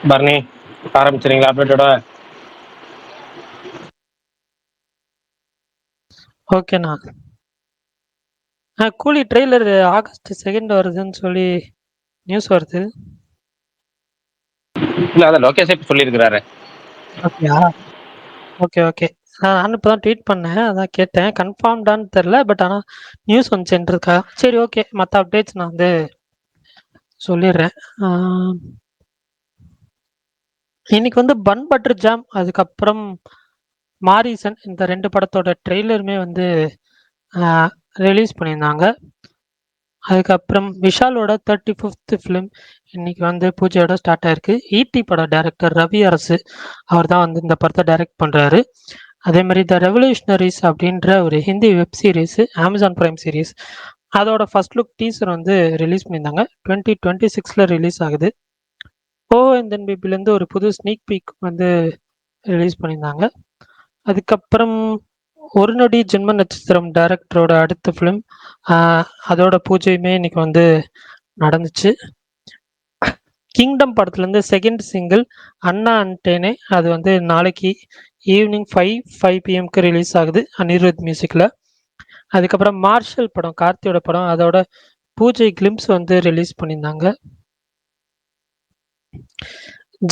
பரணி ஆரம்பிச்சிருங்களா அப்டேட்டோட? ஓகேண்ணா. கூலி trailer August 2 வருதுன்னு சொல்லி நியூஸ் வருது. இல்ல அதான் லோகேஷே இப்ப சொல்லியிருக்கிறாரு. அப்படியா? Okay okay. நான் இப்போ தான் ட்வீட் பண்ணேன், அதான் கேட்டேன். கன்ஃபார்ம்டான்னு தெரில, பட் ஆனால் நியூஸ் வந்துச்சுன்ருக்கா. சரி ஓகே, மற்ற அப்டேட்ஸ் நான் வந்து சொல்லிடுறேன். இன்னைக்கு வந்து பன் பட்டர் ஜாம், அதுக்கப்புறம் மாரிசன், இந்த 2 படத்தோட ட்ரெய்லருமே வந்து ரிலீஸ் பண்ணியிருந்தாங்க. அதுக்கப்புறம் விஷாலோட 35th ஃபிலிம் இன்னைக்கு வந்து பூஜையோட ஸ்டார்ட் ஆயிருக்கு. ஈடி பட டைரக்டர் ரவி அரசு அவர் தான் வந்து இந்த படத்தை டைரக்ட் பண்ணுறாரு. அதே மாதிரி த ரெவல்யூஷனரிஸ் அப்படின்ற ஒரு Hindi web series, Amazon prime series, அதோட ஃபர்ஸ்ட் லுக் டீசர் வந்து ரிலீஸ் பண்ணியிருந்தாங்க. 2026 ரிலீஸ் ஆகுது. ஓ அண்ட் தென் பிபிலேருந்து ஒரு புது ஸ்னீக் பீக் வந்து ரிலீஸ் பண்ணியிருந்தாங்க. அதுக்கப்புறம் ஒரு நொடி ஜென்ம நட்சத்திரம் டைரக்டரோட அடுத்த ஃபிலிம், அதோட பூஜையுமே இன்னைக்கு வந்து நடந்துச்சு. கிங்டம் படத்துலேருந்து செகண்ட் சிங்கிள் அண்ணா அன்டேனே, அது வந்து நாளைக்கு ஈவினிங் 5 PM ரிலீஸ் ஆகுது அனிருத் மியூசிக்கில். அதுக்கப்புறம் மார்ஷல் படம், கார்த்தியோட படம், அதோட பூஜை கிளிம்ஸ் வந்து ரிலீஸ் பண்ணியிருந்தாங்க.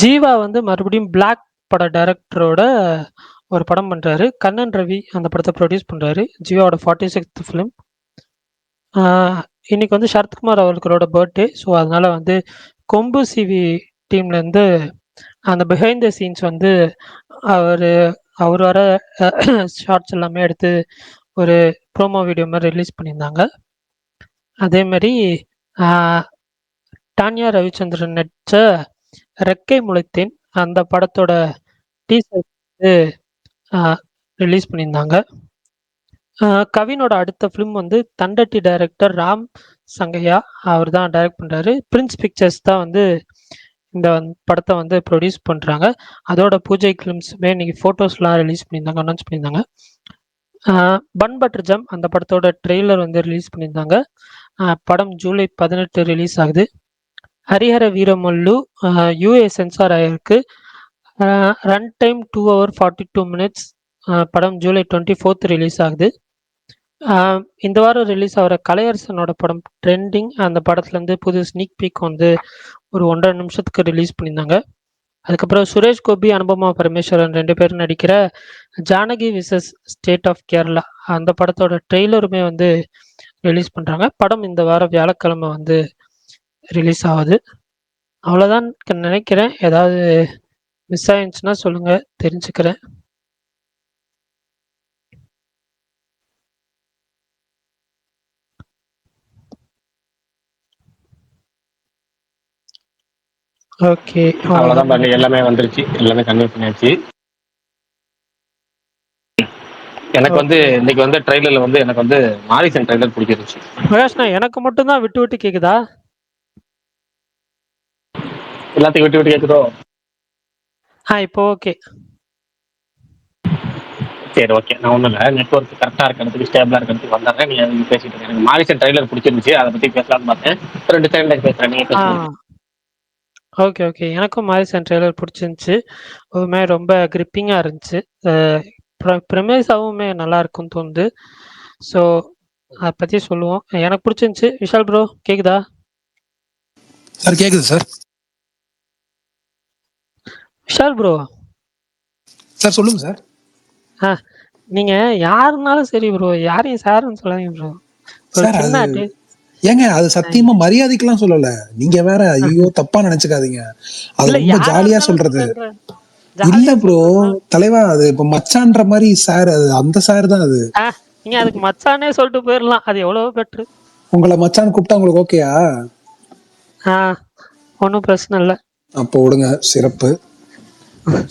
ஜீவா வந்து மறுபடியும் பிளாக் பட டைரக்டரோட ஒரு படம் பண்ணுறாரு. கண்ணன் ரவி அந்த படத்தை ப்ரொடியூஸ் பண்ணுறாரு. ஜீவாவோட 46th ஃபிலிம். இன்னைக்கு வந்து சரத்குமார் அவர்களோட பர்த்டே. ஸோ அதனால வந்து கொம்பு சிவி டீம்லேருந்து அந்த பிஹைண்ட் த சீன்ஸ் வந்து அவர் அவர் வர ஷார்ட்ஸ் எல்லாமே எடுத்து ஒரு ப்ரோமோ வீடியோ மாதிரி ரிலீஸ் பண்ணியிருந்தாங்க. அதே மாதிரி டானியா ரவிச்சந்திரன் நடித்த ரெக்கை முளைத்தேன் அந்த படத்தோட டீசர் வந்து ரிலீஸ் பண்ணியிருந்தாங்க. கவினோட அடுத்த ஃபிலிம் வந்து தண்டட்டி டைரக்டர் ராம் சங்கையா அவர் தான் டைரக்ட் பண்ணுறாரு. பிரின்ஸ் பிக்சர்ஸ் தான் வந்து இந்த படத்தை வந்து ப்ரொடியூஸ் பண்ணுறாங்க. அதோட பூஜை ஃபிலிம்ஸுமே இன்னைக்கு ஃபோட்டோஸ்லாம் ரிலீஸ் பண்ணியிருந்தாங்க, அனௌன்ஸ் பண்ணியிருந்தாங்க. பன் பட்டர் ஜாம் அந்த படத்தோட ட்ரெய்லர் வந்து ரிலீஸ் பண்ணியிருந்தாங்க. படம் ஜூலை 18 ரிலீஸ் ஆகுது. ஹரிஹர வீரமல்லு யூஏ சென்சார் ஆகிருக்கு. Run time 2 hours 42 minutes. படம் ஜூலை 24 ரிலீஸ் ஆகுது. இந்த வாரம் ரிலீஸ் ஆகிற கலையரசனோட படம் ட்ரெண்டிங், அந்த படத்துலேருந்து புது ஸ்னீக் பீக் வந்து ஒரு 1.5 நிமிஷத்துக்கு ரிலீஸ் பண்ணியிருந்தாங்க. அதுக்கப்புறம் சுரேஷ் கோபி, அனுபமா பரமேஸ்வரன் 2 பேரும் நடிக்கிற Janaki versus state of Kerala அந்த படத்தோட ட்ரெய்லருமே வந்து ரிலீஸ் பண்ணுறாங்க. படம் இந்த வாரம் வியாழக்கிழமை வந்து ரிலீஸ் ஆகுது. அவ்வளோதான் நினைக்கிறேன். ஏதாவது மிஸ் ஆயிருந்துச்சுன்னா சொல்லுங்க, தெரிஞ்சுக்கிறேன். ஓகே, அவ்வளவுதான் பரணி, எல்லாமே வந்துருச்சு, எல்லாமே கன்வே பண்ணியாச்சு. எனக்கு வந்து இன்னைக்கு வந்து ட்ரெய்லர்ல வந்து எனக்கு வந்து மாரிசன் ட்ரெய்லர் பிடிச்சிருச்சு. மகேஷ்ண்ணா, எனக்கு மட்டும்தான் விட்டு விட்டு கேக்குதா? எல்லாத்தையும் விட்டு விட்டு கேட்குதோ? இப்போ ஓகே. சரி ஓகே, நான் ஒன்றும் இல்லை, நெட்ஒர்க் கரெக்டாக இருக்கிறதுக்கு ஸ்டேபிளாக இருக்கிறதுக்கு வந்துடுறேன். நீங்கள் பேசிட்டு இருக்கேன். எனக்கு மாரிசன் ட்ரெய்லர் பிடிச்சிருந்துச்சு, அதை பற்றி பேசலாம்னு பார்த்தேன். 2 டைம்ல பேசுகிறேன், நீங்கள் பேசுங்க. ஓகே ஓகே, எனக்கும் மாரிசன் ட்ரெய்லர் பிடிச்சிருந்துச்சு. அதுவுமே ரொம்ப கிரிப்பிங்காக இருந்துச்சு. ப்ரெமைஸாவுமே நல்லா இருக்கும்னு தோணுது. ஸோ அதை பற்றி சொல்லுவோம். எனக்கு பிடிச்சிருந்துச்சு. விஷால் ப்ரோ கேக்குதா? சார் கேக்குது சார். விஷால் ப்ரோ சார் சொல்லுங்க சார். நீங்க யாருனாலும் சரி ப்ரோ, யாரையும் சார்னு சொல்லாதீங்க ப்ரோ. சார் அது ஏங்க, அது சத்தியமா மரியாதைக்கெல்லாம் சொல்லல. நீங்க வேற ஐயோ தப்பா நினைச்சுக்காதீங்க. அது ரொம்ப ஜாலியா சொல்றது. இல்ல ப்ரோ தலைவா, அது இப்ப மச்சான்ற மாதிரி சார், அது அந்த சார் தான் அது. நீங்க அதுக்கு மச்சானே சொல்லிட்டு போயிடலாம், அது எவ்வளவு பெட்ரு. உங்களை மச்சான் கூப்பிட்டா உங்களுக்கு ஓகேயா? ஒன்றும் பிரச்சனை இல்லை. அப்போ விடுங்க, சிறப்பு.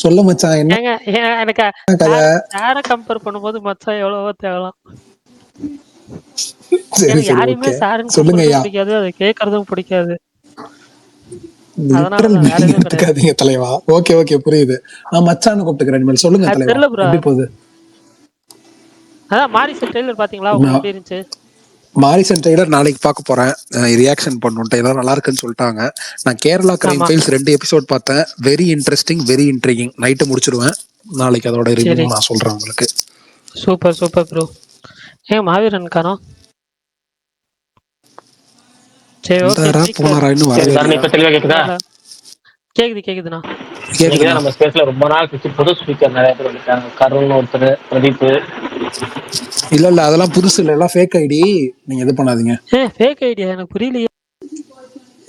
சொல்ல மச்சான், என்ன எனக்கு யாரை கம்பேர் பண்ணும்போது மச்சான் எவ்வளவோ தேவலாம். யாரையுமே சாருன்னு கூப்பிடுறதும் பிடிக்காது, அதை கேட்கறதும் பிடிக்காது. எடுத்துக்காதீங்க தலைவா. ஓகே ஓகே, புரியுது. நான் மச்சான்னு கூப்பிட்டுக்கிறேன். சொல்லுங்க தலைவா, எப்படி போகுது? அதான் மாரிசன் ட்ரெய்லர் பாத்தீங்களா? உங்களுக்கு எப்படி இருந்துச்சு? மாரிசன் ட்ரெய்லர் நாளைக்கு பார்க்க போறேன். ரியாக்ஷன் பண்ணுன்ட்டு எல்லாரும் நல்லா இருக்குன்னு சொல்லிட்டாங்க. நான் கேரளா கிரைம் ஆமா. ஃபைல்ஸ் 2 எபிசோட் பார்த்தேன். Very interesting, very இன்ட்ரிகிங். நைட்டு முடிச்சிருவேன். நாளைக்கு அதோட ரிவ்யூ சரி. நான் சொல்றேன் உங்களுக்கு. Super super bro. ஏன் மாவீரன் காணோம்? சரி ஓகே. வந்தாரா போனாரா இன்னும் சரி வரவே தரணி, இல்லையா? இப்ப தெளிவா கேக்குதா? கேக்குதுண்ணா. இன்னைக்குதான் கேக்குதுண்ணா. நம்ம ஸ்பேஸ்ல ரொம்ப நாள் கழிச்சு புது ஸ்பீக்கர் நிறைய பேர் வந்துட்டாங்க. கருண் ஒருத்தர், பிரதீப். இல்ல அதெல்லாம் புதுசு இல்ல, எல்லாம் ஃபேக் ஐடி. நீங்க இது பண்ணாதீங்க. Fake idea? எனக்கு புரியலையே.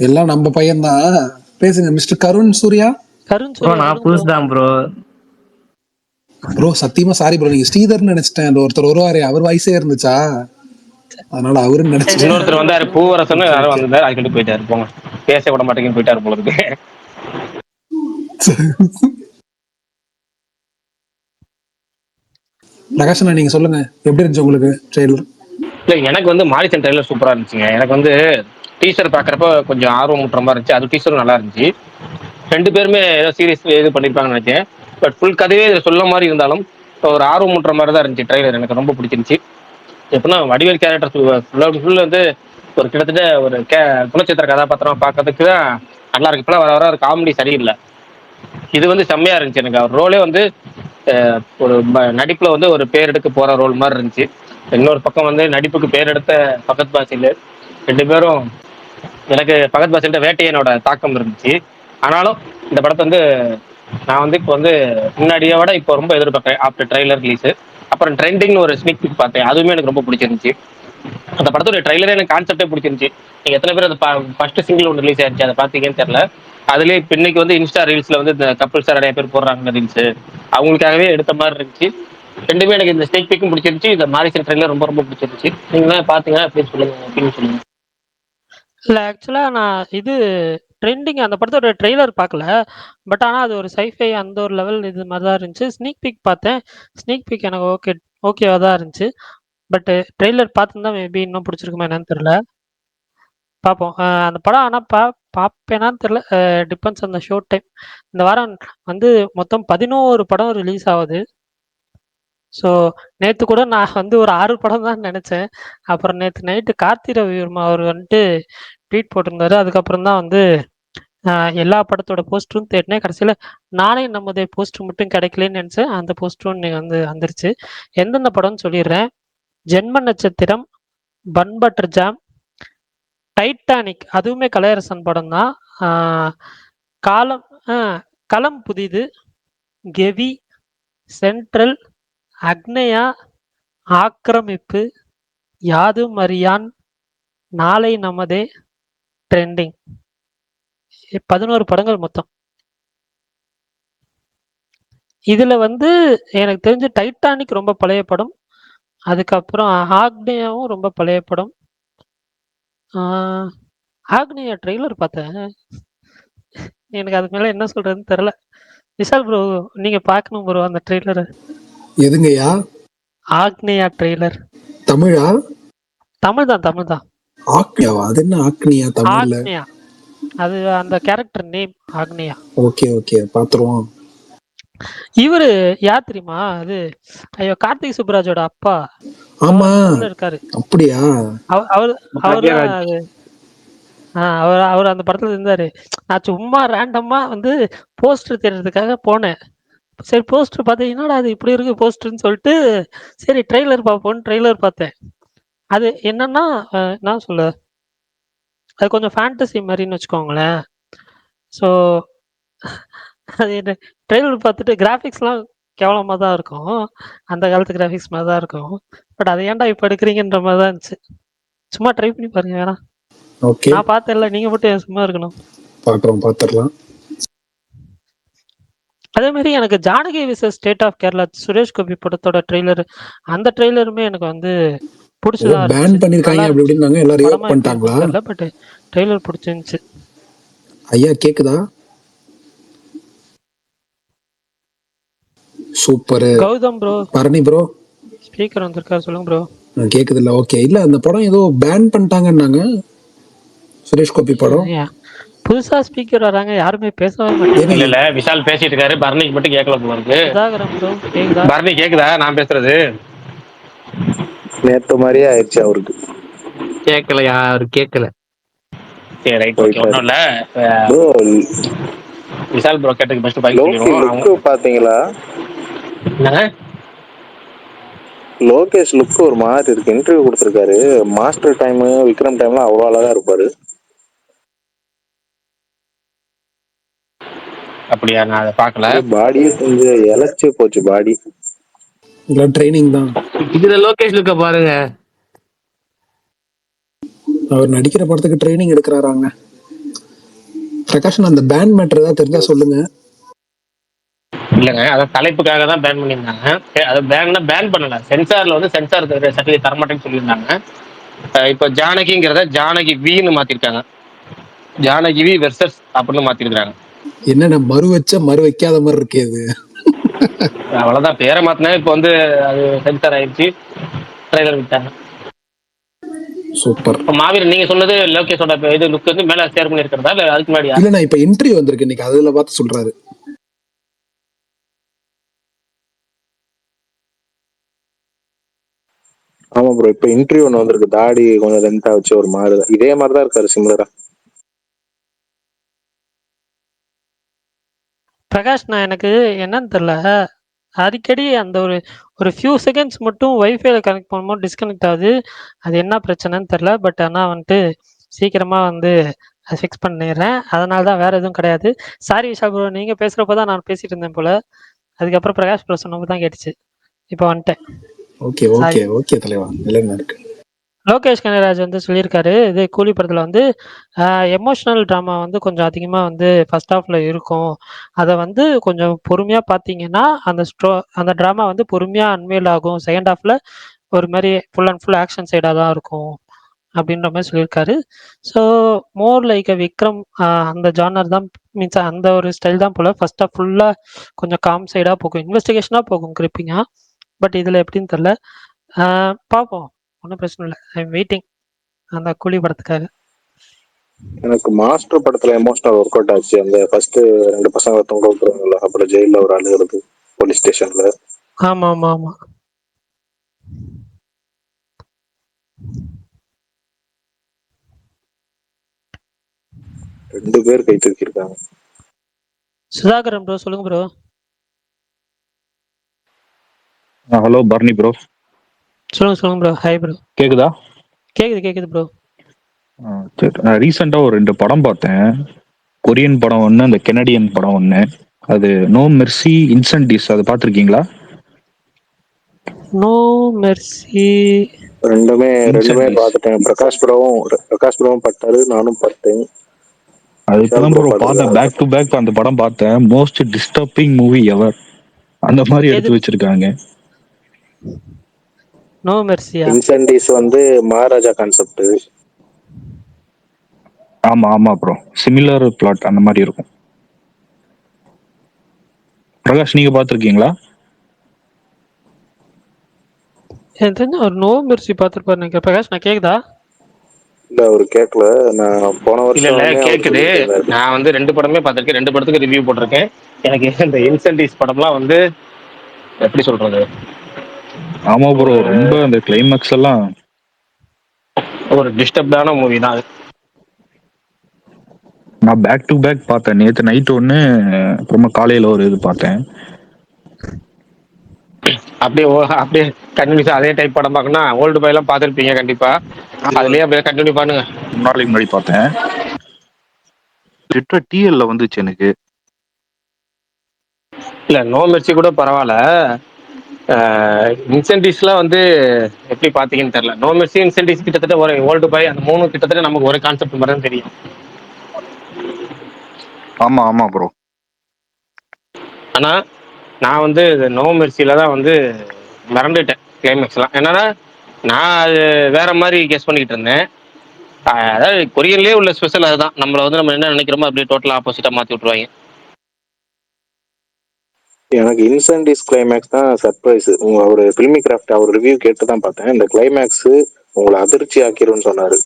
எல்லாம் நம்ம பையன்தான். பேசுங்க மிஸ்டர் கருண் சூர்யா. கருண் ப்ரோ சூர்யா நான் சொல்லுங்க புதுசு தான் ப்ரோ. ப்ரோ சத்தியமா சாரி ப்ரோ, நீங்க ஸ்ரீதர்னு நினைச்சிட்டேன். அந்த ஒருத்தர் வருவாரே அவர் வயசே இருந்துச்சா, அதனால அவருன்னு நினைச்சிட்டேன். இன்னொருத்தர் வந்தாரு பூவரசன், ஓகே யாரும் ஓகே. வந்திருந்தாரு, அதுக்கிட்ட போயிட்டாரு. போங்க, பேச விட மாட்டேங்குன்னு போயிட்டாரு போல இருக்கு. பிரகாஷனா நீங்க சொல்லுங்க, எப்படி இருந்துச்சு உங்களுக்கு ட்ரெய்லர்? இல்ல எனக்கு வந்து மாரிசன் ட்ரெய்லர் சூப்பரா இருந்துச்சுங்க. எனக்கு வந்து டீசர் பாக்குறப்ப கொஞ்சம் ஆர்வம் ஊட்டுற மாதிரி இருந்துச்சு. அது டீசரும் நல்லா இருந்துச்சு. 2 பேருமே ஏதோ சீரியஸ் இது பண்ணிருப்பாங்கன்னு நினைச்சேன். பட் ஃபுல் கதையே இதில் சொல்ல மாதிரி இருந்தாலும் ஒரு ஆர்வம் ஊட்டுற மாதிரி தான் இருந்துச்சு ட்ரெய்லர். எனக்கு ரொம்ப பிடிச்சிருந்துச்சு. எப்படின்னா வடிவேல் கேரக்டர் ஃபுல் வந்து ஒரு கிட்டத்தட்ட ஒரு குணச்சித்திர கதாபாத்திரம் பார்க்கறதுக்கு தான் நல்லா இருக்கு. இப்பெல்லாம் வர வர ஒரு காமெடி சரியில்லை. இது வந்து செம்மையா இருந்துச்சு. எனக்கு அவர் ரோலே வந்து ஒரு நடிப்புல வந்து ஒரு பேர் எடுக்க போற ரோல் மாதிரி இருந்துச்சு. இன்னொரு பக்கம் வந்து நடிப்புக்கு பேர் எடுத்த பகத் பாசில், 2 பேரும் எனக்கு பகத் பாசில்கிட்ட வேட்டையனோட தாக்கம் இருந்துச்சு. ஆனாலும் இந்த படத்தை வந்து நான் வந்து இப்போ வந்து முன்னாடியை விட இப்போ ரொம்ப எதிர்பார்க்கிறேன் ஆஃப்டர் ட்ரெய்லர் ரிலீஸ். அப்புறம் ட்ரெண்டிங்னு ஒரு ஸ்னிக் பிக் பார்த்தேன், அதுவுமே எனக்கு ரொம்ப பிடிச்சிருந்துச்சு. அந்த படத்தோட ட்ரெய்லரே எனக்கு கான்செப்டே பிடிச்சிருந்துச்சு. நீங்க எத்தனை பேர் அந்த ஃபர்ஸ்ட் சிங்கிள் ஒன்று ரிலீஸ் ஆயிருச்சு, அதை பார்த்தீங்கன்னு தெரியல. அதுலேயே இப்போ இன்னைக்கு வந்து இன்ஸ்டா ரீல்ஸ்ல வந்து இந்த கப்பிள்ஸ் நிறைய பேர் போடுறாங்க ரீல்ஸ், அவங்களுக்காகவே எடுத்த மாதிரி இருந்துச்சு. 2மே எனக்கு இந்த ஸ்னேக் பிக்கும் பிடிச்சிருந்துச்சு, இந்த மாரிசன் ட்ரெய்லர் ரொம்ப ரொம்ப பிடிச்சிருந்துச்சு. நீங்க பாத்தீங்கன்னா அப்படின்னு சொல்லுங்க, அப்படின்னு சொல்லுங்க. இல்ல ஆக்சுவலா நான் இது ட்ரெண்டிங் அந்த படத்தோட ட்ரெய்லர் பார்க்கல. பட் ஆனா அது ஒரு சைஃபை அந்த ஒரு லெவல் இது மாதிரி தான் இருந்துச்சு. ஸ்னீக் பீக் பார்த்தேன். ஸ்னீக் பீக் எனக்கு ஓகேவா தான் இருந்துச்சு. பட் ட்ரெய்லர் பார்த்துருந்தா மேபி இன்னும் பிடிச்சிருக்குமா என்னன்னு தெரியல. பார்ப்போம். அந்த படம் ஆனா பார்ப்பேனான்னு தெரியல. Depends on the show time. இந்த வாரம் வந்து மொத்தம் 11 படம் ரிலீஸ் ஆகுது. ஸோ நேத்து கூட நான் வந்து ஒரு 6 படம் தான் நினைச்சேன். அப்புறம் நேத்து நைட்டு கார்த்தி ரவிவர்மா அவர் வந்துட்டு ட்வீட் போட்டிருந்தாரு. அதுக்கப்புறம் தான் வந்து எல்லா படத்தோட போஸ்டரும் தேடினேன். கடைசியில நானே நம்முடைய போஸ்டர் மட்டும் கிடைக்கலன்னு நினைச்சேன். அந்த போஸ்டரும் வந்து வந்துருச்சு. எந்தெந்த படம்னு சொல்லிடுறேன். ஜென்ம நட்சத்திரம், பன் பட்டர் ஜாம், டைட்டானிக் அதுவுமே கலையரசன் படம் தான். காலம் களம் புதிது, கெவி, சென்ட்ரல், அக்னயா, ஆக்கிரமிப்பு, யாதும் அறியான், நாளை நமதே, ட்ரெண்டிங். 11 படங்கள் மொத்தம். இதுல வந்து எனக்கு தெரிஞ்ச டைட்டானிக் ரொம்ப பழைய படம். அதுக்கப்புறம் ஆக்னேயாவும் ரொம்ப பழைய படம். ஆக்னேயா ட்ரெய்லர் பார்த்தேன். எனக்கு அது மேல என்ன சொல்றதுன்னு தெரியல. விஷால் ப்ரோ நீங்க பார்க்கணும் ப்ரோ அந்த ட்ரெய்லர். எதுங்கய்யா? ஆக்னேயா ட்ரெய்லர். தமிழா? தமிழ் தான். ஆக்னியாவா? அது என்ன ஆக்னியா தமிழ்ல? ஆக்னேயா அது அந்த கேரக்டர் நேம் ஆக்னேயா. ஓகே பாத்துருவோம். இவரு யார் தெரியுமா? அது ஐயோ கார்த்திக் சுப்புராஜோட அப்பா. ஆமா இருக்காரு. அப்படியா? அவர் அவர் அந்த படத்துல இருந்தாரு. நான் சும்மா ரேண்டமா வந்து போஸ்டர் தேடுறதுக்காக போனேன். சரி போஸ்டர் பார்த்தேன், என்னடா அது இப்படி இருக்கு போஸ்டர்ன்னு சொல்லிட்டு சரி ட்ரெய்லர் பார்ப்போம்னு ட்ரெய்லர் பார்த்தேன். அது என்னன்னா நான் சொல்ல அது கொஞ்சம் ஃபேண்டசி மாதிரின்னு வச்சுக்கோங்களேன். ஸோ அது ட்ரெய்லர் பார்த்துட்டு கிராஃபிக்ஸ்லாம் கேவலமாக தான் இருக்கும். அந்த காலத்து கிராஃபிக்ஸ் மாதிரி தான் இருக்கும். பட் அதை ஏன்டா இப்போ எடுக்கிறீங்கன்ற மாதிரி தான் இருந்துச்சு. சும்மா ட்ரை பண்ணி பாருங்க வேணா. ஓகே நான் பார்த்தேன்ல, நீங்க மட்டும் சும்மா இருக்கணும். பாத்துறலாம். அதே மாதிரி எனக்கு Janaki versus state of Kerala Suresh Gopi படத்தோட ட்ரெய்லர், அந்த ட்ரெய்லருமே எனக்கு வந்து பிடிச்சதா பேன் பண்ணிருக்காங்க அப்படி இப்படின்னாங்க, எல்லாரும் ரியாக்ட் படமா பண்ணிட்டாங்களா? தெரியல. பட் ட்ரெய்லர் பிடிச்சிருந்துச்சு. ஐயா கேக்குதா? Super. Gautham bro, Bharani bro speaker வந்திருக்காரு, சொல்லுங்க ப்ரோ. கேக்குது இல்ல? ஓகே. இல்ல அந்த படம் ஏதோ பேன் பண்ணிட்டாங்கன்னாங்க, சுரேஷ் கோபி படம். புதுசா ஸ்பீக்கர் வராங்க, யாருமே பேசவே மாட்டாங்க. இல்ல விஷால் பேசிட்டு இருக்காரு, பரணிக்கு மட்டும் கேட்கல போல இருக்கு. சுதாகரம் ப்ரோ கேக்குதா? பரணி கேக்குதா நான் பேசுறது? நேத்து மாதிரியே ஆயிடுச்சு அவருக்கு. கேட்கலையா? அவரு கேட்கல. சரி ரைட், ஓகே, ஒன்றும் இல்லை. ப்ரோ விஷால் ப்ரோ கேட்டதுக்கு ஃபர்ஸ்ட் பதில் லோகி சொல்லிடுவோம். லுக்கு பாத்தீங்களா? என்னங்க? லோகேஷ் லுக் ஒரு மாதிரி இருக்கு. இன்டர்வியூ கொடுத்திருக்காரு. மாஸ்டர் டைம் விக்ரம் டைம்லாம் அவ்வளோ அழகா இருப்பாரு. அப்படியா? நான் அதை பார்க்கல. பாடியே கொஞ்சம் இழைச்சு போச்சு பாடி. ட்ரைனிங் தான். இதுல லோகேஷ் லுக்க பாருங்க. அவர் நடிக்கிற படத்துக்கு ட்ரைனிங் எடுக்கிறாராங்க. பிரகாஷ், அந்த பேன் மேட்டர் ஏதாவது தெரிஞ்சா சொல்லுங்க. இல்லைங்க, அதான் தலைப்புக்காக தான் பேன் பண்ணியிருந்தாங்க. அது பேன் பண்ணல, சென்சார்ல வந்து சென்சார் சர்டிஃபிகேட் தரமாட்டேன்னு சொல்லியிருந்தாங்க. இப்போ ஜானகிங்கிறத ஜானகி வின்னு மாத்திருக்காங்க. ஜானகி வி வெர்சஸ் அப்படின்னு மாத்திருக்காங்க. என்னென்ன மறு வச்ச மறு வைக்காத மாதிரி இருக்கே அது. அவ்வளவுதான், பேரை மாத்தினா இப்போ வந்து அது சென்சார் ஆயிடுச்சு, ட்ரைலர் விட்டாங்க. சூப்பர். மாவீரன் நீங்க சொன்னது லோகேஷோட இது லுக் வந்து மேல ஷேர் பண்ணி இருக்கிறதா இல்ல அதுக்கு முன்னாடியா? இல்ல, நான் இப்ப இன்டர்வியூ வந்திருக்கு இன்னைக்கு, அதுல பார்த்து சொல்றாரு. ஆமா ப்ரோ, இப்ப இன்டர்வியூ ஒன்று வந்திருக்கு. தாடி கொஞ்சம் லென்த்தா வச்சு ஒரு மாதிரி இதே மாதிரிதான் இருக்காரு, சிமிலரா. பிரகாஷ், நான் எனக்கு என்னன்னு தெரியல, அடிக்கடி அந்த ஒரு ஒரு ஃபியூ செகண்ட்ஸ் மட்டும் வைஃபைல கனெக்ட் பண்ணும்போது டிஸ்கனெக்ட் ஆகுது. அது என்ன பிரச்சனைன்னு தெரில. பட் ஆனால் வந்துட்டு சீக்கிரமாக வந்து அதை ஃபிக்ஸ் பண்ணிடுறேன். அதனால தான், வேறு எதுவும் கிடையாது. சாரி விஷால் ப்ரோ, நீங்கள் பேசுகிறப்ப தான் நான் பேசிட்டு இருந்தேன் போல். அதுக்கப்புறம் பிரகாஷ் ப்ரோ சொன்னப்போ தான் கேட்டுச்சு. இப்போ வந்துட்டேன். ஓகே ஓகே ஓகே தலைவா, நல்லா இருக்கு. லோகேஷ் கனகராஜ் வந்து சொல்லியிருக்காரு, இது கூலி படத்தில் வந்து எமோஷ்னல் ட்ராமா வந்து கொஞ்சம் அதிகமாக வந்து ஃபர்ஸ்ட் ஹாஃபில் இருக்கும். அதை வந்து கொஞ்சம் பொறுமையாக பார்த்தீங்கன்னா அந்த ட்ராமா வந்து பொறுமையாக அன்வேல் ஆகும். செகண்ட் ஹாஃபில் ஒரு மாதிரி ஃபுல் அண்ட் ஃபுல் ஆக்ஷன் சைடாக தான் இருக்கும் அப்படின்ற மாதிரி சொல்லியிருக்காரு. ஸோ மோர் லைக் விக்ரம் அந்த ஜானர் தான், மீன்ஸ் அந்த ஒரு ஸ்டைல் தான் போல். ஃபர்ஸ்ட் ஹாஃப் ஃபுல்லாக கொஞ்சம் காம் சைடாக போகும், இன்வெஸ்டிகேஷனாக போகும், கிரிப்பிங்காக. பட் இதில் எப்படின்னு தெரில, பார்ப்போம். ஒன்றும் பிரச்சனை இல்லை. ஐ எம் வெயிட்டிங் அந்த கூலி படத்துக்காக. எனக்கு மாஸ்டர் படத்துல எமோஷனல் ஒர்க் அவுட் ஆச்சு. அந்த ஃபர்ஸ்ட் 2 பசங்க தொங்க விட்டுருவாங்கல்ல, அப்புறம் ஜெயில ஒரு அழுகிறது போலீஸ் ஸ்டேஷன்ல. ஆமா ஆமா ஆமா. ரெண்டு பேர் கை தூக்கியிருக்காங்க. சுதாகரன் ப்ரோ சொல்லுங்க ப்ரோ. Hello Barney bro. சொல்லுங்க ப்ரோ. Hi bro. கேக்குதா? கேக்குது ப்ரோ. நான் ரீசெண்டா ஒரு 2 படம் பார்த்தேன். கொரியன் படம் ஒன்று, அந்த கெனடியன் படம் ஒன்று. அது நோ மெர்சி, இன்சென்டிவ்ஸ். அது பார்த்துருக்கீங்களா? நோ மெர்சி ரெண்டுமே பார்த்துட்டேன். பிரகாஷ் ப்ரோவும் பட்டாரு, நானும் பார்த்தேன். அது இப்பதான் ப்ரோ பார்த்தேன், பேக் டு பேக் அந்த படம் பார்த்தேன். மோஸ்ட் டிஸ்டர்பிங் மூவி எவர் அந்த மாதிரி எடுத்து வச்சிருக்காங்க. நோ மெர்சியா? இன்சென்டிவ்ஸ் வந்து மகாராஜா கான்செப்ட். ஆமா ப்ரோ, சிமிலர் பிளாட் அந்த மாதிரி இருக்கும். பிரகாஷ், நீங்க பார்த்துருக்கீங்களா? எனக்கு தெரிஞ்ச ஒரு நோ மெர்சி பார்த்துருப்பாரு நினைக்கிறேன். பிரகாஷ், நான் கேக்குதா? இல்ல, அவரு கேட்கல. நான் போன வருஷம் இல்ல கேக்குது. நான் வந்து 2 படமே பார்த்திருக்கேன், 2 படத்துக்கு ரிவ்யூ போட்டிருக்கேன். எனக்கு இந்த இன்சென்டிவ்ஸ் படம்லாம் வந்து எப்படி சொல்றது, ஆமா ப்ரோ, ரொம்ப அந்த கிளைமேக்ஸ் எல்லாம் ஒரு டிஸ்டர்ப்டான மூவி தான் அது. நான் பேக் டு பேக் பார்த்தேன். நேற்று நைட் ஒன்று, அப்புறமா காலையில ஒரு இது பார்த்தேன். அப்படியே கண்டினியூஸா அதே டைப் படம் பார்க்கணும். ஓல்டு பாய் எல்லாம் பார்த்துருப்பீங்க கண்டிப்பா, அதுலயே அப்படியே கண்டினியூ பண்ணுங்க. முன்னாடி பார்த்தேன். டிஎல்ல வந்துச்சு எனக்கு. இல்ல, நோ மெர்சி கூட பரவாயில்ல. இன்சென்டிவ்ஸ்லாம் வந்து எப்படி பாத்தீங்கன்னு தெரியல. நோ மெர்சி, இன்சென்டிவ்ஸ் கிட்டத்தட்ட ஒரு ஓல்டு பாய், அந்த 3 கிட்டத்தட்ட நமக்கு ஒரு கான்செப்ட் மாதிரி தான் தெரியும். ஆமா ப்ரோ. ஆனா நான் வந்து நோ மெர்சில தான் வந்து மறந்துட்டேன் கிளைமேக்ஸ்லாம். என்னன்னா நான் அது வேற மாதிரி கெஸ் பண்ணிக்கிட்டு இருந்தேன். அதாவது கொரியன்லேயே உள்ள ஸ்பெஷல் அதுதான், நம்மள வந்து நம்ம என்ன நினைக்கிறோமோ அப்படியே டோட்டலா ஆப்போசிட்டா மாத்தி விட்டுருவாங்க. எனக்கு இன்சென்டிவ்ஸ் கிளைமேக்ஸ் தான் சர்ப்ரைஸ். ஒரு ஃபில்மி கிராஃப்ட் அவர் ரிவ்யூ கேட்டு தான் பார்த்தேன். இந்த கிளைமேக்ஸ் உங்களை அதிர்ச்சி ஆக்கிரும்னு சொன்னாரு.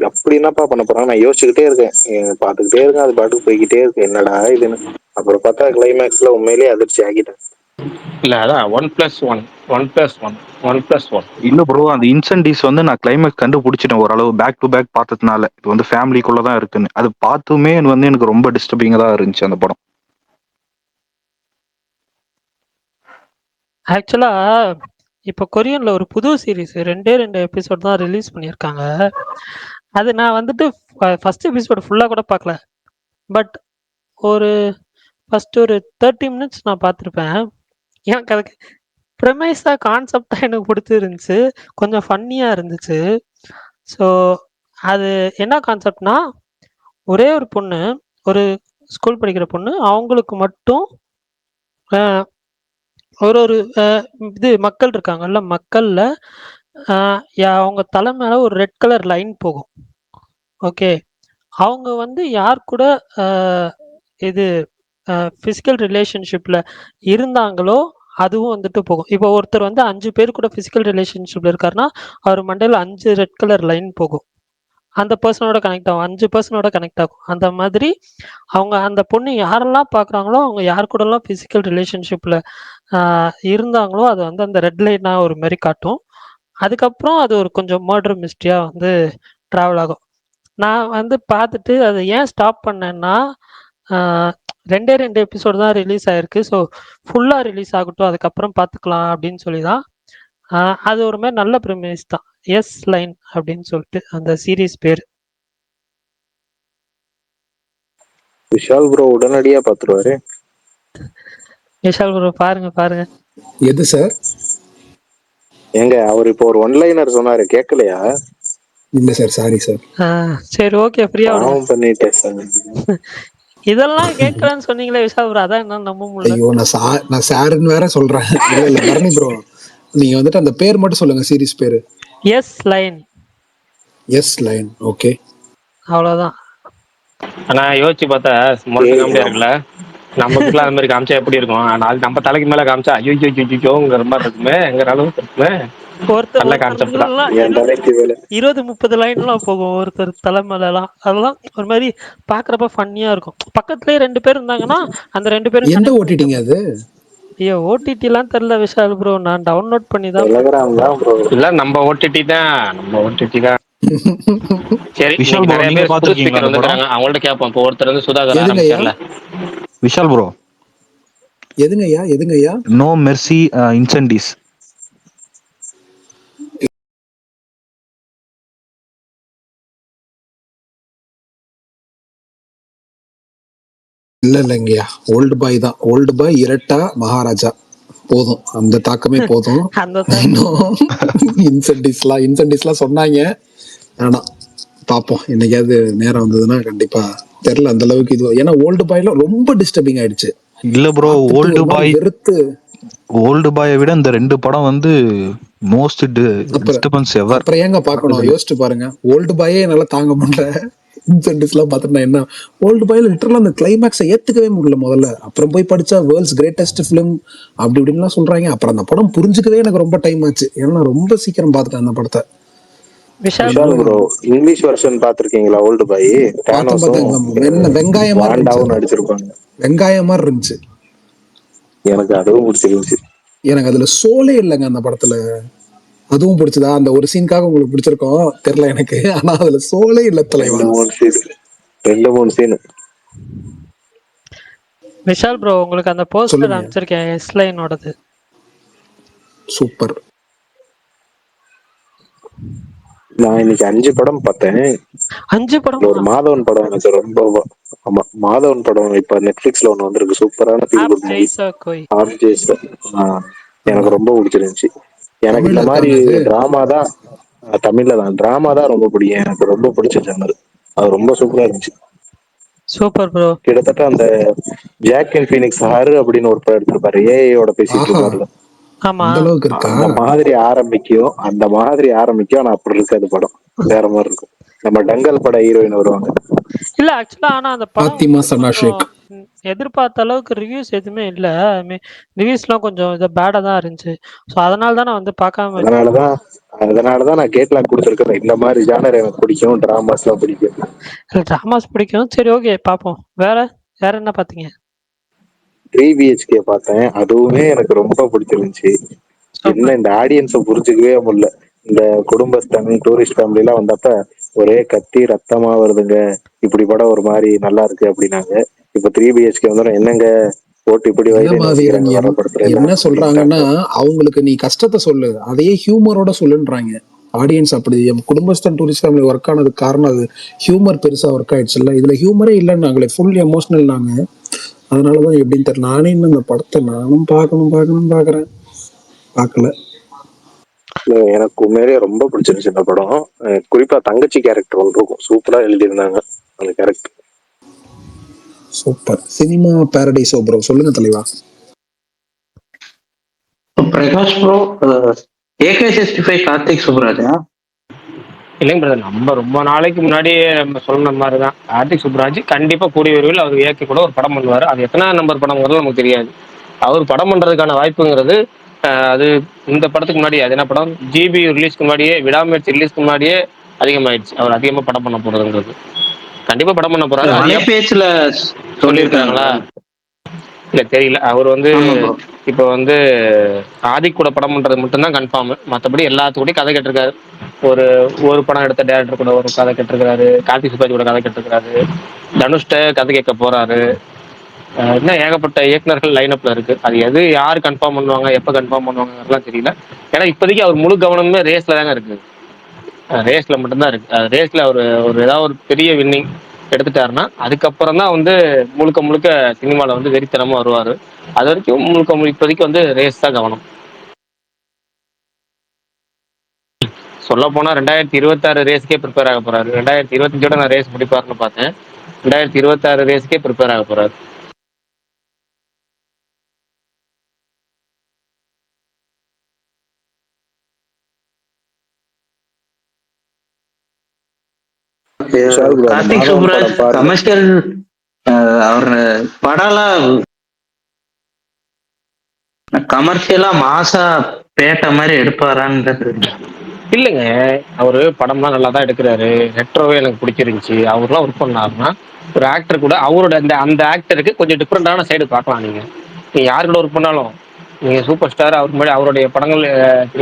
அப்படி என்னப்பா பண்ண போறாங்க நான் யோசிச்சுக்கிட்டே இருக்கேன், பார்த்துக்கிட்டே இருக்கேன். அது பாட்டுக்கு போய்கிட்டே இருக்கு, என்னடா இதுன்னு. அப்புறம் பார்த்தா கிளைமேக்ஸ்ல உண்மையிலேயே அதிர்ச்சி ஆகிட்டேன். இல்ல அதான் 1+1 1+1 1+1. இல்ல ப்ரோ, அந்த இன்சென்டிவ்ஸ் வந்து நான் கிளைமேக்ஸ் கண்டுபிடிச்சிட்டேன் ஓரளவு, பேக் டு பேக் பார்த்ததுனால. இது வந்து ஃபேமிலிக்குள்ள தான் இருக்குன்னு அது பார்த்துமே வந்து எனக்கு ரொம்ப டிஸ்டர்பிங்கா தான் இருந்துச்சு அந்த படம். ஆக்சுவலா இப்போ கொரியன்ல ஒரு புது சீரிஸ் 2 எபிசோட் தான் ரிலீஸ் பண்ணியிருக்காங்க. அது நான் வந்துட்டு ஃபர்ஸ்ட் எபிசோட் ஃபுல்லா கூட பார்க்கல. பட் ஒரு ஃபர்ஸ்ட் ஒரு 30 மினிட்ஸ் நான் பார்த்துருப்பேன். எனக்கு அதுக்கு ப்ரெமைஸா கான்செப்டா எனக்கு பிடிச்சிருந்துச்சு. கொஞ்சம் ஃபன்னியா இருந்துச்சு. ஸோ அது என்ன கான்செப்ட்னா, ஒரே ஒரு பொண்ணு, ஒரு ஸ்கூல் படிக்கிற பொண்ணு. அவங்களுக்கு மட்டும் அ ஒரு ஒரு இது மக்கள் இருக்காங்கல்ல, மக்கள்ல அ அவங்க தலை மேல ஒரு ரெட் கலர் லைன் போகும். ஓகே. அவங்க வந்து யார் கூட அ இது ஃபிசிக்கல் ரிலேஷன்ஷிப்ல இருந்தாங்களோ, அதுவும் வந்துட்டு போகும். இப்போ ஒருத்தர் வந்து 5 பேர் கூட ஃபிசிக்கல் ரிலேஷன்ஷிப்ல இருக்காருன்னா, அவர் மண்டையில 5 ரெட் கலர் லைன் போகும். அந்த பெர்சனோட கனெக்ட் ஆகும். 5 பெர்சனோட கனெக்ட் ஆகும். அந்த மாதிரி அவங்க அந்த பொண்ணு யாரெல்லாம் பார்க்குறாங்களோ, அவங்க யார் கூடலாம் ஃபிசிக்கல் ரிலேஷன்ஷிப்ல அ இருந்தாங்களோ, அது வந்து அந்த ரெட் லைனா ஒரு மாரி காட்டும். அதுக்கப்புறம் அது ஒரு கொஞ்சம் மர்டர் மிஸ்ட்ரியா வந்து ட்ராவல் ஆகும். நான் வந்து பார்த்துட்டு அத ஏன் ஸ்டாப் பண்ணேன்னா, ஆ 2 எபிசோடு தான் ரிலீஸ் ஆயிருக்கு. ஸோ ஃபுல்லா ரிலீஸ் ஆகட்டும். அதுக்கப்புறம் பார்த்துக்கலாம் அப்படின்னு சொல்லி தான். ஆ அது ஒரு மாரி நல்ல ப்ரிமைஸ் தான். எஸ் லைன் அப்படின்னு சொல்லிட்டு அந்த சீரிஸ் பேரு. விஷால் ப்ரோ உடனடியா பாத்துருவாரு. விஷால் ப்ரோ பாருங்க, பாருங்க. எது சார்? ஏங்க அவர் இப்போ ஒரு ஒன்லைனர் சொன்னாரு, கேட்கலையா? இல்ல சார், சாரி சார். சரி ஓகே. ஃப்ரீயா விடுங்க. பாவம் பண்ணிட்டேன் சார். இதெல்லாம் கேட்கலன்னு சொன்னீங்களே விஷால் ப்ரோ. அதான் என்னால நம்ப முடியல. ஐயோ, நான் சாருன்னு வேற சொல்றேன். இல்ல பரணி ப்ரோ, நீங்க வந்துட்டு அந்த பேர் மட்டும் சொல்லுங்க, சீரிஸ் பேரு. S line. S line. Okay. அவ்வளோதான். ஆனா யோசிச்சு பார்த்தா முரட்டு காமெடியா இருக்குல்ல. நம்ம வீட்டுல அந்த மாதிரி காமிச்சா எப்படி இருக்கும்? நாளைக்கு நம்ம தலைக்கு மேல காமிச்சா ஐயோங்கிற மாதிரி இருக்குமே, எங்கிற அளவுக்கு இருக்குமே. நல்ல கான்செப்ட் தான். என் தலைக்கு வேலை. 20-30 லைன்லாம் போகும் ஒருத்தர் தலை மேலலாம். அதெல்லாம் ஒரு மாதிரி பார்க்குறப்ப ஃபன்னியா இருக்கும். பக்கத்துலயே 2 பேர் இருந்தாங்கன்னா, அந்த 2 பேரும் எந்த கனெக்ட் ஓட்டிட்டீங்க பண்ணிக்கலாம். அது? ஐயோ ஓடிடிலாம் தெரியல விஷால் ப்ரோ. நான் டவுன்லோட் பண்ணி தான் டெலகிராம் தான் ப்ரோ. இல்ல நம்ம ஓடிடி தான், நம்ம ஓடிடி தான். சரி, விஷால் இன்னைக்கு ப்ரோ, நிறைய நீங்க பேர் புது பாத்திருக்கீங்களா ஸ்பீக்கர் அந்த படம்? வந்துக்கிறாங்க. அவங்கள்ட்ட கேட்போம். இப்போ ஒருத்தர் வந்து சுதாகர் எதுங்கய்யா? ஆரம்பிச்சார்ல. விஷால் ப்ரோ, எதுங்கய்யா? No mercy incentives. இல்லைங்கய்யா, ஓல்டு பாய் தான். ஓல்டு பாய், இரட்டா, மகாராஜா போதும். அந்த தாக்கமே போதும். அந்த இன்னும் இன்சென்டிவ்ஸ்லாம் சொன்னாங்க. ஆனா பார்ப்போம், என்னைக்காவது நேரம் வந்ததுன்னா. கண்டிப்பா தெரியல அந்த அளவுக்கு இது. ஏன்னா ஓல்டு பாய்ல ரொம்ப டிஸ்டர்பிங் ஆயிடுச்சு. இல்ல ப்ரோ, பார்த்துட்டு ஓல்டு ஒரு மாதிரி பாய் வெறுத்து. ஓல்டு பாயை விட இந்த 2 படம் வந்து மோஸ்ட் அப்புறம் டிஸ்டர்பன்ஸ் எவர். அப்புறம் ஏங்க பார்க்கணும்? யோசிச்சு பாருங்க. ஓல்டு பாயே என்னால தாங்க முடியல. இன்சென்டிவ்ஸ் எல்லாம் பார்த்துட்டு என்ன, ஓல்டு பாயில லிட்டரலா அந்த கிளைமேக்ஸை ஏத்துக்கவே முடியல முதல்ல. அப்புறம் போய் படிச்சா வேர்ல்ட்ஸ் கிரேட்டஸ்ட் ஃபிலிம் அப்படி இப்படின்லாம் சொல்றாங்க. அப்புறம் அந்த படம் புரிஞ்சுக்கவே எனக்கு ரொம்ப டைம் ஆச்சு. ஏன்னா நான் ரொம்ப சீக்கிரம் பார்த்துட்டேன் அந்த படத்தை. Vishal Vishal bro, English version பாத்திருக்கீங்களா? ஓல்டு பாய் பார்த்தேன். வெங்காயம் மாதிரி வாண்டாவும் இருந்துச்சு. நடிச்சிருப்பாங்க. வெங்காயம் மாதிரி இருந்துச்சு. எனக்கு அதுவும் பிடிச்சிருந்துச்சு. எனக்கு அதுல சோலே இல்லைங்க அந்த படத்துல. அதுவும் பிடிச்சதா? அந்த ஒரு சீனுக்காக உங்களுக்கு பிடிச்சிருக்கோம் தெரியல எனக்கு. ஆனா அதுல சோலே இல்ல தலைவா. 2-3 சீன். விஷால் ப்ரோ உங்களுக்கு அந்த போஸ்டர் சொல்லுங்க. அனுப்பிச்சிருக்கேன் எஸ் லைனோடது. சூப்பர். நான் இன்னைக்கு 5 படம் பார்த்தேன். 5 படம்? ஒரு மாதவன் படம் எனக்கு ரொம்ப, ஆமா மாதவன் படம் இப்ப நெட்ஃபிளிக்ஸ்ல ஒண்ணு வந்திருக்கு. சூப்பரான ஃபீல் குட் மூவி. எனக்கு ரொம்ப பிடிச்சிருந்துச்சு. எனக்கு இந்த தமிழ்ல மாதிரி இருக்காங்க அது? டிராமா தான், தமிழ்ல தான் டிராமா தான் ரொம்ப பிடிக்கும். எனக்கு ரொம்ப பிடிச்ச ஜானர். அது ரொம்ப சூப்பரா இருந்துச்சு. Super bro. கிட்டத்தட்ட அந்த ஜாக் அண்ட் ஃபீனிக்ஸ் ஹாரு அப்படின்னு ஒரு படம் எடுத்திருப்பாரு, ஏஐயோட பேசிட்டு ஆஹா, இருப்பாருல. ஆமா. அந்த அளவுக்கு இருக்கா? அந்த மாதிரி ஆரம்பிக்கும். ஆனா அப்படி இருக்காது படம், வேற மாதிரி இருக்கும். நம்ம டங்கல் பட ஹீரோயின் வருவாங்க. இல்ல ஆக்சுவலா ஆனா அந்த படம் பாத்திமா சனா ஷேக். எதிர்பார்த்த அளவுக்கு ரிவ்யூஸ் எதுவுமே இல்ல. ரிவ்யூஸ்லாம் கொஞ்சம் இது பேடா தான் இருந்துச்சு. ஸோ அதனால தான் நான் வந்து பார்க்காம அதனாலதான் நான் கேட்லாக் கொடுத்துருக்கேன். இந்த மாதிரி ஜானர் எனக்கு பிடிக்கும், டிராமாஸ் எல்லாம் பிடிக்கும். ட்ராமாஸ் பிடிக்கும். சரி ஓகே பார்ப்போம். வேற வேற என்ன பார்த்தீங்க? 3BHK பார்த்தேன், அதுவுமே எனக்கு ரொம்ப பிடிச்சிருந்துச்சு. என்ன இந்த ஆடியன்ஸை புரிஞ்சுக்கவே முடியல. இந்த குடும்பஸ்தன் டூரிஸ்ட் ஃபேமிலி எல்லாம் வந்தப்ப ஒரே கத்தி ரத்தமா வருதுங்க, இப்படி படம் ஒரு மாதிரி நல்லா இருக்கு அப்படின்னாங்க. இப்ப 3BHK வந்தோம், என்னங்க போட்டு இப்படி என்ன வயிறு மாவீரன் நோசிக்கிறாங்க வர படத்துல என்ன எல்லாம் சொல்றாங்கன்னா, அப்படின்ட்டாங்க. அவங்களுக்கு நீ கஷ்டத்தை சொல்லு, அதையே ஹியூமரோட சொல்லுன்றாங்க ஆடியன்ஸ். அப்படி குடும்பஸ்தன் டூரிஸ்ட் ஃபேமிலி ஒர்க் ஆனதுக்கு காரணம் அது ஹியூமர் பெருசா ஒர்க் ஆயிடுச்சுல்ல. இதுல ஹியூமரே இல்லைன்னாங்களே, ஃபுல் எமோஷனல் நாங்க. அதனாலதான் எப்படின்னு தெரியல. நானே இன்னும் இந்த படத்தை நானும் பார்க்கணும் பாக்குறேன், பார்க்கல. எனக்கு உண்மையிலேயே ரொம்ப பிடிச்சிருந்துச்சு இந்த படம். குறிப்பா தங்கச்சி கேரக்டர் ஒன்று இருக்கும், சூப்பரா எழுதியிருந்தாங்க அந்த character. Super. Cinema Paradiso bro, சொல்லுங்க தலைவா. பிரகாஷ் ப்ரோ, AK65 கார்த்திக் சுப்ராஜா? இல்லைங்க பிரதர், நம்ம ரொம்ப நாளைக்கு முன்னாடியே நம்ம சொன்ன மாதிரி தான். கார்த்திக் சுப்ராஜ் கண்டிப்பா கூடிய விரைவில் அவர் இயக்கி கூட ஒரு படம் பண்ணுவார். அது எத்தனை நம்பர் படம்ங்கிறது நமக்கு தெரியாது. அவர் படம் பண்றதுக்கான வாய்ப்புங்கிறது அது இந்த படத்துக்கு முன்னாடி, அது என்ன படம், ஜிபி ரிலீஸ்க்கு முன்னாடியே, விடாமுயற்சி ரிலீஸ்க்கு முன்னாடியே அதிகமாயிடுச்சு. அவர் அதிகமா படம் பண்ண போறதுங்கிறது. கண்டிப்பா படம் பண்ண போறாரு. அது வலைபேச்சுல சொல்லியிருக்காங்களா சொல்லியிருக்காங்களா? இல்ல தெரியல. அவர் வந்து ஆமா ப்ரோ. இப்போ வந்து ஆதிக் கூட படம் பண்றது மட்டும்தான் கன்ஃபார்ம். மற்றபடி எல்லாத்துக்கூடயும் கதை கேட்டிருக்காரு. ஒரு ஒரு படம் எடுத்த டேரக்டர் கூட ஒரு கதை கேட்டிருக்காரு. கார்த்திக் சுப்ராஜ் கூட கதை கேட்டிருக்காரு. தனுஷ்ட கதை கேட்க போறாரு. இன்னும் ஏகப்பட்ட இயக்குனர்கள் லைனப்ல இருக்கு. அது எது யார் கன்ஃபார்ம் பண்ணுவாங்க, எப்ப கன்ஃபார்ம் பண்ணுவாங்கலாம் தெரியல. ஏன்னா இப்போதைக்கு அவர் முழு கவனமே ரேஸ்ல தாங்க இருக்கு. ரேஸ்ல மட்டும்தான் இருக்கு. ரேஸ்ல ஒரு ஒரு ஏதாவது ஒரு பெரிய வின்னிங் எடுத்துட்டாருன்னா அதுக்கப்புறம் தான் வந்து முழுக்க முழுக்க சினிமாவில் வந்து வெறித்தனமா வருவார். அது வரைக்கும் முழுக்க இப்போதைக்கு வந்து ரேஸ் தான் கவனம். சொல்ல போனா 2026 ரேஸ்க்கே ப்ரிப்பேர் ஆக போறாரு. 2025 நான் ரேஸ் முடிப்பாருன்னு பார்த்தேன். 2026 ரேஸ்க்கே ப்ரிப்பேர் ஆக போறாரு. கார்த்திக் சுப்ராஜ் கமர்ஷியல் அவர் படம்லாம் கமர்ஷியலா மாசா பேட்ட மாதிரி எடுப்பாரான்றது இல்லைங்க. அவரு படம்லாம் நல்லா தான் எடுக்கிறாரு. ரெட்ரோவே எனக்கு பிடிச்சிருந்துச்சு. அவர்லாம் ஒர்க் பண்ணாருன்னா ஒரு ஆக்டர் கூட அவரோட அந்த அந்த ஆக்டருக்கு கொஞ்சம் டிஃப்ரெண்டான சைடு பார்க்கலாம். நீங்க யார் கூட ஒர்க் பண்ணாலும், நீங்க சூப்பர் ஸ்டார் அவருக்கு முன்னாடி அவருடைய படங்கள்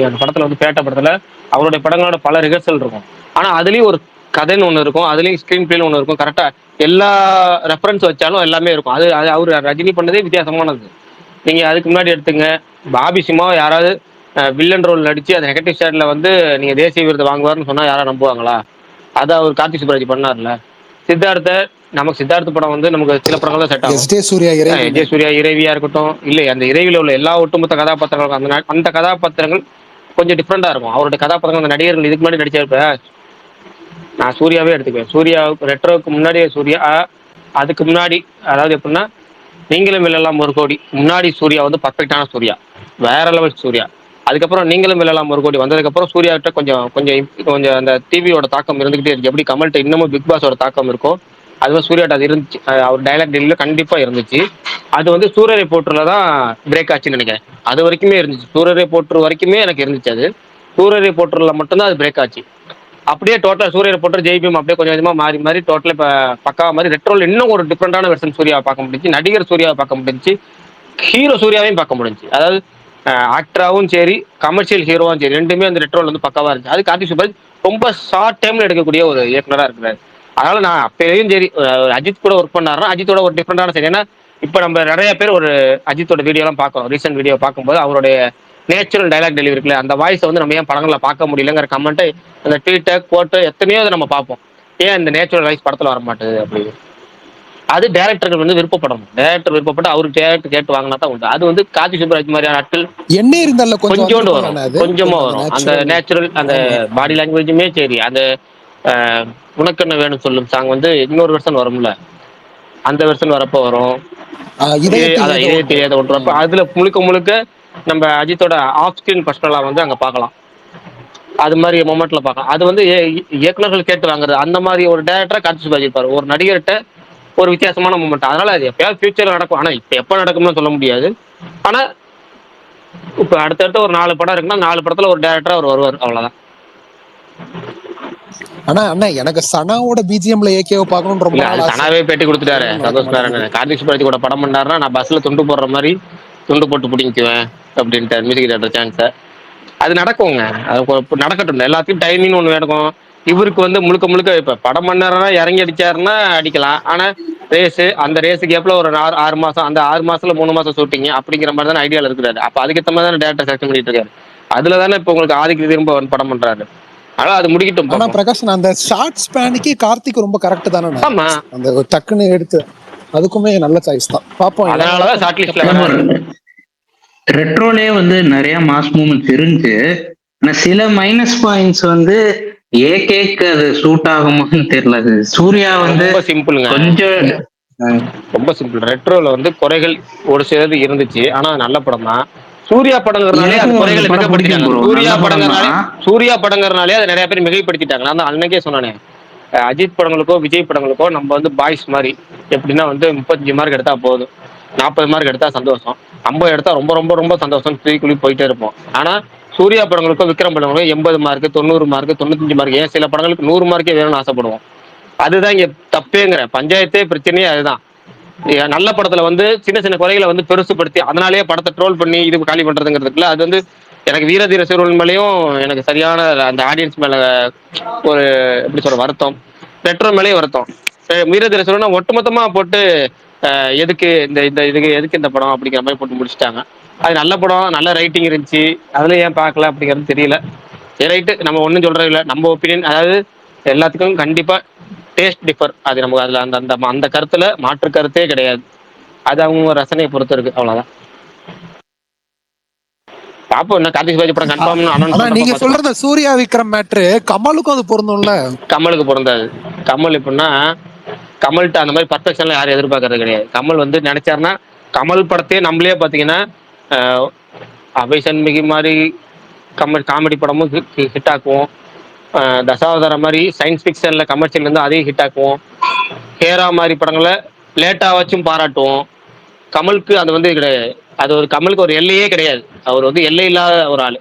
அந்த படத்துல வந்து பேட்ட படத்துல அவருடைய படங்களோட பல ரிஹர்சல் இருக்கும். ஆனா அதுலயும் ஒரு கதைன்னு ஒன்று இருக்கும், அதுலயும் ஸ்கிரீன் பிளேன்னு ஒன்று இருக்கும். கரெக்டா எல்லா ரெஃபரன்ஸ் வச்சாலும் எல்லாமே இருக்கும். அது அது அவர் ரஜினி பண்ணதே வித்தியாசமானது. நீங்க அதுக்கு முன்னாடி எடுத்துங்க, பாபி சிம்மாவை யாராவது வில்லன் ரோல் நடிச்சு அந்த நெகட்டிவ் ஷேட்ல வந்து நீங்க தேசிய விருது வாங்குவாருன்னு சொன்னா யாரும் நம்புவாங்களா? அதை அவர் கார்த்திக் சுப்ராஜ் பண்ணார்ல. சித்தார்த்த நமக்கு சித்தார்த்த படம் வந்து நமக்கு சில படங்கள் தான் செட் ஆகும். எஸ் ஜே சூர்யா இறைவன். விஜய் சூர்யா இறைவியா இருக்கட்டும், இல்லை அந்த இறைவில உள்ள எல்லா ஒட்டுமொத்த கதாபாத்திரங்களும் அந்த கதாபாத்திரங்கள் கொஞ்சம் டிஃப்ரெண்டா இருக்கும். அவருடைய கதாபாத்திரங்கள் அந்த நடிகர்கள் இதுக்கு முன்னாடி நடிச்சிருப்ப. நான் சூர்யாவே எடுத்துக்குவேன். சூர்யா ரெட்ரோவுக்கு முன்னாடியே சூர்யா, அதுக்கு முன்னாடி அதாவது எப்படின்னா நீங்களும் வெல்லலாம் ஒரு கோடி முன்னாடி சூர்யா வந்து பர்ஃபெக்டான சூர்யா, வேற லெவல் சூர்யா. அதுக்கப்புறம் நீங்களும் வெல்லலாம் ஒரு கோடி வந்ததுக்கப்புறம் சூர்யாவிட்ட கொஞ்சம் கொஞ்சம் கொஞ்சம் அந்த டிவியோட தாக்கம் இருந்துகிட்டே இருக்கு. எப்படி கமல்கிட்ட இன்னமும் பிக் பாஸோட தாக்கம் இருக்கோ அது மாதிரி சூர்யாட்ட அது இருந்துச்சு. அவர் டைலாக் டெல்லியில கண்டிப்பா இருந்துச்சு. அது வந்து சூரியரை போட்டுல தான் பிரேக் ஆச்சுன்னு நினைக்கிறேன். அது வரைக்குமே இருந்துச்சு. சூரியரை போட்டு வரைக்குமே எனக்கு இருந்துச்சு. அது சூரியரை போட்டுல மட்டும்தான் அது பிரேக் ஆச்சு. அப்படியே டோட்டல் சூரியரை போட்டு ஜெய்பீம் அப்படியே கொஞ்சம் கொஞ்சமா மாறி மாறி டோட்டல் இப்போ பக்காவா மாதிரி ரெட்ரோல் இன்னும் ஒரு டிஃப்ரெண்டான வெர்ஷன் சூர்யாவை பார்க்க முடிஞ்சு, நடிகர் சூர்யாவை பார்க்க முடிஞ்சு, ஹீரோ சூர்யாவையும் பார்க்க முடிஞ்சு. அதாவது ஆக்டராகவும் சரி கமர்ஷியல் ஹீரோவும் சரி ரெண்டுமே அந்த ரெட்ரோல் வந்து பக்காவா இருந்துச்சு. அது கார்த்திக் சுப்ராஜ் ரொம்ப ஷார்ட் டைம்ல எடுக்கக்கூடிய ஒரு இயக்குனராக இருக்கிறாரு. அதனால நான் அப்பயும் சரி அஜித் கூட ஒர்க் பண்ணாருன்னா அஜித்தோட ஒரு டிஃப்ரெண்டான சரி. ஏன்னா இப்போ நம்ம நிறைய பேர் ஒரு அஜித்தோட வீடியோலாம் பார்க்குறோம். ரீசெண்ட் வீடியோ பார்க்கும்போது அவருடைய நேச்சுரல் டைலாக் டெலிவரி இருக்குல்ல, அந்த வாய்ஸை வந்து நம்ம ஏன் படங்களில் பார்க்க முடியலங்கிற கமெண்ட்டை அந்த ட்வீட்டை கோட்டை எத்தனையோ அதை நம்ம பார்ப்போம். ஏன் இந்த நேச்சுரல் வாய்ஸ் படத்தில் வர மாட்டேது அப்படின்னு. அது டேரக்டர்கள் வந்து விருப்பப்படணும். டேரக்டர் விருப்பப்பட்டு அவருக்கு டேரக்டர் கேட்டு வாங்கினா தான் உண்டு. அது வந்து கார்த்திக் சுப்ராஜ் மாதிரியான ஆட்கள் என்ன இருந்தால கொஞ்சோண்டு வரும், கொஞ்சமா வரும். அந்த நேச்சுரல் அந்த பாடி லாங்குவேஜுமே சரி. அந்த உனக்கு என்ன வேணும் சொல்லும் சாங் வந்து இன்னொரு வெர்ஷன் வரும்ல, அந்த வெர்ஷன் வரப்போ வரும். அதான் இதே தெரியாத ஒன்று வரப்போ அதுல முழுக்க முழுக்க நம்ம அஜித்தோட ஆஃப் ஸ்கிரீன் பர்சனலா வந்து அங்க பார்க்கலாம். அது மாதிரி மொமெண்ட்ல பார்க்கலாம். அது வந்து இயக்குனர்கள் கேட்டு வாங்குறது. அந்த மாதிரி ஒரு டேரக்டரா கார்த்திக் சுப்ராஜ் இருப்பாரு. ஒரு நடிகர்கிட்ட ஒரு வித்தியாசமான மூமெண்ட். அதனால அது எப்பயாவது ஃபியூச்சர்ல நடக்கும். ஆனா இப்ப எப்ப நடக்கும்னு சொல்ல முடியாது. ஆனா இப்ப அடுத்தடுத்த ஒரு 4 படம் இருக்குன்னா 4 படத்துல ஒரு டேரக்டரா அவர் வருவார், அவ்வளவுதான். ஆனா அண்ணா எனக்கு சனாவோட பிஜிஎம்ல ஏகேவை பார்க்கணும்னு ரொம்ப இல்ல அது நாள் ஆசை. சனாவே பேட்டி கொடுத்துட்டாரு. அதுவும் நடக்க சந்தோஷ் நாராயணன் மாட்டேங்குது. கார்த்திக் சுப்ராஜ் கூட படம் பண்ணாருன்னா நான் பஸ்ல துண்டு போடுற மாதிரி துண்டு போட்டு பிடிக்குவேன் அப்படின்ட்டு மியூசிக் டேரக்டர் சான்ஸை. அது நடக்குங்க. அது நடக்கட்டும். எல்லாத்தையும் டைமிங் ஒன்று நடக்கும். இவருக்கு வந்து முழுக்க முழுக்க இப்ப படம் பண்ணாருன்னா இறங்கி அடிச்சாருன்னா அடிக்கலாம். ஆனா ரேஸு அந்த ரேஸுக்கு கேப்ல ஒரு 6 மாசம், அந்த 6 மாசத்துல 3 மாசம் ஷூட்டிங் அப்படிங்கிற மாதிரி தானே ஐடியால இருக்கிறாரு. அப்ப அதுக்கேற்ற மாதிரி தானே டேரக்டர் செலக்ட் பண்ணிட்டு இருக்காரு. அதுல தானே இப்ப உங்களுக்கு ஆதிக்கு திரும்ப படம் பண்றாரு. ஆனா அது முடிக்கட்டும் ஆனா பார்ப்போம். பிரகாஷ் அந்த ஷார்ட் ஸ்பேனுக்கு கார்த்திக் ரொம்ப கரெக்ட் தானே. ஆமா, அந்த டக்குன்னு எடுத்து அதுக்குமே நல்ல சாய்ஸ் தான். பாப்போம். அதனாலதான் ஷார்ட் லிஸ்ட்ல வராரு. ரெட்ரோலே வந்து நிறைய மாஸ் மூமெண்ட்ஸ் இருந்து, ஆனா சில மைனஸ் பாயிண்ட்ஸ் வந்து ஏகேக்கு அது சூட் ஆகுமான்னு தெரியல. அது சூர்யா வந்து ரொம்ப சிம்பிளுங்க. கொஞ்சம் ரொம்ப சிம்பிள். ரெட்ரோல வந்து குறைகள் ஒரு சிலது இருந்துச்சு. ஆனா நல்ல படம் தான். சூர்யா படங்கிறனாலே அது எனக்கும் அந்த குறைகளை படம் பிடிக்கும் மிகப்படுத்திட்டாங்க. ப்ரோ, நல்ல படம் தான். சூர்யா படங்கிறனாலே அதை நிறைய பேர் மிகைப்படுத்திட்டாங்க. நான் தான் அன்னைக்கே சொன்னானே, அஜித் படங்களுக்கோ விஜய் படங்களுக்கோ நம்ம வந்து பாய்ஸ் மாதிரி எப்படின்னா வந்து 35 மார்க் எடுத்தா போதும், 40 மார்க் எடுத்தா சந்தோஷம், 50 எடுத்தா ரொம்ப ரொம்ப ரொம்ப சந்தோஷம், தூக்கி போயிட்டே இருப்போம். ஆனா சூர்யா படங்களுக்கோ விக்ரம் படங்களுக்கோ 80 மார்க், 90 மார்க், 95 மார்க், ஏன் சில படங்களுக்கு 100 மார்க்கே வேணும்னு ஆசைப்படுவோம். அதுதான் இங்க தப்பேங்கிற பஞ்சாயத்தே பிரச்சனையே அதுதான். நல்ல படத்துல வந்து சின்ன சின்ன குறைகளை வந்து பெருசுப்படுத்தி அதனாலேயே படத்தை ட்ரோல் பண்ணி இது காலி பண்றதுங்கிறதுக்குல அது வந்து எனக்கு வீரதீர சிறுவன் மேலேயும் எனக்கு சரியான அந்த ஆடியன்ஸ் மேல ஒரு எப்படி சொல்ற வருத்தம், ரெட்ரோ மேலேயும் வருத்தம். வீரதீர சிறுவன் ஒட்டுமொத்தமா போட்டு எதுக்கு இந்த இந்த இதுக்கு எதுக்கு இந்த படம் அப்படிங்கிற மாதிரி போட்டு முடிச்சுட்டாங்க. அது நல்ல படம், நல்ல ரைட்டிங் இருந்துச்சு, அதுல ஏன் பார்க்கல அப்படிங்கிறது தெரியல. ரைட்டு, நம்ம ஒன்றும் சொல்றது இல்லை. நம்ம ஒப்பீனியன், அதாவது எல்லாத்துக்கும் கண்டிப்பா டேஸ்ட் டிஃபர். அது நமக்கு அதுல அந்த அந்த அந்த கருத்துல மாற்று கருத்தே கிடையாது. அது அவங்க ரசனையை பொறுத்து இருக்கு, அவ்வளவுதான். பாப்போம், என்ன கார்த்திக் சுப்ராஜ் படம் கன்ஃபார்ம் அனௌன்ஸ் அதான் நீங்க பண்றப்ப சொல்றது சூர்யா விக்ரம் மேட்ரு கமலுக்கும் அது பொருந்தும்ல. கமலுக்கு பொருந்தாது. கமல் எப்படின்னா, கமல்கிட்ட அந்த மாதிரி பர்ஃபெக்ஷன்ல யாரும் எதிர்பார்க்கறது கிடையாது. கமல் வந்து நினைச்சாருன்னா கமல் படத்தையே நம்மளே பாத்தீங்கன்னா அபய் சண்முகி மாதிரி கமல் காமெடி படமும் ஹிட் ஆக்குவோம். தசாவதாரம் மாதிரி சயின்ஸ் ஃபிக்ஷன்ல கமர்ஷியல் இருந்து அதையும் ஹிட் ஆக்குவோம். ஹேரா மாதிரி படங்களை லேட்டா வச்சும் பாராட்டுவோம். கமலுக்கு அது வந்து கிடையாது. அது ஒரு கமலுக்கு ஒரு எல்லையே கிடையாது. அவர் வந்து எல்லை இல்லாத ஒரு ஆளு.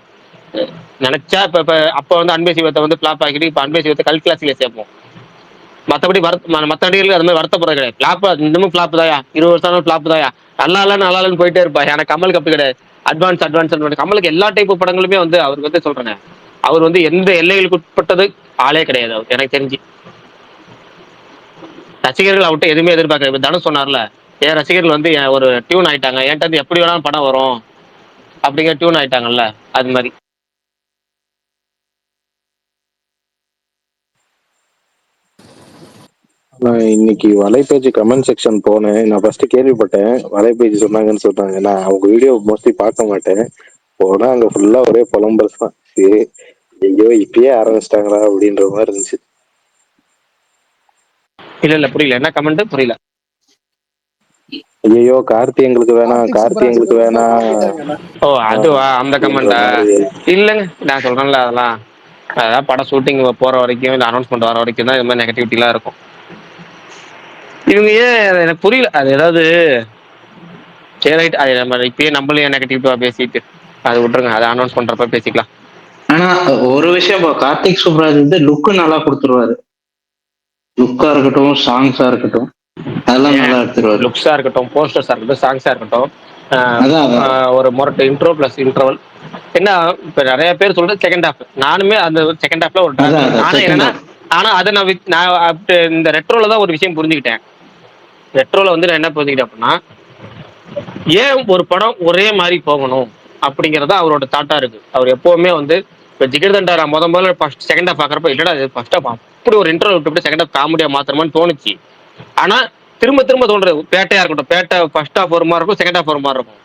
நினைச்சா இப்ப அப்ப வந்து அன்பே சிவத்தை வந்து பிளாப் ஆக்கிட்டு இப்ப அன்பே சிவத்தை கல் கிளாஸ்ல சேர்ப்போம். மற்றபடி மற்ற நடிகர்கள் அது மாதிரி வருத்தப்படுறது கிடையாது. பிளாப் இன்னமும் பிளாப் தாயா, 20 வருஷம் பிளாப் தாயா, நல்லா இல்லைன்னு போயிட்டே இருப்பா. எனக்கு கமலுக்கு அப்படி கிடையாது. அட்வான்ஸ் கமலுக்கு எல்லா டைப் படங்களுமே வந்து அவருக்கு வந்து சொல்றேன், அவர் வந்து எந்த எல்லைகளுக்கு உட்பட்டது ஆளே கிடையாது அவர், எனக்கு தெரிஞ்சு. ரசிகர்கள் அவர்கிட்ட எதுவுமே எதிர்பார்க்கல. தனுஷ் சொன்னார்ல, என் ரசிகர்கள் வந்து ஒரு டியூன் ஆயிட்டாங்க, என்கிட்ட வந்து எப்படி வேணாலும் படம் வரும் அப்படிங்கிற டியூன் ஆயிட்டாங்கல்ல, அது மாதிரி. நான் இன்னைக்கு வலைபேஜ் கமெண்ட் செக்ஷன் போனேன். நான் ஃபர்ஸ்ட் கேள்விப்பட்டேன், வலைபேஜ் சொன்னாங்கன்னு சொல்றாங்க. நான் அவங்க வீடியோ மோஸ்ட்லி பார்க்க மாட்டேன். போனா அங்க ஃபுல்லா ஒரே புலம்பல்ஸ் தான். சரி, ஐயோ இப்பயே ஆரம்பிச்சிட்டாங்களா அப்படின்ற மாதிரி இருந்துச்சு. இல்ல புரியல, என்ன கமெண்ட் புரியல. ஐயோ கார்த்தி எங்களுக்கு வேணாம், கார்த்தி எங்களுக்கு வேணாம். ஓ அதுவா, அந்த கமெண்டா? இல்லைங்க, நான் சொல்றேன்ல, அதெல்லாம் அதான் படம் ஷூட்டிங் போற வரைக்கும் இல்லை அனௌன்ஸ்மெண்ட் வர வரைக்கும் தான் இது மாதிரி நெகட்டிவிட்டிலாம் இருக்கும். இவங்க ஏன் எனக்கு புரியல. அது ஏதாவது சரி ரைட், அது நம்ம இப்பயே நம்மளே நெகட்டிவிட்டிவா பேசிட்டு அது விட்டுருங்க, அதை அனௌன்ஸ் பண்றப்ப பேசிக்கலாம். ஆனா ஒரு விஷயம், கார்த்திக் சுப்ராஜ் வந்து லுக்கு நல்லா கொடுத்துருவாரு. லுக்கா இருக்கட்டும், சாங்ஸா இருக்கட்டும், அதெல்லாம் நல்லா எடுத்துருவாரு. லுக்ஸா இருக்கட்டும், போஸ்டர்ஸா இருக்கட்டும், சாங்ஸா இருக்கட்டும், ஒரு மொரட்டு இன்ட்ரோ பிளஸ் இன்டர்வல். என்ன இப்ப நிறைய பேர் சொல்றது செகண்ட் ஹாஃப், நானுமே அந்த செகண்ட் ஹாஃப்ல ஒரு ஆனா என்னன்னா, ஆனா அதை நான் இந்த ரெட்ரோல தான் ஒரு விஷயம் புரிஞ்சுக்கிட்டேன். ரெட்ரோல வந்து நான் என்ன புரிஞ்சுக்கிட்டேன் அப்படின்னா, ஏன் ஒரு படம் ஒரே மாதிரி போகணும் அப்படிங்கறத அவரோட தாட்டா இருக்கு. அவர் எப்பவுமே வந்து இப்ப ஜிகர்தண்டா முதல்ல ஃபர்ஸ்ட் செகண்ட் ஹாஃப் பாக்குறப்ப இல்லடா ஃபர்ஸ்ட் ஹாஃப் அப்படி ஒரு இன்டர்வல் விட்டு செகண்ட் ஹாஃப் காமெடியா மாத்திரமான்னு தோணுச்சு. ஆனா திரும்ப திரும்ப சொல்றது, பேட்டையா இருக்கட்டும், பேட்டை ஃபர்ஸ்ட் ஹாஃப் ஒரு மாதிரி இருக்கும், செகண்ட் ஹாஃப் ஒரு மாதிரி இருக்கும்.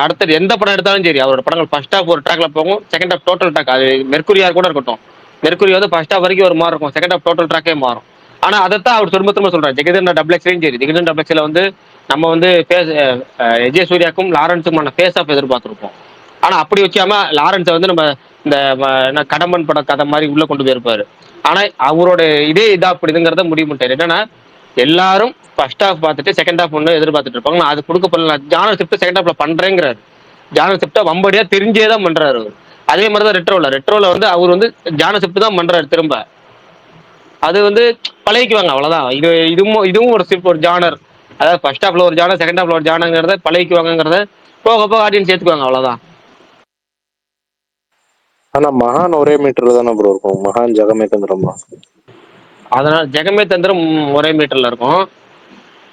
அடுத்தது எந்த படம் எடுத்தாலும் சரி, அவரோட படங்கள் ஃபர்ஸ்ட் ஹாஃப் ஒரு ட்ராக்ல போகும், செகண்ட் ஹாஃப் டோட்டல் ட்ராக். அது மெர்க்குரியா கூட இருக்கட்டும், மெர்க்குரி வந்து ஃபர்ஸ்ட் ஹாஃப் வரைக்கும் ஒரு மாதிரி இருக்கும், செகண்ட் ஹாஃப் டோட்டல் ட்ராக்கே மாறும். ஆனா அதைத்தான் அவர் திரும்ப திரும்ப சொல்றாரு. ஜெகதண்டா டபுள் எக்ஸ்லையும் சரி, ஜெகதண்டா டபுள் எக்ஸ்ல வந்து நம்ம வந்து விஜய் சூர்யாக்கும் லாரன்ஸுக்குமான ஃபேஸ் ஆஃப் எதிர்பார்த்திருப்போம். ஆனா அப்படி வச்சாம லாரன்ஸை வந்து நம்ம இந்த கடம்பன் பட கதை மாதிரி உள்ள கொண்டு போயிருப்பாரு. ஆனா அவரோட இதே இதா அப்படிங்கிறத முடிவு பண்ணிட்டாரு. என்னன்னா எல்லாரும் ஃபர்ஸ்ட் ஹாஃப் பார்த்துட்டு செகண்ட் ஹாஃப் ஒன்று எதிர்பார்த்துட்டு இருப்பாங்க. நான் அது கொடுக்கப்படல, ஜானர் ஷிஃப்ட் செகண்ட் ஹாஃப்ல பண்றேங்கிறாரு. ஜானர் ஷிஃப்ட்டை வம்படியா தெரிஞ்சே தான் பண்றாரு அவர். அதே மாதிரி தான் ரெட்ரோல வந்து அவர் வந்து ஜானர் ஷிஃப்ட் தான் பண்றாரு திரும்ப. அது வந்து பழகிக்குவாங்க அவ்வளவுதான். இதுவும் ஒரு ஜானர். அதாவது ஃபர்ஸ்ட் ஹாஃப்ல ஒரு ஜானர், செகண்ட் ஹாஃப்ல ஒரு ஜானங்கிறத பழகிக்குவாங்கங்கிறத போக போக ஆடியன்ஸ் ஏத்துக்குவாங்க அவ்வளவுதான். ஆனா மகான் ஒரே மீட்டர் தானே ப்ரோ இருக்கும், மகான் ஜெகமே தந்திரமா. அதனால ஜெகமே தந்திரம் ஒரே மீட்டர்ல இருக்கும்.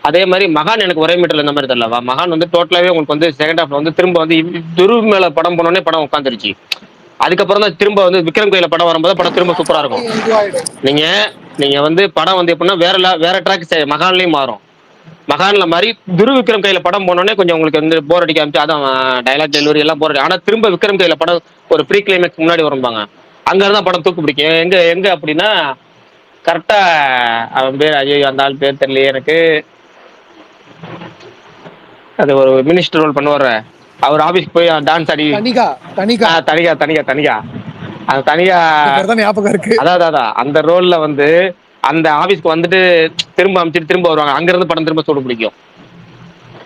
அதே மாதிரி மகான் எனக்கு ஒரே மீட்டர்ல இந்த மாதிரி தெரியலவா. மகான் வந்து டோட்டலாவே உங்களுக்கு வந்து செகண்ட் ஹாஃப்ல வந்து திரும்ப வந்து துருவ் மேல படம் போனோடனே படம் உட்காந்துருச்சு. அதுக்கப்புறம் தான் திரும்ப வந்து விக்ரம் கையில படம் வரும்போது படம் திரும்ப சூப்பரா இருக்கும். நீங்க நீங்க வந்து படம் வந்து எப்படின்னா வேற ட்ராக் மகான்லயும் மாறும். மகான்ல மாதிரி துருவ் விக்ரம் கையில படம் போனோடனே கொஞ்சம் உங்களுக்கு வந்து போர் அடிக்க ஆரம்பிச்சு, அதான் டைலாக் டெலிவரி எல்லாம் போர் அடி. ஆனா திரும்ப விக்ரம் கையில படம் ஒரு ப்ரீ கிளைமேக்ஸ் முன்னாடி வரும்பாங்க. அங்க இருந்தா படம் தூக்கு பிடிக்கும். எங்க எங்க அப்படின்னா கரெக்டா அவன் பேர் ஐயோ அந்த ஆள் பேர் தெரியலையே எனக்கு. அது ஒரு மினிஸ்டர் ரோல் பண்ணுவார். அவர் ஆபீஸ்க்கு போய் டான்ஸ் ஆடி தனிகா தனிகா தனிகா தனிகா தனிகா அந்த தனிகா ஞாபகம் இருக்கு. அதான் அந்த ரோல்ல வந்து அந்த ஆபீஸ்க்கு வந்துட்டு திரும்ப அமைச்சிட்டு திரும்ப வருவாங்க. அங்க இருந்து படம் திரும்ப சூடு பிடிக்கும்.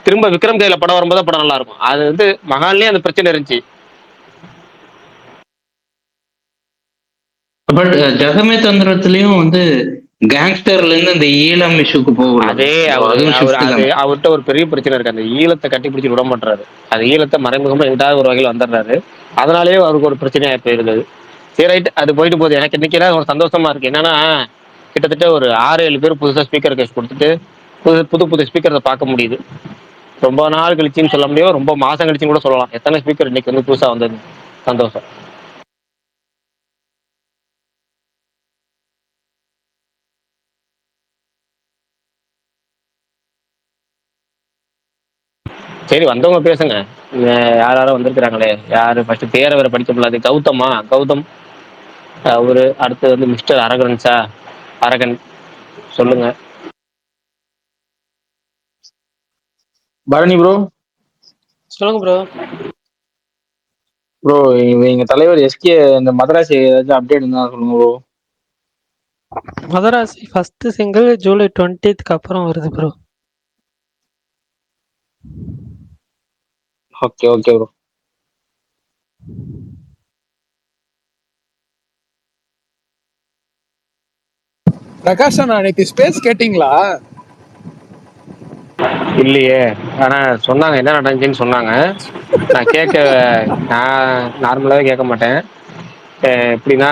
திரும்ப விக்ரம் கையில படம் வரும்போது படம் நல்லா இருக்கும். அது வந்து மகான்லயே அந்த பிரச்சனை இருந்துச்சு. பட் ஜெகமே தந்திரத்திலயும் வந்து கேங்ஸ்டர்ல இருந்து அந்த ஈழம் இஷ்யூக்கு போகல. அதே அவர்கிட்ட ஒரு பெரிய பிரச்சனை இருக்கு. அந்த ஈழத்தை கட்டி பிடிச்சி விட மாட்டாரு. அது ஈழத்தை மறைமுகமா எங்கிட்டாவது ஒரு வகையில் வந்துடுறாரு. அதனாலேயே அவருக்கு ஒரு பிரச்சனையா போயிருந்தது. சரி ரைட், அது போயிட்டு போகுது. எனக்கு இன்னைக்கு ஒரு சந்தோஷமா இருக்கு. என்னன்னா கிட்டத்தட்ட ஒரு 6-7 பேர் புதுசா ஸ்பீக்கர் கேஸ் கொடுத்துட்டு புது ஸ்பீக்கரை பார்க்க முடியுது. ரொம்ப நாள் கழிச்சுன்னு சொல்ல முடியும், ரொம்ப மாசம் கழிச்சுன்னு கூட சொல்லலாம். எத்தனை ஸ்பீக்கர் இன்னைக்கு வந்து புதுசா வந்தது. சந்தோஷம். சரி வந்தவங்க பேசுங்க. யாரும் வந்திருக்கிறாங்களே. யாரு ஃபர்ஸ்ட் பேரை வேற படிக்க முடியாது. கௌதம் அவரு. அடுத்து வந்து மிஸ்டர் அரகன்ஸா அரகன் சொல்லுங்க. பரணி ப்ரோ. சொல்லுங்க ப்ரோ. ப்ரோ எங்க தலைவர் எஸ்கே இந்த மதராசி ஏதாச்சும் அப்டேட் இருந்தா சொல்லுங்க bro. Madharaasi first single July 20th அப்புறம் வருது ப்ரோ. Okay bro. பிரகாஷ் அண்ணா நேற்று ஸ்பேஸ் கேட்டிங்களா? இல்லையே. ஆனா சொன்னாங்க என்ன நடந்துச்சுன்னு சொன்னாங்க. நான் நார்மலாவே கேட்க மாட்டேன். எப்படின்னா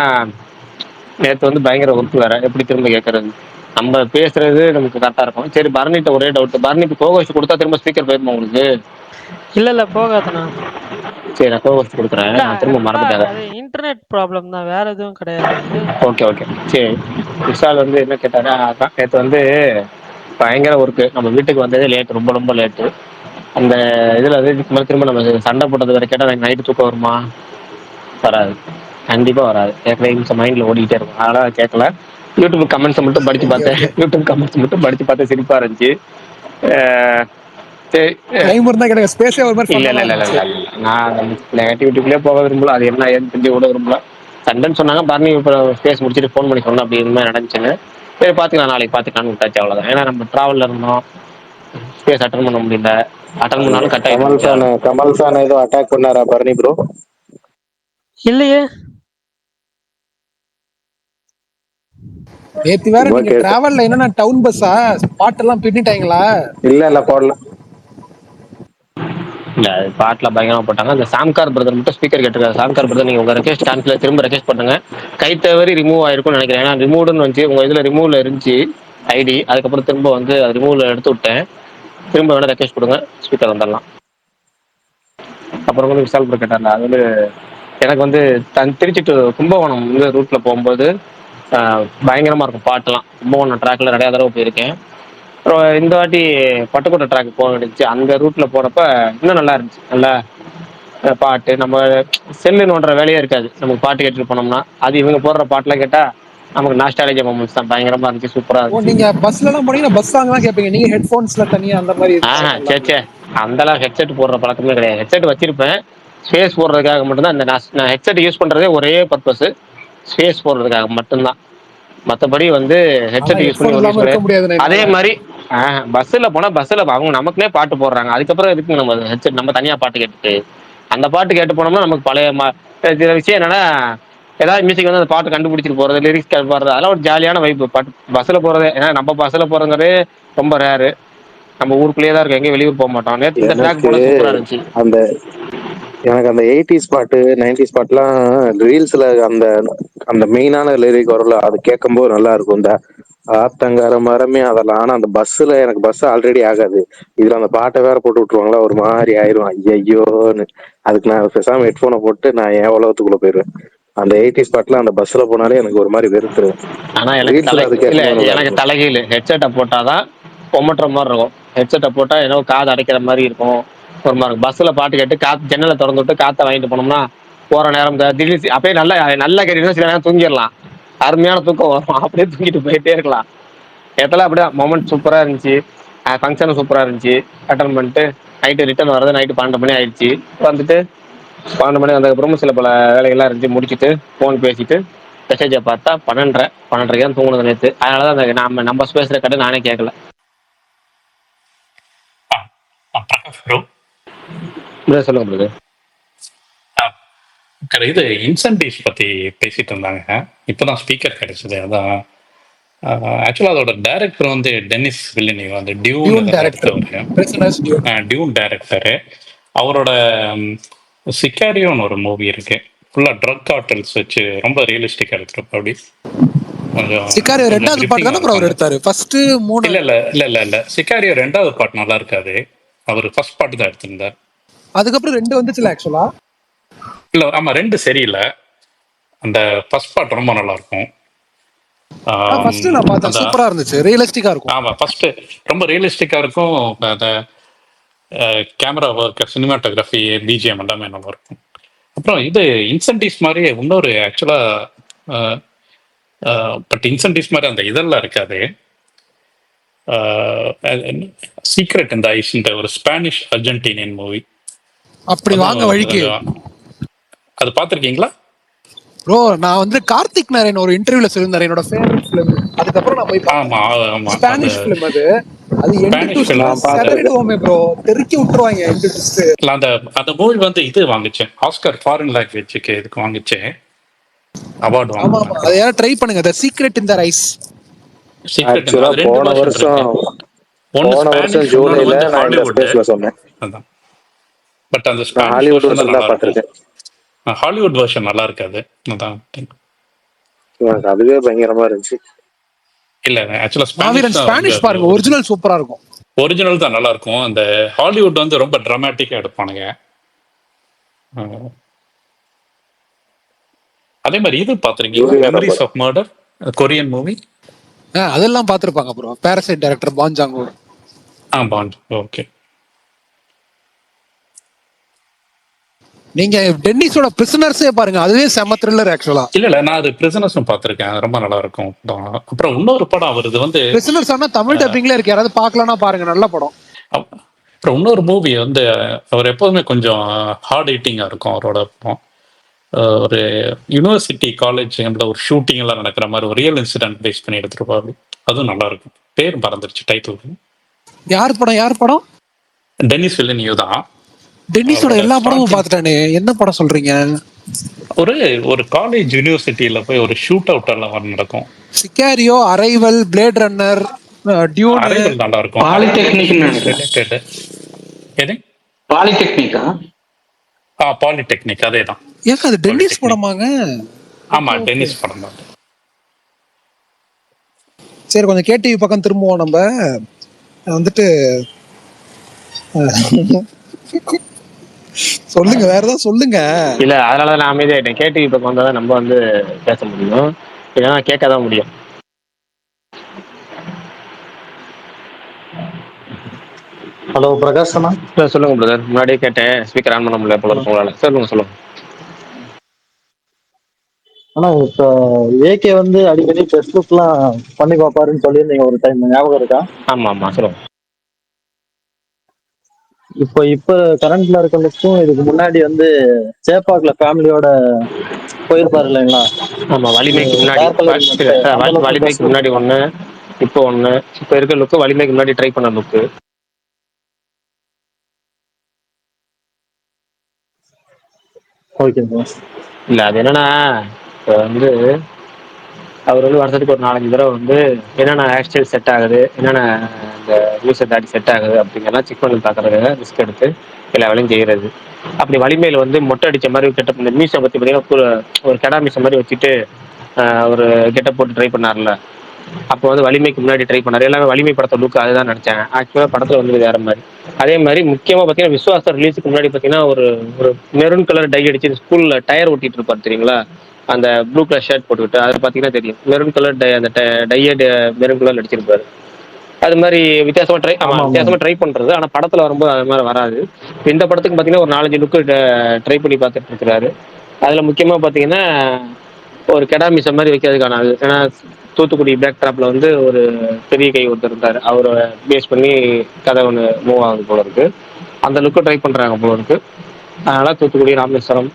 நேற்று வந்து பயங்கர ஒர்க் வேற, எப்படி திரும்ப கேட்கறது. நம்ம பேசுறது நமக்கு கரெக்டா இருக்கும். சரி பரணிட்ட ஒரே டவுட், பரணிக்கு கோகோஸ் கொடுத்தா திரும்ப ஸ்பீக்கர் போயிருமா உங்களுக்கு? இல்ல போகாதுண்ணா. சரி நான் கோகோஸ் கொடுக்குறேன். நான் திரும்ப மறந்துட்டேன். அது இன்டர்நெட் ப்ராப்ளம் தான், வேற எதுவும் கிடையாது. ஓகே சரி. விஷால் வந்து என்ன கேட்டாரு, அதான் நேற்று வந்து பயங்கர ஒர்க்கு. நம்ம வீட்டுக்கு வந்ததே லேட், ரொம்ப லேட்டு. அந்த இதுல வந்து இதுக்கு மேலே திரும்ப நம்ம சண்டை போட்டது வேற கேட்டால் எனக்கு நைட்டு தூக்கம் வருமா? வராது, கண்டிப்பா வராது. ஏற்கனவே மைண்ட்ல ஓடிக்கிட்டே இருக்கும். அதனால கேட்கல. யூடியூப் கமெண்ட்ஸை மட்டும் படிச்சு பார்த்தேன். சிரிப்பா இருந்துச்சு. இல்ல நான் நெகட்டிவிட்டிக்குள்ளே போக விரும்பல. அது என்ன ஏன்னு தெரிஞ்சு கூட விரும்பல. சண்டைன்னு சொன்னாங்க. பரணி இப்போ ஸ்பேஸ் முடிச்சுட்டு ஃபோன் பண்ணி சொன்னேன் அப்படி என்ன நடந்துச்சுன்னு. சரி பார்த்துக்கலாம், நாளைக்கு பார்த்துக்கலான்னு விட்டாச்சு, அவ்வளோதான். ஏன்னா நம்ம டிராவலில் இருந்தோம், ஸ்பேஸ் அட்டன் பண்ண முடியல. அட்டன் பண்ணாலும் கட் ஆகிடுச்சு. கமல் சான் ஏதோ அட்டாக் பண்ணாரா பரணி ப்ரோ? இல்லையே. நேத்து வேற நீங்க டிராவல்ல என்னன்னா டவுன் பஸ்ஸா பாட்டெல்லாம் பின்னிட்டாங்களா? இல்ல போடல. இல்ல பாட்டில் பயங்கரமா போட்டாங்க. அந்த சாம்கார் பிரதர் மட்டும் ஸ்பீக்கர் கேட்டிருக்காரு. சாம்கார் பிரதர் நீங்க உங்க ரெக்வெஸ்ட் கேன்சல் திரும்ப ரெக்வெஸ்ட் பண்ணுங்க. கை தவறி ரிமூவ் ஆயிருக்கும்னு நினைக்கிறேன். ஏன்னா ரிமூவ்னு வந்துச்சு உங்க இதுல, ரிமூவ்ல இருந்துச்சு ஐடி. அதுக்கப்புறம் திரும்ப வந்து அது ரிமூவ்ல எடுத்து விட்டேன். திரும்ப வேணா ரெக்வெஸ்ட் கொடுங்க, ஸ்பீக்கர் வந்துடலாம். அப்புறம் வந்து விஷால் ப்ரோ கேட்டார்ல, அது வந்து எனக்கு வந்து திருச்சி டு கும்பகோணம் வந்து ரூட்ல போகும்போது பயங்கரமா இருக்கும் பாட்டெல்லாம். கும்பகோணம் ட்ராக்ல நிறைய தடவை போயிருக்கேன். அப்புறம் இந்த வாட்டி பட்டுக்கோட்டை ட்ராக் போக வேண்டியது. அந்த ரூட்ல போறப்ப இன்னும் நல்லா இருந்துச்சு. நல்லா பாட்டு, நம்ம செல்லு நோண்டுற வேலையே இருக்காது. நமக்கு பாட்டு கேட்டுட்டு போனோம்னா அது இவங்க போடுற பாட்டுலாம் கேட்டா நமக்கு நாஸ்டாலஜியா மொமெண்ட்ஸ் தான். பயங்கரமா இருந்துச்சு, சூப்பரா இருந்துச்சு. நீங்க பஸ்ல எல்லாம் போனீங்கன்னா பஸ் சாங் தான் கேட்பீங்க நீங்க, ஹெட்போன்ஸ்ல தனியா அந்த மாதிரி? சே அந்தளவு ஹெட்செட் போடுற பழக்கமே கிடையாது. ஹெட்செட் வச்சிருப்பேன் ஸ்பேஸ் போடுறதுக்காக மட்டும்தான். இந்த நான் ஹெட்செட் யூஸ் பண்றதே ஒரே பர்பஸ், ஸ்பேஸ் போடுறதுக்காக மட்டும்தான். மற்றபடி வந்து ஹெட்செட் யூஸ் பண்ணி அதே மாதிரி பஸ்ஸில் போனால் பஸ்ஸில் அவங்க நமக்குனே பாட்டு போடுறாங்க. அதுக்கப்புறம் எதுக்கு நம்ம ஹெட்செட் நம்ம தனியாக பாட்டு கேட்டுட்டு அந்த பாட்டு கேட்டு போனோம்னா நமக்கு பழைய சில விஷயம் என்னன்னா ஏதாவது மியூசிக் வந்து அந்த பாட்டு கண்டுபிடிச்சிட்டு போறது, லிரிக்ஸ் பாடுறது, அதெல்லாம் ஒரு ஜாலியான வைப். பஸ்ல போறது, ஏன்னா நம்ம பஸ்ல போறதுங்கிறதே ரொம்ப ரேரு. நம்ம ஊருக்குள்ளேயே தான் இருக்கும், எங்கேயும் வெளியூர் போக மாட்டோம். நேற்று இந்த ட்ராக் எனக்கு போல சூப்பரா இருந்துச்சு. அந்த எனக்கு அந்த 80s பாட்டு 90s பாட்டுலாம் ரீல்ஸ்ல அந்த அந்த மெயினான லிரிக் வரல, அது கேட்கும்போது நல்லா இருக்கும். இந்த ஆத்தங்கர மரமே அதெல்லாம். ஆனா அந்த பஸ்ல எனக்கு பஸ் ஆல்ரெடி ஆகாது, இதுல அந்த பாட்டை வேற போட்டு விட்டுருவாங்களா, ஒரு மாதிரி ஆயிரும் ஐயோன்னு. அதுக்கு நான் பேசாம ஹெட்ஃபோனை போட்டு நான் என் உலகத்துக்குள்ள போயிருவேன். அந்த 80s பாட்டுல அந்த பஸ்ல போனாலே எனக்கு ஒரு மாதிரி வெறுத்துருவேன். ஆனா எனக்கு ரீல்ஸ்ல அது இல்ல, கேட்கும்போது நல்லா எனக்கு இருக்கும். தலைகீழ் ஹெட்செட்டை போட்டாதான் கொமட்டுற மாதிரி இருக்கும். ஹெட்செட்டை போட்டா ஏதோ காது அடைக்கிற மாதிரி இருக்கும், ஒரு மாதிரி இருக்கும். பஸ்ல பாட்டு கேட்டு காத்து ஜன்னலை திறந்து விட்டு காத்தை வாங்கிட்டு போனோம்னா போற நேரம் திடீர்னு அப்படியே நல்லா நல்லா கேட்டீங்கன்னா சில நேரம் தூங்கிடலாம். அருமையான தூக்கம் வரும், அப்படியே தூங்கிட்டு போயிட்டே இருக்கலாம். எத்தெல்லாம் அப்படியே மொமெண்ட் சூப்பரா இருந்துச்சு. ஃபங்க்ஷனும் சூப்பரா இருந்துச்சு. அட்டன் பண்ணிட்டு நைட்டு ரிட்டர்ன் வர்றது நைட்டு 12 மணி ஆயிடுச்சு. வந்துட்டு 12 மணி வந்ததுக்கப்புறமும் சில பல வேலைகள்லாம் இருந்துச்சு, முடிச்சுட்டு ஃபோன் பேசிட்டு மெசேஜை பார்த்தா 12:30 தான் தூங்குனது நேற்று. அதனால தான் நம்ம பேசுகிற கடை நானே கேட்கல. பிரகாஷ் ப்ரோ, சொல்லுங்க பிரதர். இது இன்சென்டிவ்ஸ் பத்தி பேசிட்டு இருந்தாங்க. இப்பதான் ஸ்பீக்கர் கிடைச்சது. அதான் ஆக்சுவலா அதோட டைரக்டர் வந்து டென்னிஸ் வில்லினிவ், அந்த டியூன் டைரக்டர். அவரோட சிக்காரியோன்னு ஒரு மூவி இருக்கு, ஃபுல்லா ட்ரக் கார்டல்ஸ் வச்சு ரொம்ப ரியலிஸ்டிக்கா எடுத்திருப்பா. அப்படி கொஞ்சம் சிக்காரியோ ரெண்டாவது பாட்டு தானே அவர் எடுத்தாரு. ஃபர்ஸ்ட் 3 இல்ல சிக்காரியோ ரெண்டாவது பாட்டு நல்லா இருக்காது, அவர் ஃபர்ஸ்ட் பாட்டு தான் எடுத்திருந்தார். அதுக்கப்புறம் 2 வந்துச்சுல ஆக்சுவலா. இல்ல ஆமா, 2 சரியில்லை. அந்த ஃபர்ஸ்ட் பார்ட் ரொம்ப நல்லா இருக்கும். ஃபர்ஸ்ட் நான் பார்த்தேன், சூப்பரா இருந்துச்சு, ரியலிஸ்டிக்கா இருக்கும். ஆமா, ஃபர்ஸ்ட் ரொம்ப ரியலிஸ்டிக்கா இருக்கும். அந்த கேமரா ஒர்க், சினிமாட்டோகிராஃபி, பிஜிஎம் எல்லாமே நல்லா இருக்கும். அப்புறம் இது இன்சென்டிவ்ஸ் மாதிரி இன்னொரு ஆக்சுவலா, பட் இன்சென்டிவ்ஸ் மாதிரி அந்த இதெல்லாம் இருக்காது. சீக்ரெட் இந்த ஐஸ்ன்ற ஒரு ஸ்பானிஷ் அர்ஜென்டினியன் மூவி. அப்படி வாங்க வழிக்கு அது பார்த்துருக்கீங்களா ப்ரோ? நான் வந்து கார்த்திக் நாராயண் ஒரு இன்டர்வியூல சொல்லியிருந்தாரு என்னோட ஃபேவரட் ஃபிலிம். அதுக்கப்புறம் நான் போய் பார்த்தேன். ஸ்பானிஷ் ஃபிலிம் அது. அது எண்ட் டு செதறிடுவோமே ப்ரோ, தெறிக்கி விட்டுருவாங்க எண்ட் ட்விஸ்ட். அந்த அந்த மூவி வந்து இது வாங்குச்சு ஆஸ்கர் ஃபாரின் லாங்குவேஜ்க்கு, இதுக்கு வாங்குச்சு அவார்ட். ஆமா ஆமா, அதை யாரும் ட்ரை பண்ணுங்க. தி சீக்ரெட் இன் தி ரைஸ். ஆக்சுவலா போன வருஷம் ஜூலைல நான் இந்த ஸ்பேஸ்ல சொன்னேன். அதான், பட் அந்த ஹாலிவுட் வெர்ஷன் தான் பார்த்திருக்கேன். ஹாலிவுட் வெர்ஷன் நல்லா இருக்காது. அதான் எனக்கு அதுவே பயங்கரமா இருந்துச்சு. இல்ல ஆக்சுவலா ஸ்பானிஷ் பாருங்க, ஒரிஜினல் சூப்பரா இருக்கும். ஒரிஜினல் தான் நல்லா இருக்கும். அந்த ஹாலிவுட் வந்து ரொம்ப டிராமாட்டிக்கா எடுப்பானுங்க. அதே மாதிரி இது பாத்துருக்கீங்க, memories of murder, Korean movie? அதெல்லாம் பாத்துருப்பாங்க bro. Parasite director Bong Joon ho. Bong. Okay, நீங்க டென்னிஸோட பிரிசனர்ஸே பாருங்க, அதுவே செம த்ரில்லர் ஆக்சுவலா. இல்ல நான் அது பிரிசனர்ஸும் பாத்திருக்கேன், ரொம்ப நல்லா இருக்கும். அப்புறம் இன்னொரு படம் வருது வந்து பிரிசனர்ஸ், ஆனா தமிழ் டப்பிங்ல இருக்கு, யாராவது பார்க்கலனா பாருங்க, நல்ல படம். அப்புறம் இன்னொரு மூவி வந்து அவர் எப்போதுமே கொஞ்சம் ஹார்ட் ஹிட்டிங்கா இருக்கும் அவரோட படம். ஒரு யூனிவர்சிட்டி காலேஜ் ஒரு ஷூட்டிங் எல்லாம் நடக்கிற மாதிரி ஒரு ரியல் இன்சிடென்ட் பேஸ் பண்ணி எடுத்துருப்பாரு. அதுவும் நல்லா இருக்கும். பேர் மறந்துருச்சு டைட்டில். யார் படம்? டென்னிஸ் வில்லினிவ் தான். டென்னிஸோட எல்லா படமும் பார்த்துட்டானே, என்ன படம் சொல்றீங்க? ஒரு காலேஜ் யூனிவர்சிட்டியில போய் ஒரு ஷூட் அவுட் எல்லாம் நடக்கும். Sicario, arrival, blade runner, dune. Arrival நல்லா இருக்கும். பாலிடெக்னிக் அதேதான். ஏங்க அது டென்னிஸ் படமாங்க? ஆமா, டென்னிஸ் படம் தான். சரி, கொஞ்சம் கேடிவி பக்கம் திரும்புவோம். நம்ம வந்துட்டு சொல்லுங்க, வேற ஏதாவது சொல்லுங்க. இல்ல அதனாலதான் நான் அமைதியாயிட்டேன். கேடிவி பக்கம் வந்தாதான் நம்ம வந்து பேச முடியும், இல்லைன்னா கேட்கதான் முடியும். ஹலோ பிரகாஷ் அண்ணா. சொல்லுங்க பிரதர். முன்னாடியே கேட்டேன், ஸ்பீக்கர் ஆன் பண்ண முடியல போல உங்களால. சொல்லுங்க. ஆனா இப்ப ஏகே வந்து அடிக்கடி ஃபேஸ்புக் எல்லாம் பண்ணி பாப்பாருன்னு சொல்லியிருந்தீங்க ஒரு டைம், ஞாபகம் இருக்கா? ஆமா சொல்லுங்க. இப்ப கரண்ட்ல இருக்கிறதுக்கும் இதுக்கு முன்னாடி வந்து சேப்பாக்ல ஃபேமிலியோட போயிருப்பாரு இல்லைங்களா? ஆமா, வலிமைக்கு முன்னாடி ஒண்ணு, இப்போ ஒண்ணு. இப்ப இருக்க லுக்கு வலிமைக்கு முன்னாடி ட்ரை பண்ண லுக்கு. ஓகே. இல்ல அது என்னன்னா, இப்போ வந்து அவர் வந்து வருஷத்துக்கு ஒரு 4-5 தடவை வந்து என்னென்ன ஹேர் ஸ்டைல் செட் ஆகுது, என்னென்ன இந்த லூசர் தாடி செட் ஆகுது அப்படிங்கெல்லாம் செக் பண்ணி பார்க்கறதுக்காக ரிஸ்க் எடுத்து எல்லா வேலையும் செய்கிறது. அப்படி வலிமையில் வந்து மொட்டை அடித்த மாதிரி கெட்டப் இந்த மீசை பற்றி பார்த்தீங்கன்னா ஒரு கெடா மீசை மாதிரி வச்சுட்டு ஒரு கெட்டப் போட்டு ட்ரை பண்ணார்ல. அப்போ வந்து வலிமைக்கு முன்னாடி ட்ரை பண்ணார். எல்லாமே வலிமை படத்தை லுக் அதுதான் நினச்சாங்க. ஆக்சுவலாக படத்தில் வந்து வேற மாதிரி. அதே மாதிரி முக்கியமாக பார்த்தீங்கன்னா விஸ்வாசம் ரிலீஸுக்கு முன்னாடி பார்த்தீங்கன்னா ஒரு ஒரு மெரூன் கலர் டை அடிச்சு ஸ்கூலில் டயர் ஓட்டிட்டு இருப்பார் தெரியுங்களா? அந்த ப்ளூ கலர் ஷர்ட் போட்டுக்கிட்டு அது பார்த்தீங்கன்னா தெரியும். மெரூன் கலர் அந்த டையை மெரூன் கலர் அடிச்சிருப்பாரு. அது மாதிரி வித்தியாசமா ட்ரை பண்றது. ஆனா படத்துல வரும்போது அது மாதிரி வராது. இந்த படத்துக்கு பாத்தீங்கன்னா ஒரு 4-5 லுக்கு ட்ரை பண்ணி பார்த்துட்டு இருக்கிறாரு. அதுல முக்கியமா பாத்தீங்கன்னா ஒரு கெடா மீச மாதிரி வைக்கிறதுக்கான அது. ஏன்னா தூத்துக்குடி பேக் ட்ராப்ல வந்து ஒரு பெரிய கை ஒருத்தர் இருந்தாரு. அவரை பேஸ் பண்ணி கதை ஒன்று மூவ் ஆகுது போல இருக்கு. அந்த லுக்கை ட்ரை பண்றாங்க போல இருக்கு. அதனால தூத்துக்குடி, ராமேஸ்வரம்,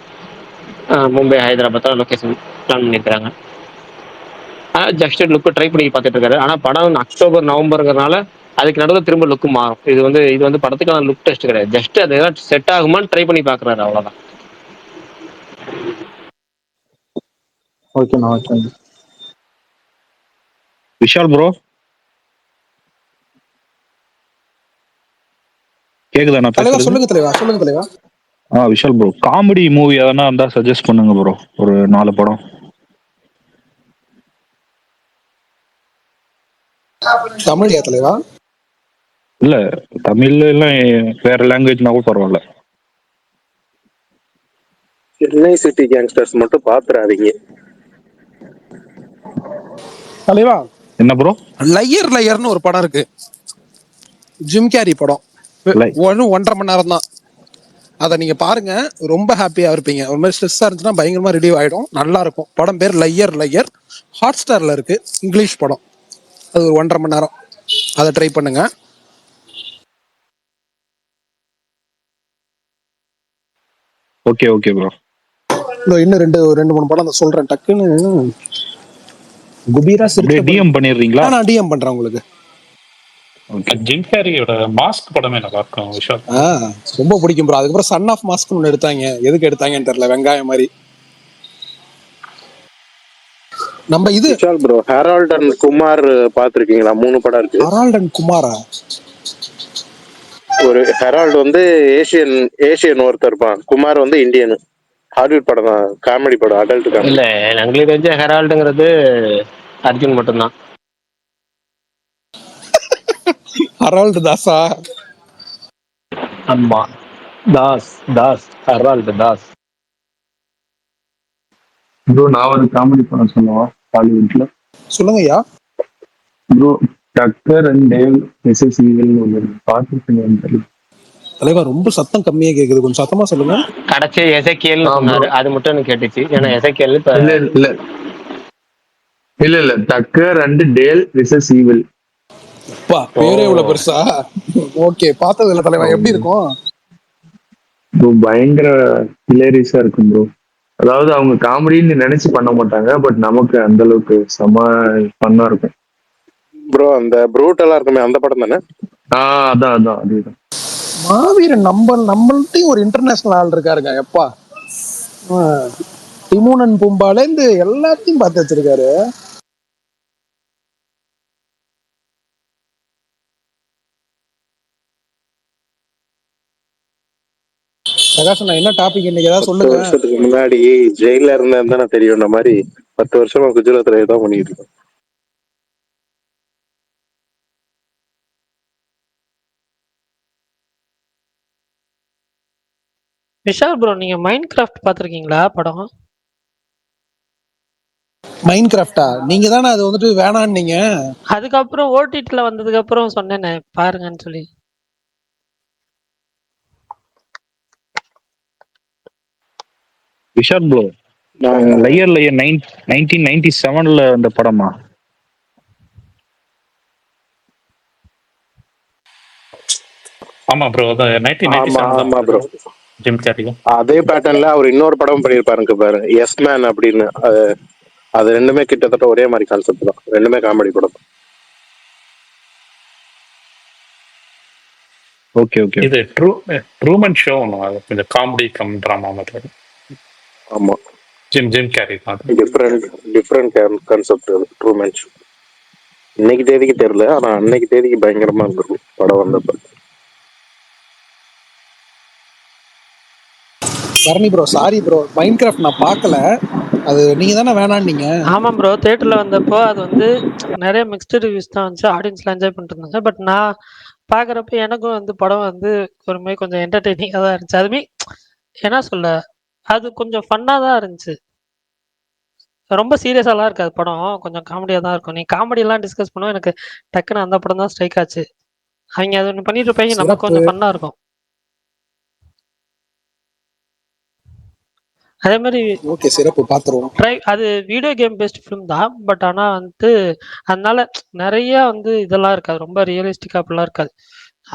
மும்பை, ஹைதராபாத் லொகேஷன் பிளான் பண்ணியிருக்கிறாங்க. ஜஸ்ட் லுக்கு ட்ரை பண்ணி பார்த்துட்டு இருக்காரு. ஆனா படம் அக்டோபர் நவம்பருங்கிறனால அதுக்கு நடுவில் திரும்ப லுக்கு மாறும். இது வந்து படத்துக்கான லுக் டெஸ்ட் கிடையாது. ஜஸ்ட் அது ஏதாவது செட் ஆகுமான்னு ட்ரை பண்ணி பாக்குறாரு, அவ்வளவுதான். ஓகேண்ணா ஓகேண்ணா. விஷால் ப்ரோ கேக்குதா நான் தலைவா பேசுறது? சொல்லுங்க தலைவா, சொல்லுங்க தலைவா. விஷால் ப்ரோ காமெடி மூவி எதனா இருந்தா சஜஸ்ட் பண்ணுங்க ப்ரோ. ஒரு 4 படம். தமிழ்யா தலைவா? இல்ல தமிழ்ல எல்லாம் வேற லாங்குவேஜ்னா கூட பரவாயில்ல. சென்னை சிட்டி கேங்ஸ்டர்ஸ் மட்டும் பாத்துறாதீங்க தலைவா என்ன ப்ரோ? லயர் லயர்னு ஒரு படம் இருக்கு, ஜிம் கேரி படம். 1.5 மணி நேரம் தான். அதை நீங்க பாருங்க, ரொம்ப ஹாப்பியா இருப்பீங்க. ஒரு மாதிரி ஸ்ட்ரெஸ்ஸா இருந்துச்சுன்னா பயங்கரமா ரிலீவ் ஆயிடும். நல்லா இருக்கும். படம் பேர் லயர் லயர். ஹாட் ஸ்டார்ல இருக்கு. இங்கிலீஷ் படம். அது ஒரு 1.5 மணி நேரம். அதை ட்ரை பண்ணுங்க. Okay okay bro. இன்னும் 2-3 படம் நான் சொல்றேன் டக்குன்னு. குபீரா சிரிச்ச டிஎம் பண்ணிடுறீங்களா? நான் டிஎம் பண்றேன் உங்களுக்கு. ஜிம் கேரியோட மாஸ்க் படமே நல்லா இருக்கும் விஷால். ரொம்ப பிடிக்கும் ப்ரோ. அதுக்கப்புறம் சன் ஆஃப் மாஸ்க் ஒன்று எடுத்தாங்க. எதுக்கு எடுத்தாங்கன்னு தெரியல, வெங்காயம் மாதிரி. நம்ம இது Vishal bro Harold and Kumar பாத்திருக்கீங்களா? 3 படம் இருக்கு. ஹெரால்ட் அண்ட் குமாரா? ஒரு ஹெரால்டு வந்து ஏசியன் ஒருத்தர் இருப்பான். குமார் வந்து இந்தியன். ஹாலிவுட் படம் தான், காமெடி படம், அடல்ட் காமெடி. இல்ல எங்களுக்கு தெரிஞ்ச ஹெரால்டுங்கிறது அர்ஜுன் மட்டும்தான். ஹெரால்டு தாஸா? ஆமா, தாஸ் ஹெரால்டு தாஸ். ப்ரோ நான் ஒரு காமெடி படம் சொல்லுவா ஹாலிவுட்ல. சொல்லுங்க ஐயா. Bro Tucker and Dale versus evil ஒன்று பார்த்துருக்கீங்க தலைவா? ரொம்ப சத்தம் கம்மியா கேக்குது, கொஞ்சம் சத்தமா சொல்லுங்க. கடைசி எசேக்கியல்னு சொன்னாரு, அது மட்டும் எனக்கு கேட்டுச்சு. ஏன்னா எசேக்கியல் இப்ப இல்ல டக்கர் அண்ட் டேல் மிஸ்ஸஸ் ஈவில். பேரே இவ்வளவு பெருசா? ஓகே, பார்த்தது இல்ல தலைவா. எப்படி இருக்கும்? பயங்கர ஹிலேரியஸா இருக்கும் ப்ரோ. அதாவது அவங்க காமெடின்னு நினைச்சு பண்ண மாட்டாங்க, பட் நமக்கு அந்த அளவுக்கு செம ஃபன்னா இருக்கும் ப்ரோ. அந்த ப்ரூட்டலா இருக்குமே, அந்த படம் தானே? அதான் அதேதான். மாவீரன் நம்மள்ட்டையும் ஒரு இன்டர்நேஷனல் ஆள் இருக்காருங்க. எப்பா, டிமோனன் பூம்பால இருந்து எல்லாத்தையும் பார்த்து வச்சிருக்காரு. பிரகாஷ், என்ன டாபிக் இன்னைக்கு ஏதாவது சொல்லுங்க. 10 வருஷத்துக்கு முன்னாடி ஜெயில இருந்தா தெரியும். மாதிரி 10 வருஷமா குஜராத்ல தான் பண்ணிட்டு இருக்கோம். விஷால் ப்ரோ, நீங்க மைண்ட் கிராஃப்ட் பாத்திருக்கீங்களா படம்? மைண்ட் கிராஃப்டா? நீங்க தானே அது வந்துட்டு வேணான்னு நீங்க. அதுக்கப்புறம் ஓடிடில வந்ததுக்கு அப்புறம் சொன்னேனே பாருங்கன்னு சொல்லி. விஷால் ப்ரோ லயர் 1997ல அந்த படமா? ஆமா ப்ரோ, ஆமா ப்ரோ. ஜிம் கேரி அதே பேட்டர்ன்ல அவர் இன்னொரு படம் பண்ணிருப்பாருங்க பாரு, எஸ் மேன் அப்படின்னு. அது ரெண்டுமே கிட்டத்தட்ட ஒரே மாதிரி கான்செப்ட் தான். ரெண்டுமே காமெடி படம். Okay okay. இது ட்ரூமன் ஷோ ஒன்று, அது கொஞ்சம் காமெடி கம் டிராமா மாதிரி. ஆமா. ஜிம் கேரி தான். டிஃப்ரெண்ட் கான்செப்ட் அது ட்ரூமேன் ஷோ. இன்னைக்கு தேதிக்கு தெரியல, ஆனா அன்னைக்கு தேதிக்கு பயங்கரமா இருந்திருக்கும் படம் வந்தப்ப. Bharani bro, sorry bro, Minecraft நான் பார்க்கல. அது நீங்க தானே வேணான்னீங்க? ஆமாம் ப்ரோ, தியேட்டர்ல வந்தப்போ அது வந்து நிறைய மிக்ஸ்டு ரிவ்யூஸ் தான் வந்துச்சு. ஆடியன்ஸ்லாம் என்ஜாய் பண்ணிட்டு இருந்தாங்க. பட் நான் பார்க்குறப்ப எனக்கும் வந்து படம் வந்து ஒரு மாதிரி கொஞ்சம் என்டர்டெய்னிங்காக தான் இருந்துச்சு. அதுமே என்ன சொல்ல, அது கொஞ்சம் ஃபன்னாக தான் இருந்துச்சு. ரொம்ப சீரியஸாலாம் இருக்காது படம். கொஞ்சம் காமெடியா தான் இருக்கும். நீ காமெடிலாம் டிஸ்கஸ் பண்ணுவோம். எனக்கு டக்குன்னு அந்த படம் தான் ஸ்ட்ரைக் ஆச்சு. அவங்க அது ஒண்ணு பண்ணிட்டு இருப்பாங்க. நமக்கு சிறப்பு. கொஞ்சம் ஃபன்னா இருக்கும். அதே மாதிரி ஓகே, சிறப்பு, பார்த்துருவோம். அது வீடியோ கேம் பேஸ்ட் ஃபிலிம் தான். பட் ஆனா வந்து அதனால நிறைய வந்து இதெல்லாம் இருக்காது. ரொம்ப ரியலிஸ்டிக்கா அப்படிலாம் இருக்காது.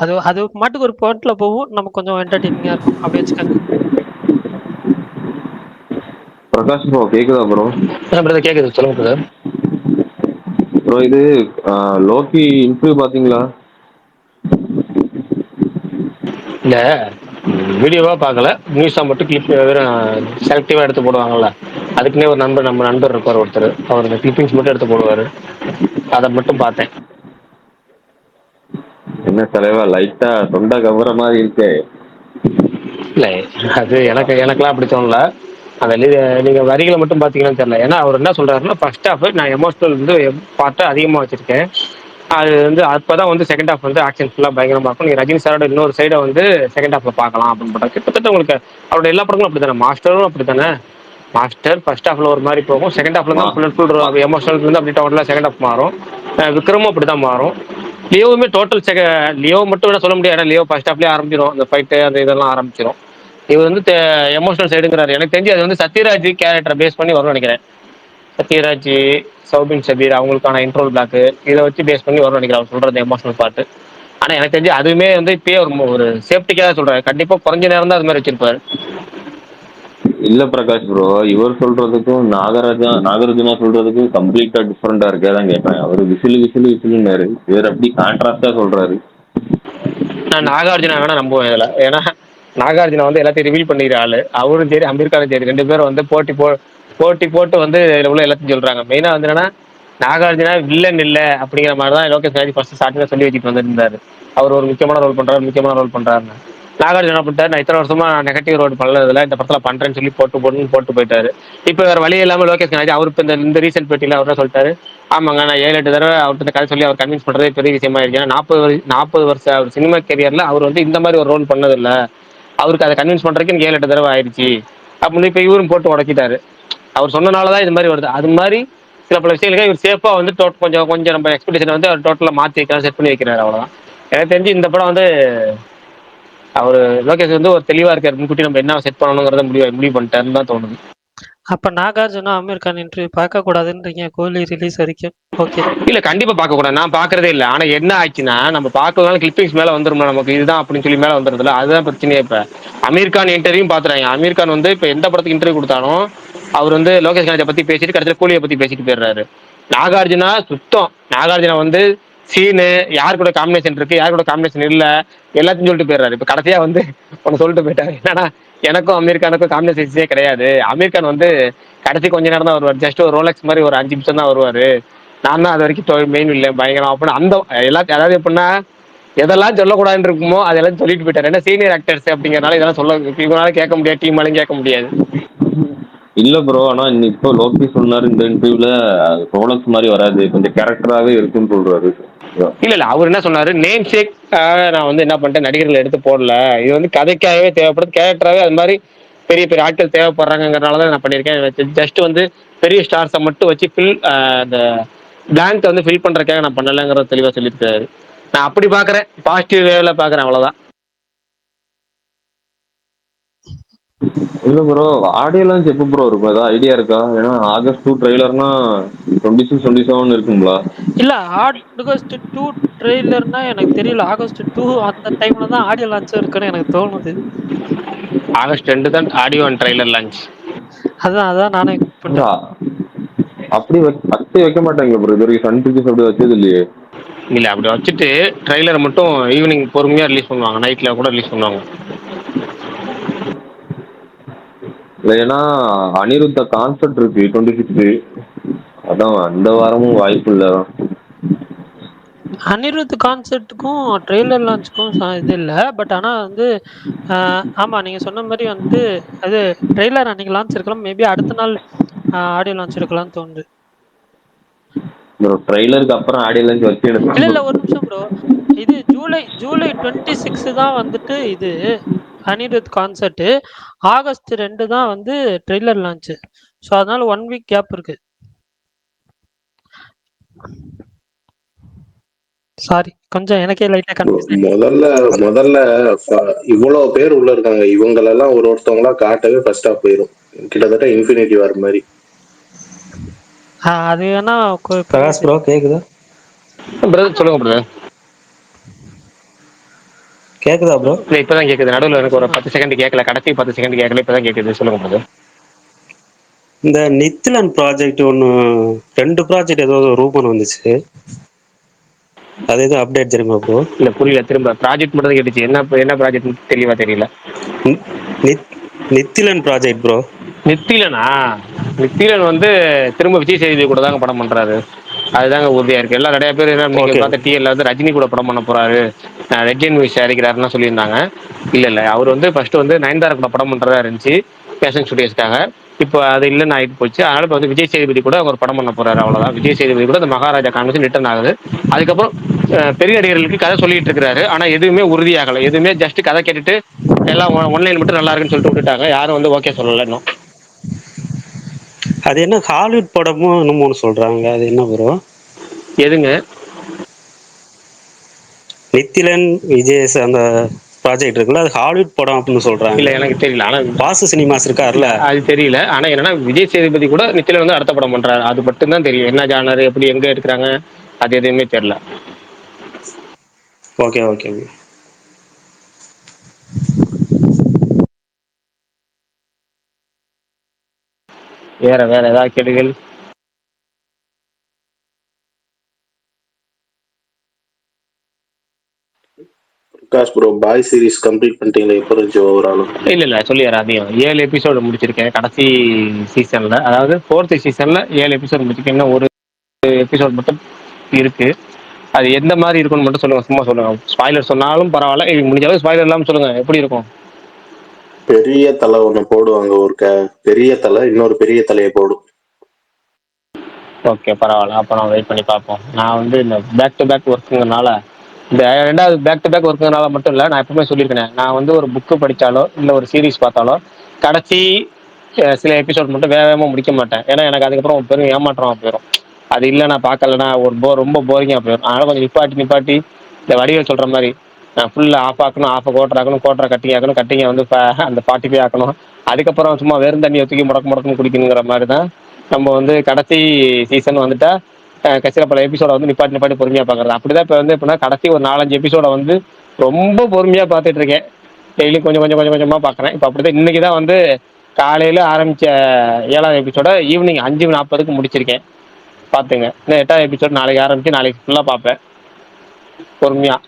அது அது மாட்டுக்கு ஒரு பாயிண்ட்ல போகும். நமக்கு கொஞ்சம் என்டர்டெய்னிங்கா இருக்கும். அப்படி வச்சுக்கோங்க. பிரகாஷ் ப்ரோ கேக்குதா ப்ரோ? பிரதர் கேக்குது, சொல்லுங்க பிரதர். ப்ரோ இது லோக்கி இன்டர்வியூ பாத்தீங்களா? இல்ல, வீடியோவா பார்க்கல, நியூஸா மட்டும் கிளிப் வெறும் செலக்டிவா எடுத்து போடுவாங்கல்ல. அதுக்குன்னே ஒரு நம்ம நண்பர் இருப்பார் ஒருத்தர், அவர் இந்த கிளிப்பிங்ஸ் மட்டும் எடுத்து போடுவாரு. அதை மட்டும் பார்த்தேன். என்ன தலைவா லைட்டா தொண்டை கவர மாதிரி இருக்கே. இல்லை, அது எனக்கெல்லாம் அப்படி தோணல. அந்த நீங்க வரிகளை மட்டும் பார்த்தீங்கன்னு தெரியல. ஏன்னா அவர் என்ன சொல்றாருன்னா, ஃபர்ஸ்ட் ஹாஃப் நான் எமோஷனல் வந்து பார்ட்டை அதிகமாக வச்சிருக்கேன். அது வந்து அப்பதான் வந்து செகண்ட் ஹாஃப் வந்து ஆக்ஷன் ஃபுல்லாக பயங்கரமாக இருக்கும். நீங்க ரஜினி சாரோட இன்னொரு சைடை வந்து செகண்ட் ஹாஃப்ல பார்க்கலாம் அப்படின்னு போட்டாங்க. கிட்டத்தட்ட உங்களுக்கு அவரோட எல்லா படங்களும் அப்படி தானே, மாஸ்டரும் அப்படி தானே. மாஸ்டர் ஃபர்ஸ்ட் ஹாஃப்ல ஒரு மாதிரி போகும், செகண்ட் ஹாஃப்ல தான் ஃபுல் அண்ட் ஃபுல் எமோஷனல் இருந்து அப்படி டோட்டலாக செகண்ட் ஹாஃப் மாறும். விக்ரமும் அப்படி தான் மாறும். லியோவுமே டோட்டல் லியோ மட்டும் என்ன சொல்ல முடியாது. லியோ ஃபர்ஸ்ட் ஹாஃப்லேயே ஆரம்பிச்சிடும், அந்த ஃபைட்டு அந்த இதெல்லாம் ஆரம்பிச்சிடும். இவர் வந்து எமோஷனல் சைடுங்கிறாரு. எனக்கு தெரிஞ்சு அது வந்து சத்யராஜ் கேரக்டரை பேஸ் பண்ணி வரும்னு நினைக்கிறேன். சத்யராஜ், சௌபின் ஷபீர் அவங்களுக்கான இன்ட்ரோல் பிளாக் இதை வச்சு பேஸ் பண்ணி வரும்னு நினைக்கிறேன் அவர் சொல்றது எமோஷனல் பார்ட். ஆனா எனக்கு தெரிஞ்சு அதுவுமே வந்து இப்பயே ஒரு சேஃப்டிக்காக சொல்றாரு. கண்டிப்பா குறைஞ்ச நேரம் தான் அது மாதிரி வச்சிருப்பாரு. இல்ல பிரகாஷ் ப்ரோ, இவர் சொல்றதுக்கும் நாகார்ஜுனா சொல்றதுக்கும் கம்ப்ளீட்டா டிஃபரெண்டா இருக்கேதான் கேட்பேன். அவரு விசிலுன்னாரு, இவர் அப்படி கான்ட்ராஸ்டா சொல்றாரு. நான் நாகார்ஜுனா வேணா நம்புவேன் இதுல. ஏன்னா நாகார்ஜுனா வந்து எல்லாத்தையும் ரிவீல் பண்ணிக்கிற ஆளு. அவரும் சரி அமீர் கானும் சரி, ரெண்டு பேரும் வந்து போட்டி போட்டு வந்து இதுல உள்ள எல்லாத்தையும் சொல்றாங்க. மெயினா வந்து என்னன்னா, நாகார்ஜுனா வில்லன் இல்ல அப்படிங்கிற மாதிரி தான் லோகேஷ் ராஜ் ஃபர்ஸ்ட் ஸ்டார்டிங்ல சொல்லி வச்சுட்டு வந்திருந்தாரு. அவர் ஒரு முக்கியமான ரோல் பண்றாருன்னு. நாகார்ஜுனா என்ன பண்ணிட்டாரு, நான் இத்தனை வருஷமா நெகட்டிவ் ரோல் பண்ணல, இந்த படத்துல பண்றேன்னு சொல்லி போட்டு போயிட்டாரு. இப்ப வேற வழி இல்லாம லோகேஷ் ராஜ் அவர் இப்ப இந்த ரீசெண்ட் பேட்டியில அவர் சொல்லிட்டாரு, ஆமாங்க நான் 7-8 தடவை அவர்கிட்ட கதை சொல்லி அவர் கன்வின்ஸ் பண்றதே பெரிய விஷயமா இருக்கு. ஏன்னா 40 வருஷம் அவர் சினிமா கெரியர்ல அவர் வந்து இந்த மாதிரி ஒரு ரோல் பண்ணது இல்ல. அவருக்கு அதை கன்வின்ஸ் பண்றதுக்கு எனக்கு 7-8 தடவை ஆயிடுச்சு அப்படின்னு இப்ப இவரும் போட்டு உடைக்கிட்டாரு. அவர் சொன்னனாலதான் இது மாதிரி வருது. அது மாதிரி சில பல விஷயங்களுக்கு இவர் சேஃபா வந்து கொஞ்சம் நம்ம எக்ஸ்பெக்டேஷன் வந்து அவர் டோட்டலா மாத்தி வைக்கிறார், செட் பண்ணி வைக்கிறாரு. அவ்வளவுதான். எனக்கு தெரிஞ்சு இந்த படம் வந்து அவரு லோகேஷ் வந்து ஒரு தெளிவா இருக்காரு. முன்கூட்டி நம்ம என்ன செட் பண்ணணுங்கிறத முடிவு பண்ணிட்டாருன்னு தான் தோணுது. அப்ப நாகார்ஜுனா அமீர் கான் இன்டர்வியூ பார்க்க கூடாதுன்றீங்க கோலி ரிலீஸ் வரைக்கும்? ஓகே. இல்ல, கண்டிப்பா பார்க்க கூடாது. நான் பாக்குறதே இல்ல. ஆனா என்ன ஆச்சுன்னா, நம்ம பார்க்கறதுனால கிளிப்பிங்ஸ் மேல வந்துரும், நமக்கு இதுதான் அப்படின்னு சொல்லி மேல வந்துருதுல, அதுதான் பிரச்சனையே. இப்ப அமீர் கான் இன்டர்வியூ பாத்துறாங்க. அமீர் கான் வந்து இப்ப எந்த படத்துக்கு இன்டர்வியூ கொடுத்தாலும் அவர் வந்து லோகேஷ் கனகராஜை பத்தி பேசிட்டு கடைசியில் கூலியை பத்தி பேசிட்டு போயிடுறாரு. நாகார்ஜுனா சுத்தம். நாகார்ஜுனா வந்து சீனு யாரு கூட காம்பினேஷன் இருக்கு, யாரு கூட காம்பினேஷன் இல்ல, எல்லாத்தையும் சொல்லிட்டு போயிடுறாரு. இப்ப கடைசியா வந்து ஒன்னு சொல்லிட்டு போயிட்டாரு, என்னன்னா எனக்கும் அமீர் கானுக்கும் காம்பினேஷன்ஸே கிடையாது. அமீர் கான் வந்து கடைசி கொஞ்ச நேரம் தான் வருவார். ஜஸ்ட் ஒரு ரோலக்ஸ் மாதிரி ஒரு 5 நிமிஷம் தான் வருவாரு. நான் தான் அது வரைக்கும் மெயின் இல்லை பயங்கரம் அப்படின்னு அந்த எல்லாத்தையும், அதாவது எப்படின்னா எதெல்லாம் சொல்லக்கூடாதுன்னு இருக்குமோ அதெல்லாம் சொல்லிட்டு போயிட்டாரு. ஏன்னா சீனியர் ஆக்டர்ஸ் அப்படிங்கிறனால இதெல்லாம் சொல்ல இவங்களால கேட்க முடியாது, டீமாலையும் கேட்க முடியாது. இல்ல ப்ரோ, ஆனா இப்போ லோகி சொன்னாரு இந்த இன்டர்வியூல ரோலக்ஸ் மாதிரி வராது, கொஞ்சம் கேரக்டராகவே இருக்குன்னு சொல்றாரு. இல்ல அவர் என்ன சொன்னாரு, நேம் சேக் நான் வந்து என்ன பண்ணிட்டேன், நடிகர்கள் எடுத்து போடல, இது வந்து கதைக்காகவே தேவைப்படுது, கேரக்டராகவே அது மாதிரி பெரிய பெரிய ஆட்கள் தேவைப்படுறாங்கிறனால தான் நான் பண்ணியிருக்கேன். ஜஸ்ட் வந்து பெரிய ஸ்டார்ஸை மட்டும் வச்சு அந்த பிளாங்க் வந்து ஃபில் பண்றதுக்காக நான் பண்ணலைங்கிறத தெளிவா சொல்லியிருக்காரு. நான் அப்படி பாக்குறேன், பாசிட்டிவ் வேவ்ல பாக்குறேன், அவ்வளவுதான். இல்ல ப்ரோ, ஆடியோ லான்ச் எப்போ ப்ரோ இருக்கும், ஏதாவது ஐடியா இருக்கா? ஏன்னா August 2 ட்ரெய்லர்னா 26, 27 இருக்குங்களா? இல்ல, ஆகஸ்ட் 2 ட்ரெய்லர்னா எனக்கு தெரியல. ஆகஸ்ட் 2 அந்த டைம்ல தான் ஆடியோ லான்ச்சும் இருக்குன்னு எனக்கு தோணுது. August 2 தான் ஆடியோ அண்ட் ட்ரெய்லர் லான்ச். அதான் நானே பண்ணேன். அப்படி வைக்க மாட்டாங்க ப்ரோ, இது வரைக்கும் சன் பிக்சர்ஸ் அப்படி வச்சது இல்லையே. இல்ல அப்படி வச்சுட்டு ட்ரெய்லர் மட்டும் ஈவினிங் பொறுமையா ரிலீஸ் பண்ணுவாங்க, நைட்ல கூட ரிலீஸ் பண்ணுவாங்க. ஏன்னா அனிருத்த கான்சர்ட் இருக்கு 26. அதான் அந்த வாரமும் வாய்ப்பு இல்லை. அனிருத் கான்சர்ட்டுக்கும் ட்ரெய்லர் லான்ச்சுக்கும் இது இல்லை. பட் ஆனால் வந்து ஆமா நீங்க சொன்ன மாதிரி வந்து அது ட்ரெய்லர் அன்னைக்கு லான்ச் இருக்கலாம். மேபி அடுத்த நாள் ஆடியோ லான்ச் இருக்கலாம்னு தோணுது. ப்ரோ ட்ரெய்லருக்கு அப்புறம் ஆடியோ லான்ச் வச்சு இல்ல எடுக்கலாம் இல்ல ஒரு நிமிஷம் ப்ரோ. இது ஜூலை 26 தான் வந்துட்டு இது அனிருத் கான்சர்ட். ஆகஸ்ட் 2 தான் வந்து ட்ரெய்லர் லான்ச். ஸோ அதனால 1 வீக் கேப் இருக்கு. சாரி கொஞ்சம் எனக்கே லைட்டா கன்ஃபியூஸ். முதல்ல இவ்வளவு பேர் உள்ள இருக்காங்க, இவங்களெல்லாம் ஒருத்தவங்களா காட்டவே ஃபர்ஸ்ட் ஆஃப் போயிடும். கிட்டத்தட்ட இன்ஃபினிட்டி வார் மாதிரி. அது வேணா பிரகாஷ் ப்ரோ கேக்குதா? பிரதர் சொல்லுங்க பிரதர். கேக்குதா ப்ரோ? இல்ல இப்பதான் கேக்குது. நடுவில் எனக்கு ஒரு 10 செகண்ட் கேட்கல, கடைசி 10 செகண்ட் கேட்கல, இப்பதான் கேக்குது. சொல்லுங்க பிரதர். இந்த நித்திலன் ப்ராஜெக்ட் ஒன்று 2 ப்ராஜெக்ட் ஏதோ ரூபன் வந்துச்சு, அது எதுவும் அப்டேட் தெரியுமா ப்ரோ? இல்ல புரியல, திரும்ப ப்ராஜெக்ட் மட்டும் தான் கேட்டுச்சு. என்ன ப்ராஜெக்ட் தெளிவா தெரியல. Nithilan project bro. நித்திலனா? நித்திலன் வந்து திரும்ப விஜய் சேதுபதி கூட தாங்க படம் பண்றாரு. அதுதாங்க உறுதியா இருக்கு. எல்லாம் நிறைய பேர் என்ன நீங்க பார்த்த டிஎல்ல வந்து ரஜினி கூட படம் பண்ண போறாரு, ரெட்ஜன் மூவிஸ் தயாரிக்கிறாருன்னு சொல்லியிருந்தாங்க. இல்ல அவர் வந்து ஃபர்ஸ்ட் வந்து நயன்தாரா கூட படம் பண்றதா இருந்துச்சு பேஷன் ஸ்டுடியோஸ்க்காக. இப்போ அது இல்லைன்னு ஆயிட்டு போச்சு. அதனால இப்போ வந்து விஜய் சேதுபதி கூட அவர் படம் பண்ண போறாரு, அவ்வளவுதான். விஜய் சேதுபதி கூட இந்த மகாராஜா கான்வெர்சேஷன் ரிட்டர்ன் ஆகுது. அதுக்கப்புறம் பெரிய நடிகர்களுக்கு கதை சொல்லிட்டு இருக்கிறாரு. ஆனா எதுவுமே உறுதியாகல. எதுவுமே ஜஸ்ட் கதை கேட்டுட்டு எல்லாம் ஒன்லைன் மட்டும் நல்லா இருக்குன்னு சொல்லிட்டு விட்டுட்டாங்க. யாரும் வந்து ஓகே சொல்லல இன்னும். அது என்ன ஹாலிவுட் படமும் என்னமோன்னு சொல்றாங்க, அது என்ன ப்ரோ? எதுங்க? நித்திலன் விஜய் அந்த ப்ராஜெக்ட் இருக்குல்ல, அது ஹாலிவுட் படம் அப்படின்னு சொல்றாங்க. இல்ல எனக்கு தெரியல. ஆனா வாசு சினிமாஸ் இருக்காருல்ல, அது தெரியல. ஆனா என்னன்னா விஜய் சேதுபதி கூட நித்திலன் வந்து அடுத்த படம் பண்றாரு, அது மட்டும் தான் தெரியும். என்ன ஜானர், எப்படி, எங்க எடுக்கிறாங்க, அது எதுவுமே தெரியல. Okay okay. வேற ஏதாவது கேள்விகள்? பிரகாஷ் ப்ரோ, பாய் சீரிஸ் கம்ப்ளீட் பண்ணிட்டீங்களா? இப்போ இருந்துச்சு ஓவரால்? இல்ல சொல்லிடுறேன். அதையும் 7 எபிசோடு முடிச்சிருக்கேன் கடைசி சீசன்ல. அதாவது 4th சீசன்ல 7 எபிசோடு முடிச்சிருக்கேன். இன்னும் ஒரு எபிசோட் மட்டும் இருக்கு. அது எந்த மாதிரி இருக்கும்னு மட்டும் சொல்லுங்க, சும்மா சொல்லுங்க. ஸ்பாய்லர் சொன்னாலும் பரவாயில்ல, முடிஞ்ச அளவு ஸ்பாய்லர் இல்லாமல் சொல்லுங்க, எப்படி இருக்கும். பெரிய தலை ஒண்ணு போடுவாங்க, ஒரு பெரிய தலை இன்னொரு பெரிய தலையை போடும். ஓகே பரவாயில்ல, அப்போ நான் வெயிட் பண்ணி பார்ப்போம். நான் வந்து இந்த பேக் டு பேக் ஒர்க்குங்கிறனால, இந்த 2வது பேக் டு பேக் ஒர்க்குங்கிறனால மட்டும் இல்லை, நான் எப்பவுமே சொல்லியிருக்கேன், நான் வந்து ஒரு புக்கு படித்தாலோ இல்லை ஒரு சீரீஸ் பார்த்தாலோ கடைசி சில எபிசோட் மட்டும் வேகமாக முடிக்க மாட்டேன். ஏன்னா எனக்கு அதுக்கப்புறம் பெரும் ஏமாற்றமாக போயிடும். அது இல்லை நான் பார்க்கலன்னா ரொம்ப போரிங்காக போயிடும். அதனால் கொஞ்சம் நிப்பாட்டி இந்த வடிவேல் சொல்கிற மாதிரி ஃபுல்லாக ஆஃப் ஆக்கணும், ஆஃபை கோட்டர் ஆக்கணும், கோட்டரை கட்டிங் ஆக்கணும், கட்டிங்கை வந்து அந்த 45 ஆக்கணும். அதுக்கப்புறம் சும்மா வெறும் தண்ணியை தூக்கி முடக்குன்னு குடிக்கணுங்கிற மாதிரி தான் நம்ம வந்து கடைசி சீசன் வந்துட்டா கடைசியில் பல எபிசோட வந்து நிப்பாட்டி பொறுமையாக பார்க்குறது. அப்படிதான் இப்போ வந்து எப்படின்னா கடைசி ஒரு 4-5 எபிசோட வந்து ரொம்ப பொறுமையாக பார்த்துட்டு இருக்கேன். டெய்லி கொஞ்சமாக பார்க்குறேன். இப்போ அப்படிதான் இன்னைக்கு தான் வந்து காலையில் ஆரம்பித்த 7வது எபிசோட ஈவினிங் 5:40 முடிச்சிருக்கேன். பார்த்துங்க, இன்னும் 8வது எபிசோட் நாளைக்கு ஆரம்பிச்சு நாளைக்கு ஃபுல்லாக பார்ப்பேன் பொறுமையாக.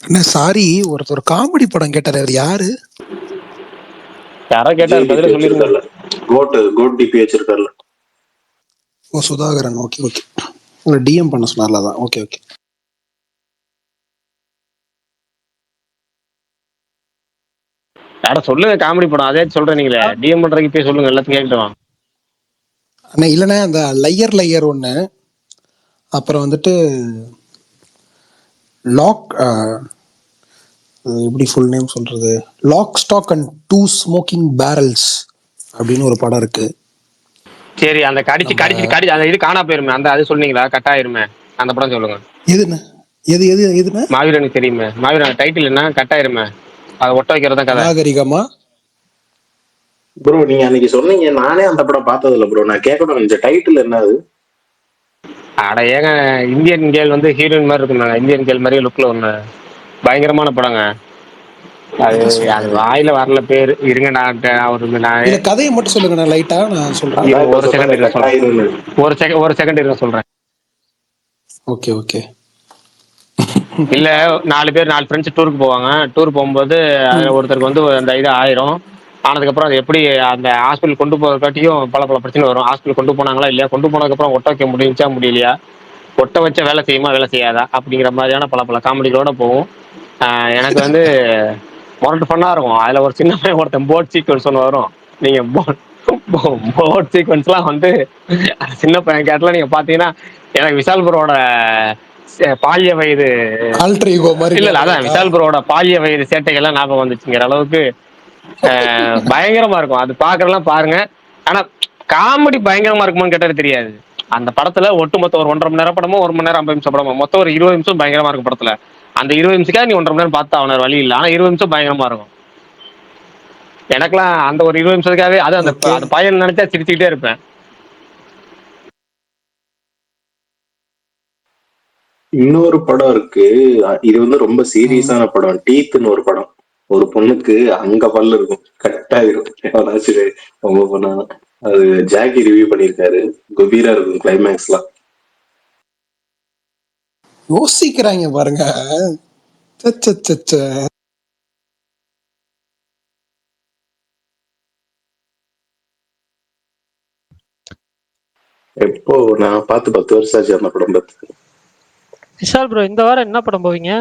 அண்ணா சாரி, ஒருத்தர் காமெடி படம் கேட்டார், அவர் யாரு? யாரோ கேட்டார், பதில சொல்லிருக்கல. கோட் டிபி வச்சிருக்காருல. ஓ சுதாகரன். ஓகே உங்களை டிஎம் பண்ண சொன்னார்ல, தான். ஓகே யார சொல்லுங்க, காமெடி படம் அதே சொல்றேன். நீங்களே டிஎம் பண்றதுக்கு போய் சொல்லுங்க, எல்லாத்தையும் கேட்டுவான். அண்ணா இல்லைண்ணே, அந்த லையர் ஒன்று, அப்புறம் வந்துட்டு லாக், எப்படி ஃபுல் நேம் சொல்றது, lock stock and 2 smoking barrels அப்படின்னு ஒரு படம் இருக்கு. சரி, அந்த கடிச்சு அந்த இது காணா போயிருமே, அந்த அது சொன்னீங்களா, கட்டாயிருமே, அந்த படம் சொல்லுங்க. எதுண்ணே? எதுண்ணே? மாவீரனுக்கு தெரியுமே, மாவீரன் டைட்டில் என்ன, கட்டாயிருமே, அது ஒட்ட வைக்கிறதா கதை. நாகரிகமா ப்ரோ? நீங்க அன்னைக்கு சொன்னீங்க, நானே அந்த படம் பார்த்தது இல்ல ப்ரோ. நான் கேட்கணும், இந்த டைட்டில் என்ன அது? அட ஏங்க, இந்தியன் கேர்ள் வந்து ஹீரோயின் மாதிரி இருக்குங்க. இந்தியன் கேர்ள் மாதிரியே லுக்ல ஒண்ணு பயங்கரமான படங்க. அது வாயில வரல பேரு. இருங்க, நான் கதையை மட்டும் சொல்லுங்க, நான் லைட்டா நான் சொல்றேன். ஒரு செகண்ட் இருங்க சொல்றேன். ஓகே இல்ல 4 பேர் 4 ஃப்ரெண்ட்ஸ் டூருக்கு போவாங்க. டூர் போகும்போது ஒருத்தருக்கு வந்து அந்த இது ஆயிரும். ஆனதுக்கப்புறம் அது எப்படி அந்த ஹாஸ்பிட்டல் கொண்டு போறதுக்காட்டியும் பல பிரச்சனை வரும். ஹாஸ்பிட்டல் கொண்டு போனாங்களா இல்லையா, கொண்டு போனதுக்கப்புறம் ஒட்ட வைக்க முடிஞ்சா முடியலையா, ஒட்ட வச்ச வேலை செய்யுமா வேலை செய்யாதா அப்படிங்கிற மாதிரியான பல காமெடிகளோட போகும். எனக்கு வந்து மொரட்டு ஃபன்னா இருக்கும். அதுல ஒரு சின்ன பையன் ஒருத்தன் போட் சீக்வன்ஸ் ஒன்று வரும். நீங்க போட் சீக்வன்ஸ்லாம் வந்து சின்ன பையன் கேட்டலாம் நீங்க பாத்தீங்கன்னா எனக்கு விஷால் ப்ரோட பால்ய வயது ஆல்டர் ஈகோ மாதிரி இல்ல அதான் விஷால் ப்ரோட பால்ய வயது சேட்டைகள்லாம் ஞாபகம் வந்துச்சுங்கிற அளவுக்கு பயங்கரமா இருக்கும். அது பாக்குறதெல்லாம் பாருங்க. ஆனா காமெடி பயங்கரமா இருக்குமான்னு கேட்டது தெரியாது. அந்த படத்துல ஒட்டுமொத்த ஒரு 1.5 மணி நேரம் படமோ 1 மணி நேரம் 50 நிமிஷம் படமோ மொத்தம் ஒரு 20 நிமிஷம் பயங்கரமா இருக்கும் படத்துல. அந்த 20 நிமிஷத்துக்காக நீ 1.5 மணி நேரம் பார்த்தா அவன வழி இல்லை. ஆனா 20 நிமிஷம் பயங்கரமா இருக்கும். எனக்கெல்லாம் அந்த ஒரு 20 நிமிஷத்துக்காகவே அது அந்த பையன் நினைச்சா சிரிச்சுக்கிட்டே இருப்பேன். இன்னொரு படம் இருக்கு, இது வந்து ரொம்ப சீரியஸான படம். டீத்னு ஒரு படம். ஒரு பொண்ணுக்கு அங்க பல்லு இருக்கும், கட்டாயிரும் ஏதாச்சும் ரொம்ப பண்ணா. அது ஜாக்கி ரிவ்யூ பண்ணியிருக்காரு. குபீரா இருக்கும் கிளைமேக்ஸ்லாம். யோசிக்கிறாங்க பாருங்க. எப்போ நான் பார்த்து 10 வருஷம் ஆச்சு அந்த படம் பார்த்து. விஷால் ப்ரோ இந்த வாரம் என்ன படம் போவீங்க?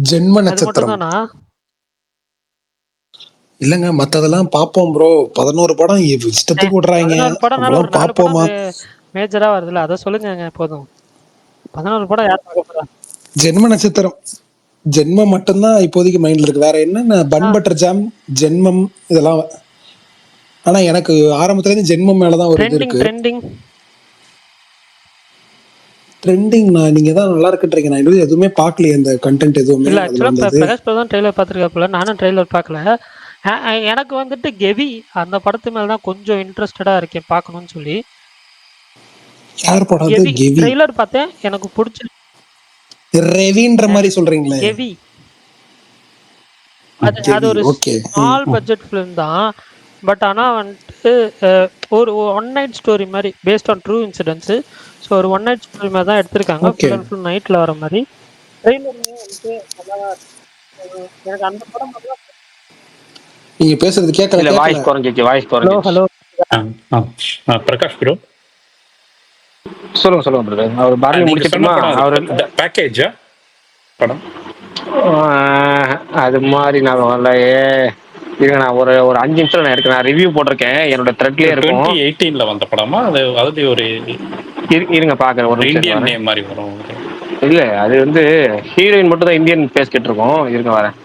ஜென்ம நட்சத்திரம். இல்லங்க மத்ததெல்லாம் பாப்போம் ப்ரோ. 11 படம் இஷ்டத்துக்கு விடுறாங்க. 11 படம்னால ஒரு 4 படம் மேஜரா வருதுல, அத சொல்லுங்க போதும். 11 படம் யார் பார்க்க போறா? ஜென்ம நட்சத்திரம், ஜென்மம் மட்டும்தான் இப்போதைக்கு மைண்ட்ல இருக்கு. வேற என்ன பன் பட்டர் ஜாம், ஜென்மம் இதெல்லாம். ஆனா எனக்கு ஆரம்பத்துல இருந்து ஜென்மம் மேலதான் ஒரு இது இருக்கு. ட்ரெண்டிங் நீங்க தான் நல்லா இருக்குன்றீங்க. நான் இது எதுவுமே பார்க்கலையே, அந்த கண்டென்ட் எதுவுமே. இல்ல ஆக்சுவலா பிரகாஷ் ப்ரோ தான் ட்ரெய்லர் பார்த்திருக்காப்புல, நானும் ட்ரெய்லர் பார்க்கல. எனக்கு வந்துட்டு கெவி அந்த படத்து மேல தான் கொஞ்சம் இன்ட்ரெஸ்டடா இருக்கேன் பார்க்கணும்னு சொல்லி. யார் படம் அது? கெவி ட்ரெய்லர் பார்த்தேன், எனக்கு பிடிச்ச ரெவின்ற மாதிரி சொல்றீங்களே. கெவி அது ஒரு ஸ்மால் பட்ஜெட் ஃபிலிம் தான். பட் ஆனா வந்துட்டு ஒரு ஒன் நைட் ஸ்டோரி மாதிரி, based on true incidents. So ஒரு ஒன் நைட் ஸ்டோரி மாதிரி தான் எடுத்திருக்காங்க. ஃபுல் நைட்ல வர மாதிரி. ட்ரெய்லருமே வந்துட்டு நல்லா எனக்கு அந்த படம் மட்டும். நீங்க பேசுறது கேட்கல, வாய்ஸ் குறைஞ்சிச்சு. ஹலோ பிரகாஷ் ப்ரோ சொல்லுங்க பிரதர். அவர் பரணி முடிச்சிட்டுமா? அவர் பேக்கேஜ் படம் அது மாதிரி நான் வரலையே. இருங்க, நான் ஒரு 5 நிமிஷம் நான் இருக்கு. நான் ரிவ்யூ போட்டிருக்கேன், என்னோட த்ரெட்லயே இருக்கும். 2018 வந்த படமா அது? அது ஒரு இருங்க பாக்குறேன். ஒரு இந்தியன் நேம் மாதிரி வரும். இல்ல அது வந்து ஹீரோயின் மட்டும் தான் இந்தியன் பேஸ் கேட்டிருக்கோம். இருங்க வரேன்.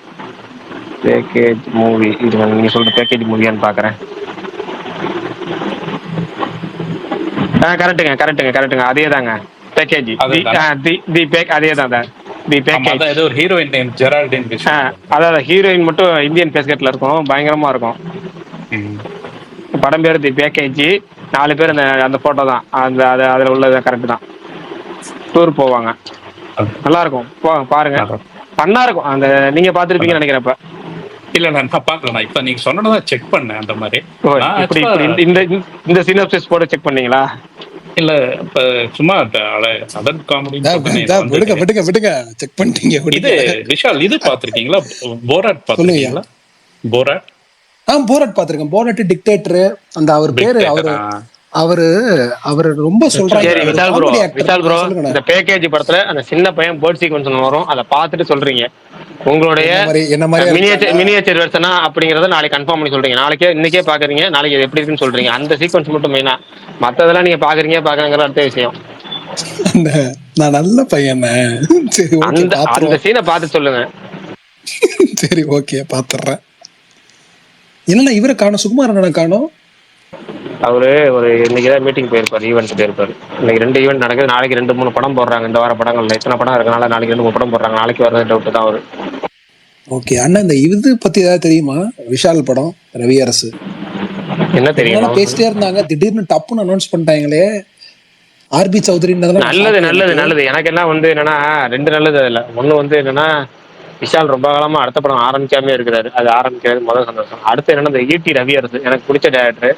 பேக்கேஜ் மூவி, இது நீங்க சொல்ற பேக்கேஜ் மூவியான்னு பாக்குறேன். கரெக்ட்டுங்க அதே தாங்க பேக்கேஜ். தி பேக் அதே தான். தி பேக்கேஜ் ஏதோ ஒரு ஹீரோயின் நேம் ஜெரால்டின். அதான் ஹீரோயின் மட்டும் இந்தியன் பேஸ்கெட்ல இருக்கும், பயங்கரமா இருக்கும். படம் பேர் தி பேக்கேஜ். 4 பேர் அந்த போட்டோ தான் அந்த அதுல உள்ளது கரெக்ட் தான். டூர் போவாங்க, நல்லா இருக்கும், பாருங்க. ஃபன்னா இருக்கும். அந்த நீங்க பாத்துருப்பீங்கன்னு நினைக்கிறப்ப. இல்ல நான் பாக்கல, நான் இப்ப நீங்க சொன்னதான் செக் பண்ணேன். அந்த மாதிரி இந்த சினாப்சிஸ் போட்டு செக் பண்ணீங்களா? இல்ல இப்ப சும்மா அதர் காமெடி விடுங்க செக் பண்ணிட்டீங்க. இது விஷால் இது பாத்திருக்கீங்களா? போராட் பாத்திருக்கீங்களா? போராட் போராட் பாத்திருக்கேன். போராட் டிக்டேட்டர் அந்த அவர் பேரு அவரு ரொம்ப சொல்றாங்க. விஷால் ப்ரோ இந்த பேக்கேஜ் படத்துல அந்த சின்ன பையன் பேர்ட் சீக்வென்ஸ் வரும், அதை பார்த்துட்டு சொல்றீங்க உங்களுடைய மினியேச்சர் வெர்ஷனா அப்படிங்கறத நாளைக்கு கன்ஃபார்ம் பண்ணி சொல்றீங்க. இன்னைக்கே பாக்குறீங்க, நாளைக்கு எப்படி இருக்குன்னு சொல்றீங்க. அந்த சீக்வென்ஸ் மட்டும் மெயினா, மத்ததெல்லாம் நீங்க பாக்குறீங்கிற அடுத்த விஷயம். நான் நல்ல பையன். சரி, அந்த சீனை பார்த்து சொல்லுங்க. சரி ஓகே பாத்துறேன். என்னன்னா இவரை காணும், சுகுமாரன் காணும். அவரு ஒரு இன்னைக்குதான் மீட்டிங் போயிருப்பாரு, ஈவெண்ட் போயிருப்பாரு. இன்னைக்கு 2 ஈவெண்ட் நடக்குது. நாளைக்கு 2-3 படம் போடுறாங்க. இந்த வார படங்கள்ல எத்தனை படம் இருக்கனால நாளைக்கு 2-3 படம் போடுறாங்க. நாளைக்கு வர்றது டவுட் தான் அவரு. ஓகே அண்ணா, இந்த இது பத்தி ஏதாவது தெரியுமா? விஷால் படம், ரவி அரசு என்ன தெரியும்? பேசிட்டே இருந்தாங்க, திடீர்னு டப்புன்னு அனௌன்ஸ் பண்ணிட்டாங்களே. ஆர்பி சௌத்ரி நல்லது. எனக்கு எல்லாம் வந்து என்னன்னா 2 நல்லது. அதுல ஒண்ணு வந்து என்னன்னா விஷால் ரொம்ப காலமா அடுத்த படம் ஆரம்பிக்காம இருக்கிறாரு. அது ஆரம்பிக்கிறது முதல் சந்தோஷம். அடுத்து என்னன்னா இந்த ஈடி ரவி அரசு எனக்கு பிடிச்ச டேரக்டர்.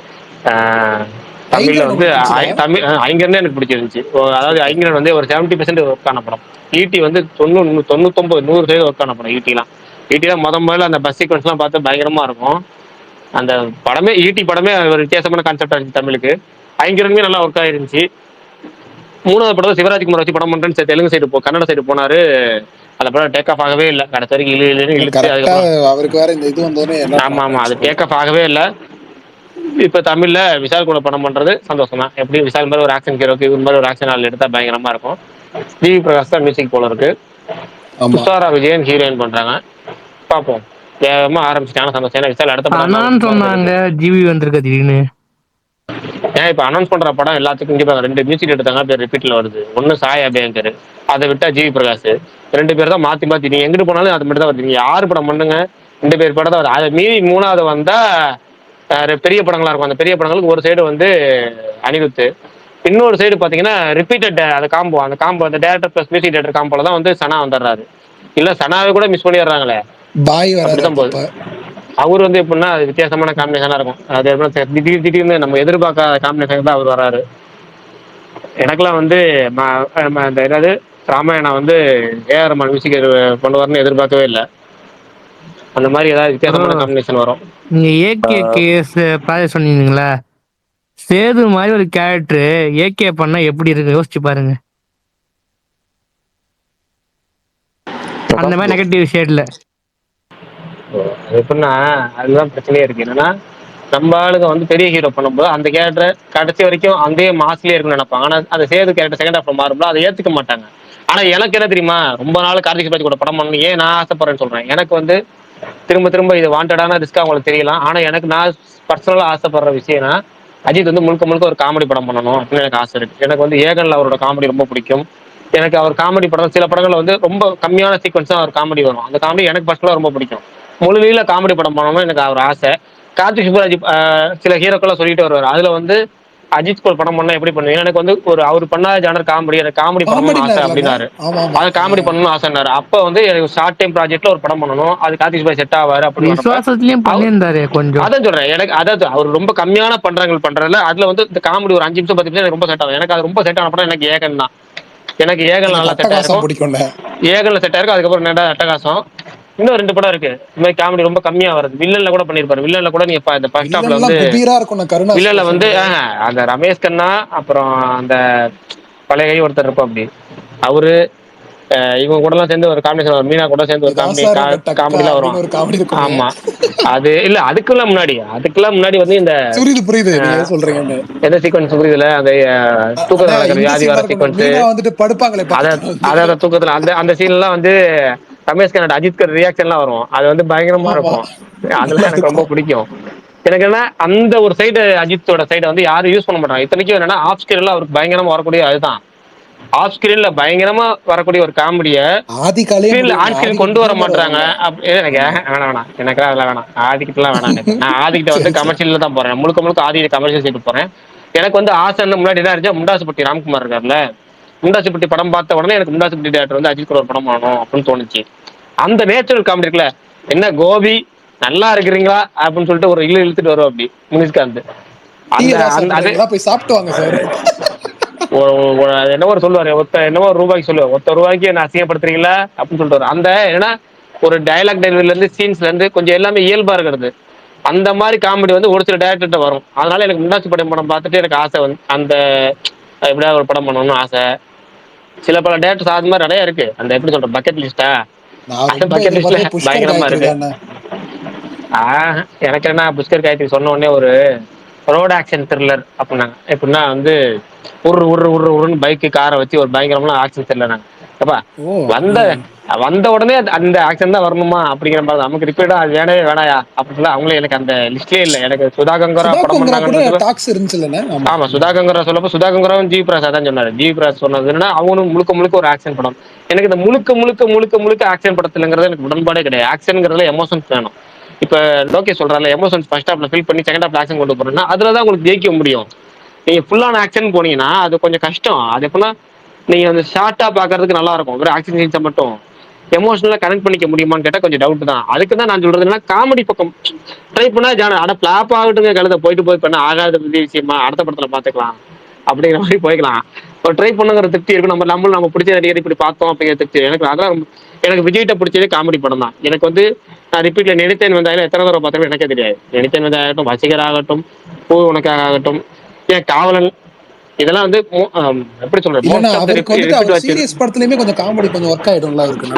தமிழ்ல ஐங்கரன் வந்து உங்களுக்கு பிடிச்சதா? தமிழ் ஐங்கரனே எனக்கு பிடிச்சிருந்துச்சு. அதாவது ஐங்கரன் வந்து ஒரு 70% ஒர்க் ஆன படம். ஈட்டி வந்து 99 100% ஒர்க் ஆன படம் ஈட்டிலாம். ஈட்டிலாம் முதல்ல அந்த பஸ் சீக்வன்ஸ்லாம் பார்த்து பயங்கரமா இருக்கும். அந்த படமே ஈட்டி படமே ஒரு வித்தியாசமான கான்செப்டா இருந்துச்சு தமிழுக்கு. ஐங்கரனுமே நல்லா ஒர்க் ஆயிருந்துச்சு. 3வது படம் சிவராஜ்குமார் வச்சு படம் பண்றேன்னு தெலுங்கு சைடு கன்னட சைடு போனாரு. அந்த படம் டேக் ஆஃப் ஆகவே இல்லை. கடைசி வரைக்கும் இழுன்னு இழுத்து கரெக்டா அதுக்கப்புறம் அவருக்கு வேற இந்த இது வந்தோடனே எல்லாம் ஆமா ஃபிளாப் ஆமா அது ஆயிடுச்சு டேக் படம். ஆஃப் ஆகவே இல்லை. இப்ப தமிழ்ல விஷால் கூட படம் பண்றது சந்தோஷம் தான். எப்படி விஷால் மாதிரி ஒரு ஆக்ஷன் ஹீரோக்கு இவர் மாதிரி ஒரு ஆக்ஷன் ஆள் எடுத்தா பயங்கரமா இருக்கும். ஜிவி பிரகாஷ் தான் மியூசிக் போல இருக்கு. ஆமா துஷாரா விஜயன் ஹீரோயின் பண்றாங்க. பார்ப்போம். வேகமா ஆரம்பிச்சிட்டாங்க சந்தோஷம். ஏன்னா விஷால் அடுத்த படம் அண்ணான்னு சொன்னாங்க ஜிவி வந்திருக்க திடீர்னு. ஏன் இப்ப அனௌன்ஸ் பண்ற படம் எல்லாத்துக்கும் இங்க 2 மியூசிக் எடுத்தாங்க, பேர் ரிப்பீட்ல வருது. ஒன்னு சாய் அபியங்கர், அதை விட்டா ஜிவி பிரகாஷ். 2 பேர் தான் மாத்தி மாத்தி. நீங்க எங்கிட்டு போனாலும் அது மட்டும் தான் வருது. நீங்க 6 படம் பண்ணுங்க, 2 பேர் படம் தான் வருது. அதை மீறி 3வது வந்தா பெரிய படங்களா இருக்கும். அந்த பெரிய படங்களுக்கு ஒரு சைடு வந்து அனிருத், இன்னொரு சைடு பாத்தீங்கன்னா ரிப்பீட்டட் அந்த காம்போ அந்த டேரக்டர் பிளஸ் மியூசிக் டேரக்டர் காம்போல தான் வந்து சனா வந்துடுறாரு. இல்ல சனாவை கூட மிஸ் பண்ணிடுறாங்களே. பாய் வராரு அப்படிதான் போகுது. அவர் வந்து எப்படின்னா அது வித்தியாசமான காம்பினேஷனா இருக்கும். அது எப்படின்னா திடீர்னு நம்ம எதிர்பார்க்காத காம்பினேஷன் தான் அவர் வராரு. எனக்கெல்லாம் வந்து இந்த என்னது ராமாயணம் வந்து ஏஆர் ரஹ்மான் மியூசிக் பண்ணுவார்னு எதிர்பார்க்கவே இல்லை. அந்த மாதிரி ஏதாவது வித்தியாசமான காம்பினேஷன் வரும். நீங்க ஏகே கேஸ் ப்ராஜெக்ட் சொன்னீங்களா, சேது மாதிரி ஒரு கேரக்டர் ஏகே பண்ணா எப்படி இருக்கு யோசிச்சு பாருங்க. அந்த மாதிரி நெகட்டிவ் ஷேட்ல எப்படின்னா அதுதான் பிரச்சனையே இருக்கு. என்னன்னா நம்ம ஆளுங்க வந்து பெரிய ஹீரோ பண்ணும்போது அந்த கேரக்டர் கடைசி வரைக்கும் அந்த மாஸ்லயே இருக்குன்னு நினைப்பாங்க. ஆனா அந்த சேது கேரக்டர் செகண்ட் ஹாஃப்ல மாறும்போது அதை ஏத்துக்க மாட்டாங்க. ஆனா எனக்கு என்ன தெரியுமா, ரொம்ப நாள் கார்த்திக் சுப்ராஜ் கூட படம் பண்ணணும் ஏன் நான் ஆசைப்படுறேன்னு சொல்றேன். எனக்கு வந்து திரும்ப திரும்ப இது வாண்டடான ரிஸ்கா உங்களுக்கு தெரியலாம். ஆனா எனக்கு நான் பர்சனலா ஆசைப்படுற விஷயம்னா அஜித் வந்து முழுக்க முழுக்க ஒரு காமெடி படம் பண்ணணும் அப்படின்னு எனக்கு ஆசை இருக்கு. எனக்கு வந்து ஏகன்ல அவரோட காமெடி ரொம்ப பிடிக்கும். எனக்கு அவர் காமெடி படம் சில படங்கள்ல வந்து ரொம்ப கம்மியான சீக்வன்ஸ் தான் அவர் காமெடி வரும். அந்த காமெடி எனக்கு பர்சனலா ரொம்ப பிடிக்கும். முழுநீள காமெடி படம் பண்ணணும்னு எனக்கு அவர் ஆசை. கார்த்திக் சுப்ராஜ் சில ஹீரோக்கெல்லாம் சொல்லிட்டு வருவார். அதுல வந்து அஜித் கூட படம் பண்ணா எப்படி பண்ணுவீங்க, எனக்கு வந்து ஒரு அவர் பண்ணாத ஜானர் காமெடி, எனக்கு காமெடி பண்ணணும்னு ஆசை அப்படின்னாரு. அது காமெடி பண்ணணும்னு ஆசைன்னாரு. அப்ப வந்து எனக்கு ஷார்ட் டைம் ப்ராஜெக்ட்ல ஒரு படம் பண்ணணும், அது கார்த்திக் சுப்ராஜ் செட் ஆவாரு அப்படின்னு விசுவாசத்துலயும் பண்ணியிருந்தாரு கொஞ்சம். அதான் சொல்றேன். எனக்கு அதாவது அவர் ரொம்ப கம்மியான பண்றாங்க பண்றதுல அதுல வந்து இந்த காமெடி ஒரு 5 நிமிஷம் 10 நிமிஷம் எனக்கு ரொம்ப செட் ஆகும். எனக்கு அது ரொம்ப செட் ஆன படம் எனக்கு ஏகன் தான். எனக்கு ஏகன் நல்லா செட் ஆயிருக்கும். ஏகன்ல செட் ஆயிருக்கும். அதுக்கப்புறம் என்ன அட்டகாசம், இன்னும் 2 படம் இருக்கு இந்த மாதிரி காமெடி ரொம்ப கம்மியா வருது. வில்லன்ல கூட பண்ணிருப்பாரு. வில்லன்ல கூட நீங்க இந்த ஃபர்ஸ்ட் ஹாஃப்ல வந்து வில்லன்ல வந்து அந்த ரமேஷ் கண்ணா, அப்புறம் அந்த பழைய கை ஒருத்தர் இருப்போம் அப்படி அவரு, இவங்க கூட எல்லாம் சேர்ந்து ஒரு காம்பினேஷன், மீனா கூட சேர்ந்து ஒரு காமெடிலாம் வரும். ஆமா அது இல்ல அதுக்கெல்லாம் முன்னாடி வந்து இந்த புரியுது நீங்க சொல்றீங்க எந்த சீக்வன்ஸ் புரியுதுல, அந்த தூக்கத்துல நடக்கிற வியாதி வர சீக்வன்ஸ், அதாவது தூக்கத்துல அந்த சீன் எல்லாம் வந்து ரமேஷ் கண்ணா அஜித் ரியாக்ஷன்லாம் வரும். அது வந்து பயங்கரமா இருக்கும். அதெல்லாம் எனக்கு ரொம்ப பிடிக்கும். எனக்கு என்ன அந்த ஒரு சைடு அஜித்தோட சைடு வந்து யாரும் யூஸ் பண்ண மாட்டாங்க. இத்தனைக்கும் என்னன்னா ஆஃப் ஸ்கிரீன்ல அவருக்கு பயங்கரமா வரக்கூடிய அதுதான் ஆஃப் ஸ்கிரீன்ல பயங்கரமா வரக்கூடிய ஒரு காமெடிய ஆன் ஸ்கிரீன் கொண்டு வர மாட்டாங்க. எனக்கு வேணாம் எனக்கு அதெல்லாம் வேணாம். ஆதிக்கிட்டலாம் வேணாம். நான் ஆதிக்கிட்ட வந்து கமர்ஷியல்ல தான் போறேன். முழுக்க ஆதிக்கிட்ட கமர்ஷியல் சைடு போறேன். எனக்கு வந்து ஆசை முன்னாடி என்ன இருந்துச்சு, முண்டாசுப்பட்டி ராம்குமார் இருக்காருல்ல, முண்டாசுப்பட்டி படம் பார்த்த உடனே எனக்கு முண்டாசுப்பட்டி டேரக்டர் வந்து அஜித் கூட ஒரு படம் பண்ணணும் அப்படின்னு தோணுச்சு. அந்த நேச்சுரல் காமெடி இருக்குல்ல, என்ன கோபி நல்லா இருக்கிறீங்களா அப்படின்னு சொல்லிட்டு ஒரு இழுத்துட்டு வரும் அப்படி முனிஷ்காந்த். போய் சாப்பிட்டு வாங்க சார் என்னவோ சொல்லுவாரு, என்னவோ ரூபாய்க்கு சொல்லுவாரு, ₹1 என்ன அசிங்கப்படுத்துறீங்களா அப்படின்னு சொல்லிட்டு. அந்த ஏன்னா ஒரு டயலாக் டெலிவரில இருந்து சீன்ஸ்ல இருந்து கொஞ்சம் எல்லாமே இயல்பா இருக்கிறது. அந்த மாதிரி காமெடி வந்து ஒரு சில டேரக்டர்கிட்ட வரும். அதனால எனக்கு முன்னாடி படம் பார்த்துட்டு எனக்கு ஆசை வந்து அந்த எப்படியாவது ஒரு படம் பண்ணணும்னு ஆசை. சில பல டேரக்டர்ஸ் அது மாதிரி நிறைய இருக்கு. அந்த எப்படி சொல்ற பக்கெட் லிஸ்டா, அந்த பக்கெட் லிஸ்ட்ல பயங்கரமா இருக்கு. எனக்கு என்ன புஷ்கர் காயத்ரி சொன்ன உடனே ஒரு ரோட் ஆக்ஷன் த்ரில்லர் அப்படின்னாங்க. எப்படின்னா வந்து உருன்னு பைக்கு காரை வச்சு ஒரு பயங்கரமான ஆக்ஷன் த்ரில்லர். அப்பா வந்த உடனே அந்த ஆக்ஷன் தான் வரணுமா அப்படிங்கிற மாதிரி நமக்கு ரிப்பீட்டா அது வேணவே வேணாயா அப்படின்னு அவங்களே எனக்கு அந்த லிஸ்ட்லயே இல்லை. எனக்கு சுதா கங்கரா படம் பண்ணாங்க. ஆமா சுதா கங்கரா சொல்லப்போ சுதா கங்கராவும் ஜிவி பிரகாஷ் தான் சொன்னாரு. ஜிவி பிரகாஷ் சொன்னது என்னன்னா அவனும் முழுக்க ஒரு ஆக்ஷன் படம். எனக்கு இந்த முழுக்க ஆக்ஷன் படத்துலங்கிறது எனக்கு உடன்பாடே கிடையாது. ஆக்ஷன்ங்கிறதுல எமோஷன்ஸ் வேணும். இப்ப லோகேஷ் சொல்றாரு எமோஷன்ஸ் ஃபர்ஸ்ட் ஹாஃப்ல ஃபில் பண்ணி செகண்ட் ஹாஃப்ல ஆக்ஷன் கொண்டு போறேன்னா அதுலதான் உங்களுக்கு ஜெயிக்க முடியும். நீங்க ஃபுல்லான ஆக்ஷன் போனீங்கன்னா அது கொஞ்சம் கஷ்டம். அது எப்படின்னா நீங்க அந்த ஷார்ட்டா பாக்குறதுக்கு நல்லா இருக்கும், ஒரு ஆக்ஷன் சீன்ஸை மட்டும். எமோஷனலா கனெக்ட் பண்ணிக்க முடியுமான்னு கேட்டா கொஞ்சம் டவுட் தான். அதுக்கு தான் நான் சொல்றது என்னன்னா காமெடி பக்கம் ட்ரை பண்ணா ஆனா பிளாப் ஆகட்டுங்க, கழுத போய் பண்ண ஆகாத விஷயமா அடுத்த படத்துல பாத்துக்கலாம் அப்படிங்கிற மாதிரி போய்க்கலாம். இப்போ ட்ரை பண்ணுங்கிற திருப்தி இருக்கு. நம்ம பிடிச்ச நடிகர் இப்படி பார்த்தோம் அப்படிங்கிற திருப்தி எனக்கு. அதான் எனக்கு விஜய்கிட்ட பிடிச்சதே காமெடி படம் தான். எனக்கு வந்து நான் ரிப்பீட்ல நினைத்தேன் வந்தாலும் எத்தனை தடவை பார்த்தாலும் எனக்கே தெரியாது. நினைத்தேன் வந்தாகட்டும், வசீகர் ஆகட்டும், பூ உனக்காக ஆகட்டும், ஏன் காவலன், இதெல்லாம் வந்து எப்படி சொல்றது, இல்லன்னா அவருக்கு வந்துட்டு அவர் சீரியஸ் படத்துலயுமே கொஞ்சம் காமெடி கொஞ்சம் ஒர்க் ஆயிடும்ல அவருக்கு.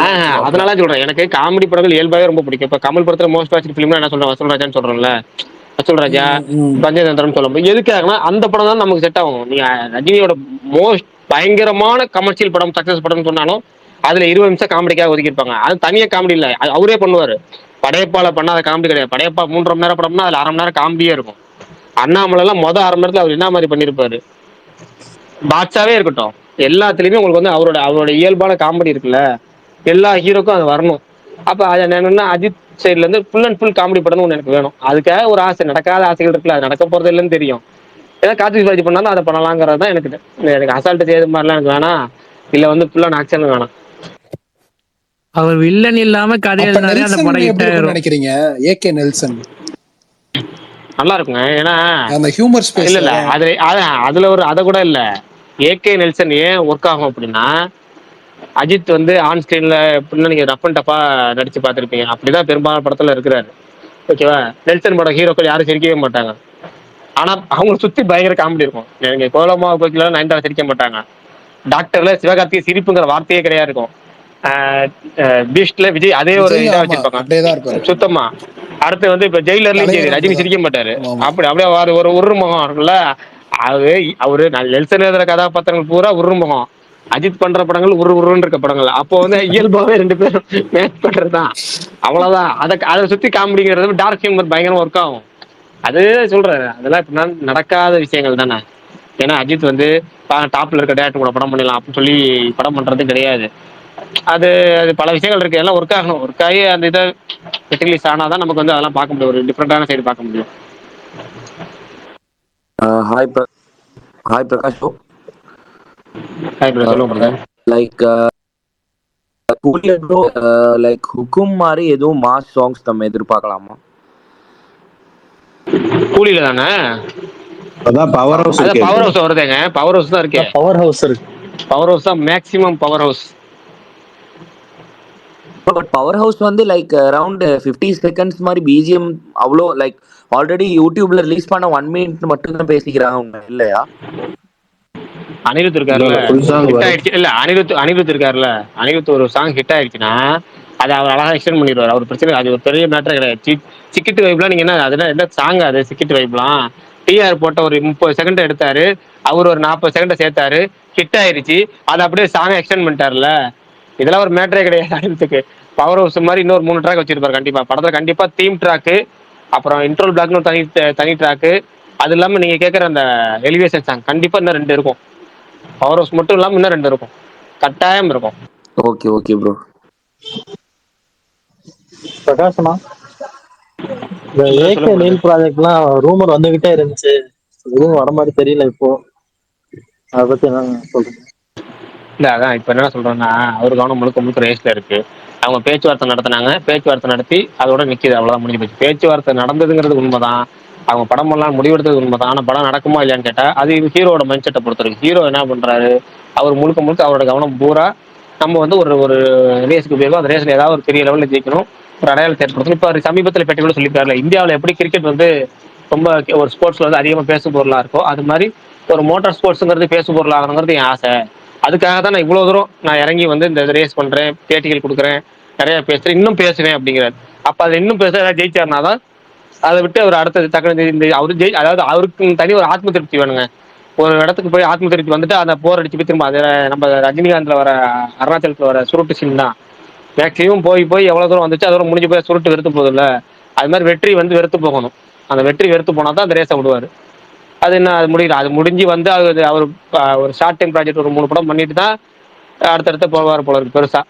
அதனால சொல்றேன் எனக்கு காமெடி படங்கள் இயல்பாவே ரொம்ப பிடிக்கும். இப்ப கமல் படத்துல மோஸ்ட் வாட்ச் பிலிம்னா என்ன சொல்றேன், வசூல்ராஜான்னு சொல்றேன்ல, வசூல்ராஜா, பஞ்சதந்திரம் சொல்லும். எதுக்காகனா அந்த படம் தான் நமக்கு செட் ஆகும். நீங்க ரஜினியோட மோஸ்ட் பயங்கரமான கமர்ஷியல் படம் சக்சஸ் படம்னு சொன்னாலும் அதுல 20 நிமிஷம் காமெடிக்காக ஒதுக்கியிருப்பாங்க. அது தனியா காமெடி இல்ல, அவரே பண்ணுவாரு. படையப்பால பண்ணாத காமெடி கிடையாது. படையப்பா 3.5 மணி நேரம் படம்னா அதுல 1/2 மணி நேரம் காமெடியே இருக்கும். அண்ணாமலை எல்லாம் 1/2 மணி நேரத்துல அவர் என்ன மாதிரி பண்ணிருப்பாரு. பாட்சாவே இருக்கட்டும், எல்லாத்துலயுமே உங்களுக்கு வந்து அவரோட இயல்பான காமெடி இருக்குல்ல, எல்லா ஹீரோக்கும் அது வரணும். அப்ப அது என்னன்னா அஜித் சைட்ல இருந்து ஃபுல் அண்ட் ஃபுல் காமெடி படம் ஒன்று எனக்கு வேணும். அதுக்காக ஒரு ஆசை, நடக்காத ஆசைகள் இருக்குல்ல, அது நடக்க போறது இல்லைன்னு தெரியும். ஏதாவது கார்த்திக் பாஜி பண்ணாலும் அதை பண்ணலாங்கிறது தான் எனக்கு அசால்ட்டு செய்யறது மாதிரிலாம் எனக்கு வேணாம். இல்ல வந்து ஃபுல்லான ஆக்ஷன் வேணாம். அவர் வில்லன் இல்லாம கதை எழுதினாலே அந்த படம் ஹிட் ஆயிரும். நினைக்கிறீங்க ஏகே நெல்சன் நல்லா இருக்குங்க. ஏன்னா அந்த ஹியூமர் ஸ்பேஸ் இல்ல அதுல ஒரு அதை கூட இல்ல. ஏகே நெல்சன் ஏன் ஒர்க் ஆகும் அப்படின்னா, அஜித் வந்து ஆன் ஸ்கிரீன்ல எப்படின்னா நீங்க ரஃப் அண்ட் டஃபா நடிச்சு பார்த்துருப்பீங்க. அப்படிதான் பெரும்பாலான படத்துல இருக்கிறாரு. ஓகேவா, நெல்சன் படம் ஹீரோக்கள் யாரும் சிரிக்கவே மாட்டாங்க. ஆனா அவங்களை சுத்தி பயங்கர காமெடி இருக்கும். நீங்க கோலமா கோக்கில நயன்தாரா சிரிக்க மாட்டாங்க. டாக்டர்ல சிவகார்த்திகை சிரிப்புங்கிற வார்த்தையே கிடையாது இருக்கும். பீஸ்ட்ல விஜய் அதே ஒரு இதா வச்சிருப்பாங்க சுத்தமா. அடுத்து வந்து இப்ப ஜெயிலர்லயும் சரி ரஜினி சிரிக்க மாட்டாரு. அப்படியே ஒரு உருமுகம் இருக்குல்ல. அவரு நெல்சன் எழுதுற கதாபாத்திரங்கள் பூரா உருமுகம். அஜித் பண்ற படங்கள் உருன்னு இருக்க படங்கள். அப்போ வந்து இயல்பாவே 2 பேரும் மேட்ச் பண்றதுதான், அவ்வளவுதான். அதை சுத்தி காமெடிங்கிறது டார்க் ஹியூமர் பயங்கரமா ஒர்க் ஆகும். அது சொல்றேன், அதெல்லாம் இப்ப நடக்காத விஷயங்கள் தானே. ஏன்னா அஜித் வந்து டாப்ல இருக்க டேரக்டர் கூட படம் பண்ணலாம் அப்படின்னு சொல்லி படம் பண்றது கிடையாது. அது பல விஷயங்கள் இருக்கு, எல்லாம் ஒர்க் ஆகணும். ஒர்க் ஆகி அந்த இதை ரிலீஸ் ஆனாதான் நமக்கு வந்து அதெல்லாம் பார்க்க முடியும், ஒரு டிஃப்ரெண்டான சைடு பார்க்க முடியும். ஹாய் பிரகாஷ். ஹாய் ப்ரோ, சொல்லுங்க. லைக் ப்ரோ, லைக் ஹுக்கும் மாதிரி எதுவும் மாஸ் சாங்ஸ் நம்ம எதிர்பார்க்கலாமா? கூலில தானே அதான் பவர் ஹவுஸ் வருதுங்க. பவர் ஹவுஸ் தான் இருக்கு. பவர் ஹவுஸ் இருக்கு. பவர் ஹவுஸ் தான் maximum power house. But power house வந்து லைக் அரௌண்ட் 50 செகண்ட்ஸ் மாதிரி பிஜிஎம் அவ்வளோ லைக் ஆல்ரெடி யூடியூப்ல ரிலீஸ் பண்ண 1 மினிட் மட்டும் தான் பேசிக்கிறாங்க இல்லையா? அனிருத் இருக்காருல்ல, ஹிட் ஆயிடுச்சு இல்ல, அனிருத் இருக்காருல்ல, அனிருத் ஒரு சாங் ஹிட் ஆயிடுச்சுன்னா அதை அவர் அழகா எக்ஸ்டெண்ட் பண்ணிடுவார். அவர் பிரச்சனை, அது ஒரு பெரிய மேட்டர் கிடையாது. சிக்கிட்டு வைப்லாம் நீங்க என்ன சாங் அது, சிக்கிட்டு வைப்லாம் டிஆர் போட்ட ஒரு 30 செகண்ட் எடுத்தாரு, அவர் ஒரு 40 செகண்ட் சேர்த்தாரு, ஹிட் ஆயிருச்சு. அதை அப்படியே சாங் எக்ஸ்டெண்ட் பண்ணிட்டாருல. இதெல்லாம் ஒரு மேட்டரே கிடையாது அனிருத்துக்கு. பவர் ஹவுஸ் மாதிரி இன்னொரு 3 ட்ராக் வச்சிருப்பாரு கண்டிப்பா படத்துல. கண்டிப்பா தீம் ட்ராக்கு, அப்புறம் இன்ட்ரோல் பிளாக்னு தனி ட்ராக்கு, அது இல்லாம நீங்க கேட்குற அந்த எலிவேஷன் சாங் கண்டிப்பா இன்னும் 2 இருக்கும். பவர் ஹவுஸ் மட்டும் இல்லாம இன்னும் 2 இருக்கும், கட்டாயம் இருக்கும். Okay bro. பிரகாஷனா, இந்த ஏகே நெயில் ப்ராஜெக்ட்லாம் ரூமர் வந்துகிட்டே இருந்துச்சு, எதுவும் வர மாதிரி தெரியல இப்போ. அதை பத்தி என்ன சொல்றீங்க? இல்ல அதான் இப்ப என்ன சொல்றேன்னா, அவரு கவனம் முழுக்க ரேஸ்ல இருக்கு. அவங்க பேச்சுவார்த்தை நடத்தினாங்க, பேச்சுவார்த்தை நடத்தி அதோட நிக்குது, அவ்வளவுதான், முடிஞ்சு போச்சு. பேச்சுவார்த்தை நடந்ததுங்கிறது உண்மைதான், அவங்க படம் எல்லாம் முடிவெடுத்தது உண்மைதான். ஆனா படம் நடக்குமா இல்லையான்னு கேட்டா அது ஹீரோட மைண்ட் செட்டை பொறுத்திருக்கு. ஹீரோ என்ன பண்றாரு, அவர் முழுக்க அவரோட கவனம் பூரா நம்ம வந்து ஒரு ரேஸுக்கு போயிருக்கோம், அந்த ரேஸ்ல ஏதாவது ஒரு பெரிய லெவலில் ஜெயிக்கணும், ஒரு அடையாளத்தை ஏற்படுத்தணும். இப்போ சமீபத்தில் பெட்டி கூட சொல்லியிருக்காருல, இந்தியாவில் எப்படி கிரிக்கெட் வந்து ரொம்ப ஒரு ஸ்போர்ட்ஸ்ல வந்து அதிகமாக பேசு பொருளா இருக்கும், அது மாதிரி ஒரு மோட்டார் ஸ்போர்ட்ஸுங்கிறது பேசு பொருள் ஆகணுங்கிறது என் ஆசை. அதுக்காக தான் நான் இவ்வளவு தூரம் நான் இறங்கி வந்து இந்த ரேஸ் பண்றேன், பேட்டிகள் கொடுக்குறேன், நிறைய பேசுறேன், இன்னும் பேசுவேன் அப்படிங்கிறாரு. அப்ப அது இன்னும் பேச ஏதாவது ஜெயிச்சாருனா தான் அதை விட்டு அவர் அடுத்தது தக்கன இந்த அவரு அதாவது அவருக்கு தனி ஒரு ஆத்ம திருப்தி வேணுங்க. ஒரு இடத்துக்கு போய் ஆத்ம திருப்தி வந்துட்டு அந்த போர் அடிச்சு போய் திரும்ப அது நம்ம ரஜினிகாந்த்ல வர அருணாச்சலத்துல வர சுருட்டு சீன் தான் மேக்சிமம். போய் எவ்வளவு தூரம் வந்துச்சு, அதோட முடிஞ்சு போய் சுருட்டு வெறுத்து போகுதுல்ல, அது மாதிரி வெற்றி வந்து வெறுத்து போகணும். அந்த வெற்றி வெறுத்து போனா தான் அந்த ரேஸை விடுவாரு. அது என்ன, அது முடியல, அது முடிஞ்சு வந்து அவர் ஒரு ஷார்ட் டைம் ப்ராஜெக்ட் ஒரு 3 படம் பண்ணிட்டு தான் அடுத்தடுத்த போவார் போல இருக்கு பெருசா.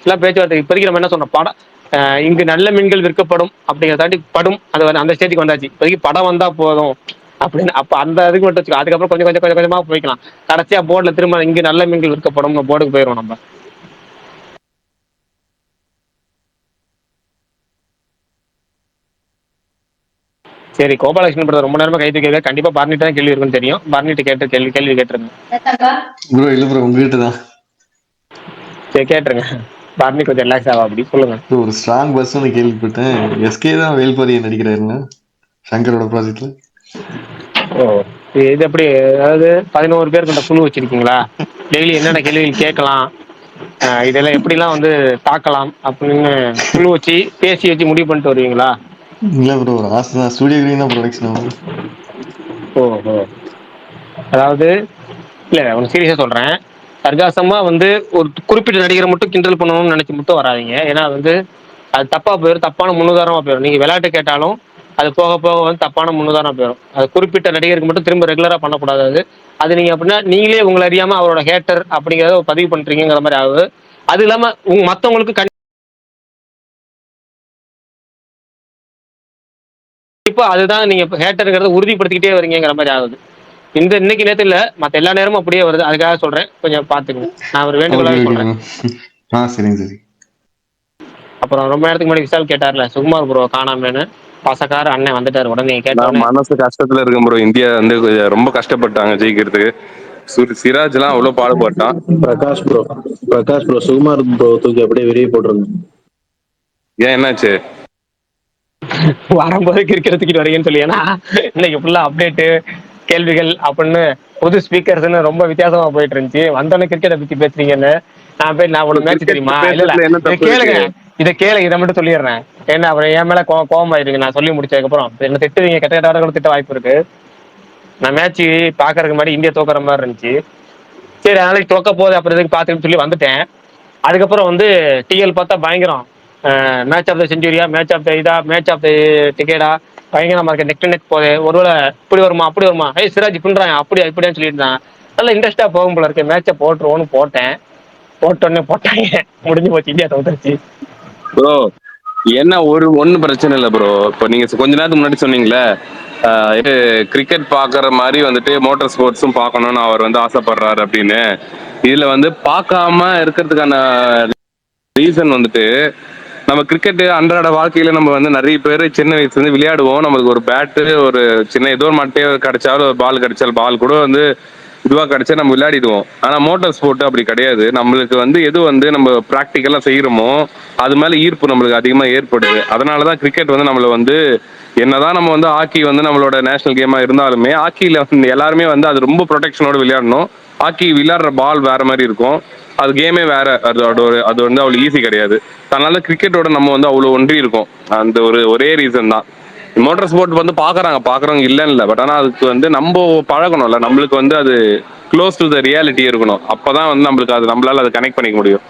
எல்லாம் பேச்சுவார்த்தை. இப்போதைக்கு நம்ம என்ன சொன்னோம், படம் இங்கு நல்ல மீன்கள் விற்கப்படும் அப்படிங்கிற தாண்டி படும், அது அந்த ஸ்டேஜுக்கு வந்தாச்சு. இப்போதைக்கு படம் வந்தா போதும் அப்படின்னு. அப்ப அந்த இதுக்கு மட்டும் வச்சுக்கோ, அதுக்கப்புறம் கொஞ்சம் கொஞ்சமா போய்க்கலாம். கடைசியா போர்டில் திரும்ப இங்கு நல்ல மீன்கள் விற்கப்படும் போர்டுக்கு போயிடும் நம்ம. சரி, கோபாலகிருஷ்ணன் படத்தை ரொம்ப நேரமா கை தூக்கி கண்டிப்பா பர்னிட்டு தான் கேள்வி இருக்குன்னு தெரியும். பர்னிட்டு கேட்டு கேள்வி கேட்டுருங்க. ப்ரோ இல்ல ப்ரோ உங்ககிட்ட தான். சரி கேட்டுருங்க. பர்னி கொஞ்சம் ரிலாக்ஸ் ஆகும் அப்படி சொல்லுங்க. ஒரு ஸ்ட்ராங் பர்சன் கேள்விப்பட்டேன். எஸ்கே தான் வேல்பாரியை நடிக்கிறாருங்க சங்கரோட ப்ராஜெக்ட்ல. ஓ, இது எப்படி? அதாவது 11 பேர் கொண்ட குழு வச்சிருக்கீங்களா? டெய்லி என்னென்ன கேள்விகள் கேட்கலாம், இதெல்லாம் எப்படிலாம் வந்து தாக்கலாம் அப்படின்னு குழு வச்சு பேசி வச்சு முடிவு பண்ணிட்டு வருவீங்களா? இல்ல ப்ரோ ஒரு ஆசை தான். ஸ்டூடியோ கிரீன் தான் ப்ரொடக்ஷன் ஆகும். ஓஹோ, அதாவது இல்லை ஒன்று சீரியஸாக சொல்கிறேன். சர்காசமா வந்து ஒரு குறிப்பிட்ட நடிகரை மட்டும் கிண்டல் பண்ணணும்னு நினைச்சு மட்டும் வராதிங்க. ஏன்னா வந்து அது தப்பாக போயிடும், தப்பான முன்னுதாரணமாக போயிடும். நீங்கள் விளையாட்டு கேட்டாலும் அது போக போக வந்து தப்பான முன்னுதாரணம் போயிடும். அது குறிப்பிட்ட நடிகருக்கு மட்டும் திரும்ப ரெகுலராக பண்ணக்கூடாது. அது நீங்கள் அப்படின்னா நீங்களே உங்களை அறியாமல் அவரோட ஹேட்டர் அப்படிங்கிறத பதிவு பண்ணுறீங்கிற மாதிரி ஆகுது. அது இல்லாமல் மற்றவங்களுக்கு கண்டிப்பாக அதுதான் நீங்கள் ஹேட்டருங்கிறத உறுதிப்படுத்திக்கிட்டே வரீங்கிற மாதிரி ஆகுது. இன்னைக்கு நேரத்தில் இல்லை, மற்ற எல்லா நேரமும் அப்படியே வருது. அதுக்காக சொல்கிறேன், கொஞ்சம் பார்த்துக்கங்க. நான் ஒரு வேண்டுகோளாக சொல்கிறேன். சரிங்க சரி. அப்புறம் ரொம்ப நேரத்துக்கு முன்னாடி விஷால் கேட்டார்ல சுகுமார் ப்ரோ காணாமேன்னு, பாசக்கார அண்ணன் வந்துட்டாரு. உடனே நான் மனசு கஷ்டத்துல இருக்கேன் ப்ரோ. இந்தியா வந்து ரொம்ப கஷ்டப்பட்டாங்க ஜெயிக்கிறதுக்கு. சிராஜ் எல்லாம் அவ்வளவு பாடுபட்டான். பிரகாஷ் ப்ரோ சுகுமார் ப்ரோ தூக்கி அப்படியே வெளியே போட்டுருங்க. ஏன் என்னாச்சு? வரும்போது கிரிக்கெட் தூக்கிட்டு வரீங்கன்னு சொல்லி, ஏன்னா இன்னைக்கு ஃபுல்லா அப்டேட்டு கேள்விகள் அப்படின்னு புது ஸ்பீக்கர்ஸ்ன்னு ரொம்ப வித்தியாசமா போயிட்டு இருந்துச்சு. வந்தோடனே கிரிக்கெட்டை பத்தி பேசுறீங்கன்னு நான் ஒண்ணு மேட்ச் தெரியுமா? இல்ல கேளுங்க, இதை மட்டும் சொல்லிடுறேன். ஏன்னா அப்புறம் என் மேல கோபம் ஆயிருங்க. நான் சொல்லி முடிச்சதுக்கு அப்புறம் என்ன திட்டுவீங்க, கெட்ட கெட்ட கூட திட்ட வாய்ப்பு இருக்கு. நான் மேட்ச் பாக்குறதுக்கு மாதிரி இந்தியா தோக்குற மாதிரி இருந்துச்சு. சரி அதனால தோக்க போகுது அப்புறம் இதுக்கு பாத்துன்னு சொல்லி வந்துட்டேன். அதுக்கப்புறம் வந்து டிஎல் பார்த்தா பயங்கரம். மேட்ச் ஆஃப் த செஞ்சுரியா, match of the match of the டிக்கெட்டா, பயங்கரமா இருக்கு. நெக் டு நெக் போகுது. ஒருவேளை இப்படி வருமா அப்படி வருமா, சிராஜ் பின்றான் அப்படியா இப்படியான்னு சொல்லியிருந்தான். நல்லா இன்ட்ரெஸ்டா போகும் போல இருக்கு. மேட்சை போட்டுருவோன்னு போட்டேன். போட்டோன்னே போட்டாங்க, முடிஞ்சு போச்சு, இந்தியா தோத்துருச்சு. ப்ரோ என்ன ஒன்னும் பிரச்சனை இல்லை ப்ரோ. இப்போ நீங்க கொஞ்ச நேரத்துக்கு முன்னாடி சொன்னீங்களே கிரிக்கெட் பாக்குற மாதிரி வந்துட்டு மோட்டார் ஸ்போர்ட்ஸும் பார்க்கணும்னு அவர் வந்து ஆசைப்படுறாரு அப்படின்னு. இதுல வந்து பார்க்காம இருக்கிறதுக்கான ரீசன் வந்துட்டு, நம்ம கிரிக்கெட் அன்றாட வாழ்க்கையில நம்ம வந்து நிறைய பேர் சின்ன வயசுல இருந்து விளையாடுவோம். நம்மளுக்கு ஒரு பேட்டு ஒரு சின்ன ஏதோ ஒரு மட்டையோ கிடைச்சாலும் ஒரு பால் கிடைச்சாலும் பால் கூட வந்து இதுவா கிடைச்சா நம்ம விளையாடிடுவோம். ஆனா மோட்டார் ஸ்போர்ட் அப்படி கிடையாது. நம்மளுக்கு வந்து எது வந்து நம்ம ப்ராக்டிக்கலா செய்யறோமோ அது மேல ஈர்ப்பு நம்மளுக்கு அதிகமா ஏற்படுது. அதனாலதான் கிரிக்கெட் வந்து நம்மள வந்து என்னதான் நம்ம வந்து ஹாக்கி வந்து நம்மளோட நேஷனல் கேமா இருந்தாலுமே ஹாக்கியில எல்லாருமே வந்து அது ரொம்ப ப்ரொடெக்ஷனோட விளையாடணும். ஹாக்கி விளையாடுற பால் வேற மாதிரி இருக்கும், அது கேமே வேற. அது வந்து அவ்வளவு ஈஸி கிடையாது. அதனால கிரிக்கெட்டோட நம்ம வந்து அவ்வளவு ஒன்றி இருக்கும். அந்த ஒரே ரீசன் தான். மோட்டார் ஸ்போர்ட் வந்து பாக்குறவங்க இல்லைன்னு இல்லை. பட் ஆனா அதுக்கு வந்து நம்ம பழகணும்ல. நம்மளுக்கு வந்து அது க்ளோஸ் டு த ரியாலிட்டி இருக்கணும். அப்பதான் வந்து நம்மளுக்கு அது நம்மளால அதை கனெக்ட் பண்ணிக்க முடியும்.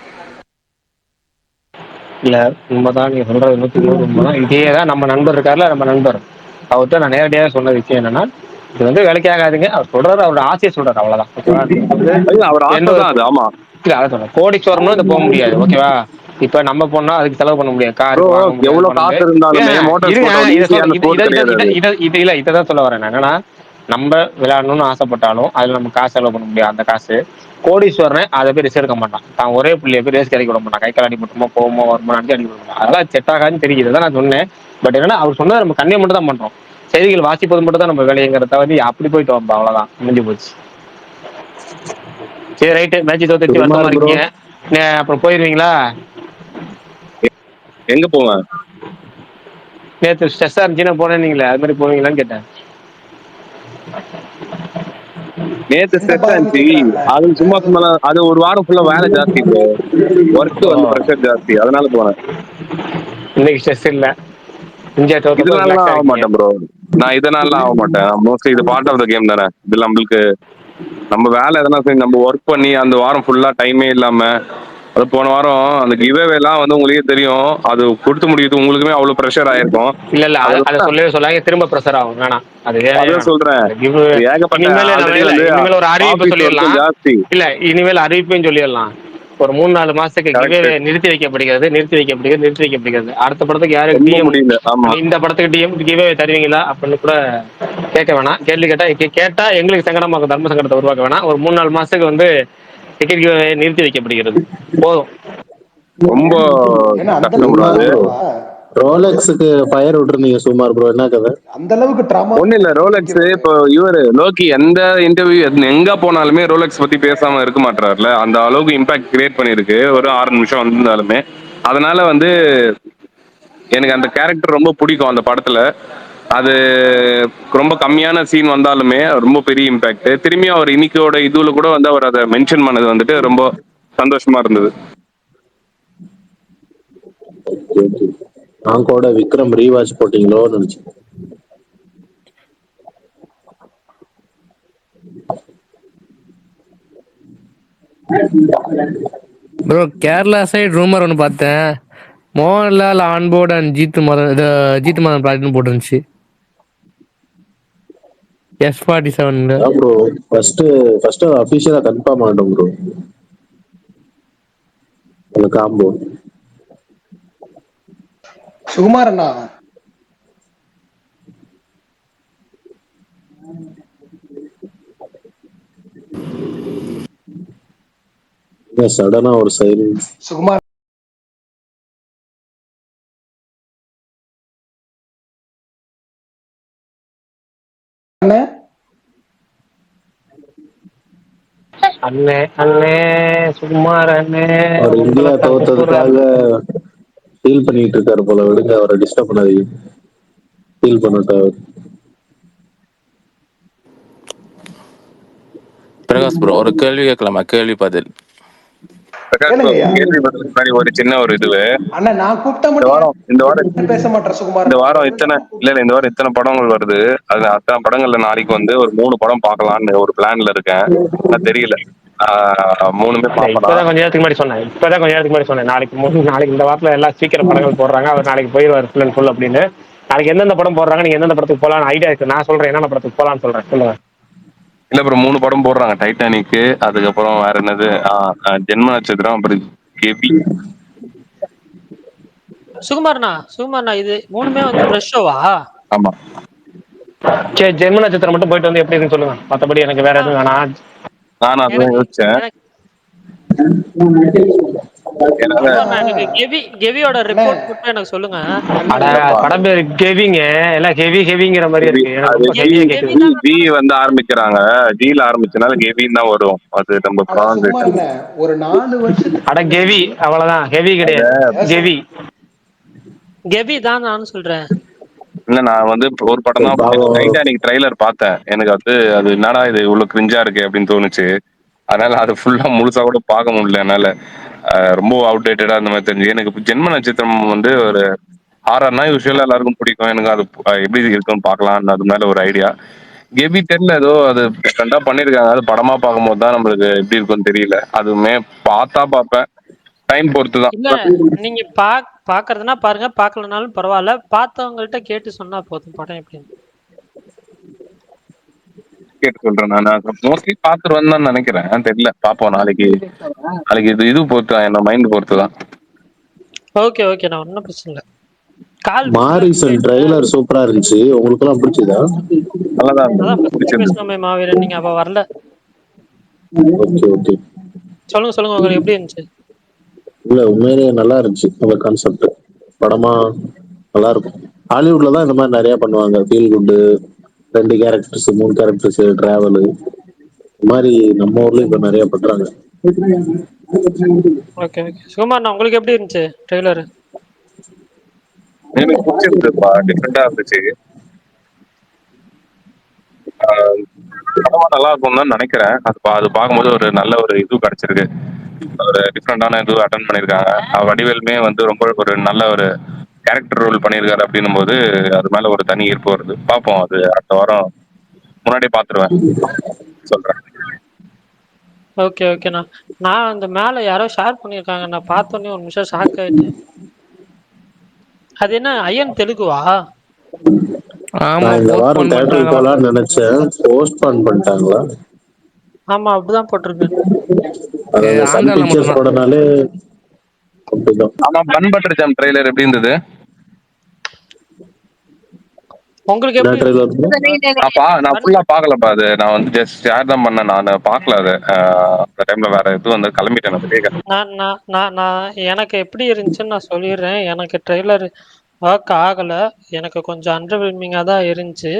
இல்ல உண்மைதான் நீங்க சொல்றது 100% உண்மைதான். இதே தான் நம்ம நண்பர் இருக்காருல, நம்ம நண்பர் அவர்கிட்ட நான் நேரடியாக சொன்ன விஷயம் என்னன்னா, இது வந்து வேலைக்கு ஆகாதுங்க. அவர் சொல்றாரு, அவரோட ஆசையை சொல்றாரு, அவ்வளவுதான். இல்ல அதை சொல்றேன், கோடீஸ்வரம்னு இது போக முடியாது. ஓகேவா? இப்ப நம்ம போனா அதுக்கு செலவு பண்ண முடியாது. கார் இதான் சொல்ல வரேன். என்னன்னா நம்ம விளையாடணும்னு ஆசைப்பட்டாலும் அதுல நம்ம காசு செலவு பண்ண முடியாது. அந்த காசு கோடீஸ்வரன் அதை போய் ரிஸ்க் எடுக்க மாட்டான். தான் ஒரே புள்ளிய போய் ரேஸ் கிடைக்க விட மாட்டான். கை கால் அடிபட்டுமோ போகுமோ வருமா அடிச்சு அடிக்க மாட்டான். அதெல்லாம் செட் ஆகாதுன்னு தெரியுது தான் நான் சொன்னேன். பட் என்னன்னா அவர் சொன்னதை நம்ம கண்ணியை மட்டும் தான் பண்றோம். செய்திகள் வாசிப்பது மட்டும் தான் நம்ம வேலைங்கிறத தவிர அப்படி போயிட்டு வந்தோம், அவ்வளவுதான், முடிஞ்சு போச்சு. சரி ரைட்டு, மேட்ச் தோத்துச்சு, வருத்தமா இருக்கீங்க. அப்புறம் போயிருவீங்களா? எங்க போவேன்? நேற்று ஸ்ட்ரெஸ்ஸா இருந்துச்சுன்னா போனேன், நீங்களே அது மாதிரி போவீங்களான்னு கேட்டேன். நேத்து ஸ்ட்ரெஸ் ஆச்சு. அது சும்மா அது ஒரு வாரம் ஃபுல்லா வேலை ஜாஸ்தி ப்ரோ. ஒர்க் வந்து ப்ரெஷர் ஜாஸ்தி, அதனால போனேன். இன்னைக்கு ஸ்ட்ரெஸ் இல்ல. இதனால ஆக மாட்டேன் ப்ரோ. நான் இதனால ஆக மாட்டேன். மோஸ்ட்லி இது பார்ட் ஆஃப் த கேம் தானே. இது நம்மளுக்கு நம்ம வேலை எதனா சரி நம்ம ஒர்க் பண்ணி அந்த வாரம் ஃபுல்லா டைமே இல்லாம, அது போன வாரம் அந்த கிவ்அவே எல்லாம் வந்து உங்களுக்கே தெரியும், அது கொடுத்து முடியுது உங்களுக்குமே அவ்வளவு ப்ரெஷர் ஆயிருக்கும். இல்ல அதை சொல்லவே சொல்லாங்க, திரும்ப ப்ரெஷர் ஆகும். வேணாம், அது சொல்றேன். இனிமேல் ஒரு அறிவிப்பு சொல்லிடலாம். இல்ல இனிமேல் அறிவிப்புன்னு சொல்லிடலாம். ஒரு 3-4 மாசத்துக்கு கிவ்அவே நிறுத்தி வைக்கப்படுகிறது. அடுத்த படத்துக்கு யாருக்கு டிஎம், இந்த படத்துக்கு டிஎம் கிவ்அவே தருவீங்களா அப்படின்னு கூட கேட்க வேணாம். கேள்வி கேட்டா எங்களுக்கு சங்கடமா இருக்கும், தர்ம சங்கடத்தை உருவாக்க வேணாம். ஒரு 3-4 மாசத்துக்கு வந்து டிக்கெட் கிவ்அவே நிறுத்தி வைக்கப்படுகிறது, போதும். ரொம்ப கஷ்டம். ரோலெக்ஸுக்கு ஃபயர் விட்டுருந்தீங்க சுமார் ப்ரோ, என்ன கதை? அந்த அளவுக்கு ட்ராமா ஒண்ணு இல்ல, ரோலெக்ஸ் இப்போ இவரு லோக்கி எந்த இன்டர்வியூ எங்க போனாலுமே ரோலெக்ஸ் பத்தி பேசாம இருக்க மாட்டாருல, அந்த அளவுக்கு இம்பாக்ட் கிரியேட் பண்ணிருக்கு ஒரு 6 நிமிஷம் வந்திருந்தாலுமே. அதனால வந்து எனக்கு அந்த கேரக்டர் ரொம்ப பிடிக்கும் அந்த படத்துல. அது ரொம்ப கம்மியான சீன் வந்தாலுமே ரொம்ப பெரிய இம்பாக்ட். திரும்பியும் அவர் இன்னைக்கோட இதுல கூட வந்து அவர் அதை மென்ஷன் பண்ணது வந்துட்டு ரொம்ப சந்தோஷமா இருந்தது. நான் கூட விக்ரம் ரீவாட்ச் போட்டீங்களோன்னு நினைச்சேன். ப்ரோ கேரளா சைடு ரூமர் ஒன்று பார்த்தேன், மோகன்லால் ஆன்போர்ட் அண்ட் ஜீத்து மதன் ப்ராஜெக்ட்னு போட்டுருந்துச்சு S47. ப்ரோ ஃபர்ஸ்ட் அபிஷியலா கன்ஃபார்ம் ஆகட்டும் ப்ரோ அந்த காம்போ. சுகுமார் அண்ணா சடனா ஒரு சைலன்ஸ். சுகுமார் அண்ணே அண்ணே அண்ணே சுகுமார் அண்ணே அவர் இந்தியா உங்களை தான் தோத்ததுக்காக கூப்பிடுறாரு. ஃபீல் பண்ணிட்டு இருக்காரு போல, விடுங்க அவரை டிஸ்டர்ப் பண்ணாதீங்க, ஃபீல் பண்ணட்டாரு. பிரகாஷ் ப்ரோ ஒரு கேள்வி கேட்கலாமா? கேள்வி பதில். பிரகாஷ் bro, கேள்வி பதிலுக்கு முன்னாடி ஒரு சின்ன ஒரு இது. அண்ணா நான் கூப்பிட்டா இந்த மட்டும் வாரம் பேச மாட்டேன் சுகுமார். இந்த வாரம் இந்த வாரம் இத்தனை படங்கள் வருது. அது அத்தனை படங்கள்ல நாளைக்கு வந்து ஒரு 3 படம் பார்க்கலான்னு ஒரு பிளான்ல இருக்கேன். நான் தெரியல 3மே இப்பதான் பார்க்கலாம். கொஞ்ச நேரத்துக்கு முன்னாடி சொன்னேன் நாளைக்கு இந்த வாரத்துல எல்லாம் சீக்கிரம் படங்கள் போடுறாங்க, அவர் நாளைக்கு போயிடுவார் ஃபுல் அண்ட் ஃபுல் அப்படின்னு. நாளைக்கு எந்தெந்த படம் போடுறாங்க, நீங்க எந்தெந்த படத்துக்கு போகலான்னு ஐடியா இருக்கு? நான் சொல்றேன் என்னென்ன படத்துக்கு போகலான்னு சொல்றேன், சொல்லுங்க. இல்ல ப்ரோ 3 படம் போடுறாங்க. டைட்டானிக், அதுக்கப்புறம் வேற என்னது ஜென்ம நட்சத்திரம், அப்புறம் கெவி. சுகுமார்ண்ணா இது 3மே வந்து ப்ரெஷ் ஷோவா? ஆமா சரி, ஜென்ம நட்சத்திரம் மட்டும் போயிட்டு வந்து எப்படி இருக்குன்னு சொல்லுங்க, மற்றபடி எனக்கு வேற எதுவும் வேணாம். நானும் அதான் யோசிச்சேன். எனக்கு கெவியோட ரிப்போர்ட் மட்டும் எனக்கு சொல்லுங்க. படம் பேரு கெவிங்க, எல்லாம் ஹெவிங்கிற மாதிரி இருக்கு. எனக்கு ஜி வந்து ஆரம்பிக்கிறாங்க, ஜில ஆரம்பிச்சனால கெவின்னு தான் வரும். அது நம்ம ப்ரானன்சியேஷன். ஒரு 4 வருஷத்துக்கு அட கெவி அவ்வளவுதான், ஹெவி கிடையாது. கெவி தான் நான் சொல்றேன். இல்ல நான் வந்து ஒரு படம் தான் டைட்டானிக் ட்ரைலர் பார்த்தேன். எனக்கு வந்து அது என்னடா இது இவ்வளவு கிரிஞ்சா இருக்கு அப்படின்னு தோணுச்சு. அதனால அது ஃபுல்லா முழுசா கூட பார்க்க முடியல என்னால. ரொம்ப அவுடேட்டடா அந்த மாதிரி தெரிஞ்சு. எனக்கு ஜென்ம நட்சத்திரம் வந்து ஒரு ஹாரர்னா யூஸ்வலா எல்லாருக்கும் பிடிக்கும். எனக்கு அது எப்படி இருக்குன்னு பார்க்கலாம், அது மேல ஒரு ஐடியா. கெபி தெரியல, ஏதோ அது டிஃப்ரெண்டா பண்ணிருக்காங்க. அது படமா பார்க்கும்போது தான் நம்மளுக்கு எப்படி இருக்குன்னு தெரியல. அதுவுமே பார்த்தா பார்ப்பேன், டைம் பொறுத்து தான். இல்ல நீங்க பாக்குறதுனா பாருங்க, பாக்கலனாலும் பரவாயில்ல, பார்த்தவங்கள்ட்ட கேட்டு சொன்னா போதும் படம் எப்படின்னு. கேட்டு சொல்றேன். நான் மோஸ்ட்லி பாத்துருவேன்னு தான் நினைக்கிறேன், தெரியல பாப்போம். நாளைக்கு இது பொறுத்து தான், என்ன மைண்ட் பொறுத்து தான். ஓகே நான் ஒன்றும் பிரச்சனை இல்லை. மாரிசன் ட்ரைலர் சூப்பரா இருந்துச்சு, உங்களுக்கு எல்லாம் பிடிச்சதா? நல்லதான் பேசணுமே மாவீரன், நீங்க அப்ப வரல. ஓகே சொல்லுங்க உங்களுக்கு எப்படி இருந்துச்சு? இல்ல உண்மையிலேயே நல்லா இருந்துச்சு அந்த கான்செப்ட். படமா நல்லா இருக்கும். ஹாலிவுட்ல தான் இந்த மாதிரி நிறைய பண்ணுவாங்க, feel good, 2 characters 3 characters travel. இந்த மாதிரி நம்ம ஊர்லயும் இப்ப நிறைய பண்றாங்க. ஓகே சுகுமார், உங்களுக்கு எப்படி இருந்துச்சு ட்ரெய்லர்? எனக்கு பிடிச்சிருந்துப்பா, டிஃப்ரெண்டா இருந்துச்சு. படமா நல்லா இருக்கும்னு தான் நினைக்கிறேன். அது பார்க்கும்போது ஒரு நல்ல ஒரு இது கிடைச்சிருக்கு. ஒரு டிஃப்ரெண்டான இது அட்டன் பண்ணியிருக்காங்க. வடிவேலுமே வந்து ரொம்ப ஒரு நல்ல ஒரு கேரக்டர் ரோல் பண்ணியிருக்காரு அப்படின்னும் போது அது மேல ஒரு தனி ஈர்ப்பு வருது. பார்ப்போம், அது அடுத்த வாரம் முன்னாடி பார்த்துருவேன், சொல்றேன். ஓகேண்ணா. நான் அந்த மேல யாரோ ஷேர் பண்ணியிருக்காங்க, நான் பார்த்தோன்னே ஒரு நிமிஷம் ஷாக் ஆயிட்டேன். அது என்ன ஐயன் தெலுங்குவா? நான் இந்த வாரம் தியேட்டருக்கு போலாம்னு நினைச்சேன், போஸ்ட்போன் பண்ணிட்டாங்களா? ஆமா அப்படிதான் போட்டிருக்கு. சன் பிக்சர்ஸ் போடனாலே அப்படிதான். ஆமா, பன் பட்டர் ஜாம் ட்ரைலர் எப்படி இருந்தது உங்களுக்கு? எப்படி நான் ஃபுல்லா பாக்கலப்பா. அது நான் வந்து ஜஸ்ட் ஷேர் தான் பண்ணேன், நான் பார்க்கல. அது அந்த டைம்ல வேற எதுவும் வந்து கிளம்பிட்டேன். நான் எனக்கு எப்படி இருந்துச்சுன்னு நான் சொல்லிடுறேன். எனக்கு ட்ரெய்லர் ஒர்க் ஆகல. எனக்கு கொஞ்சம் அண்டர்வெல்மிங்கா தான் இருந்துச்சு.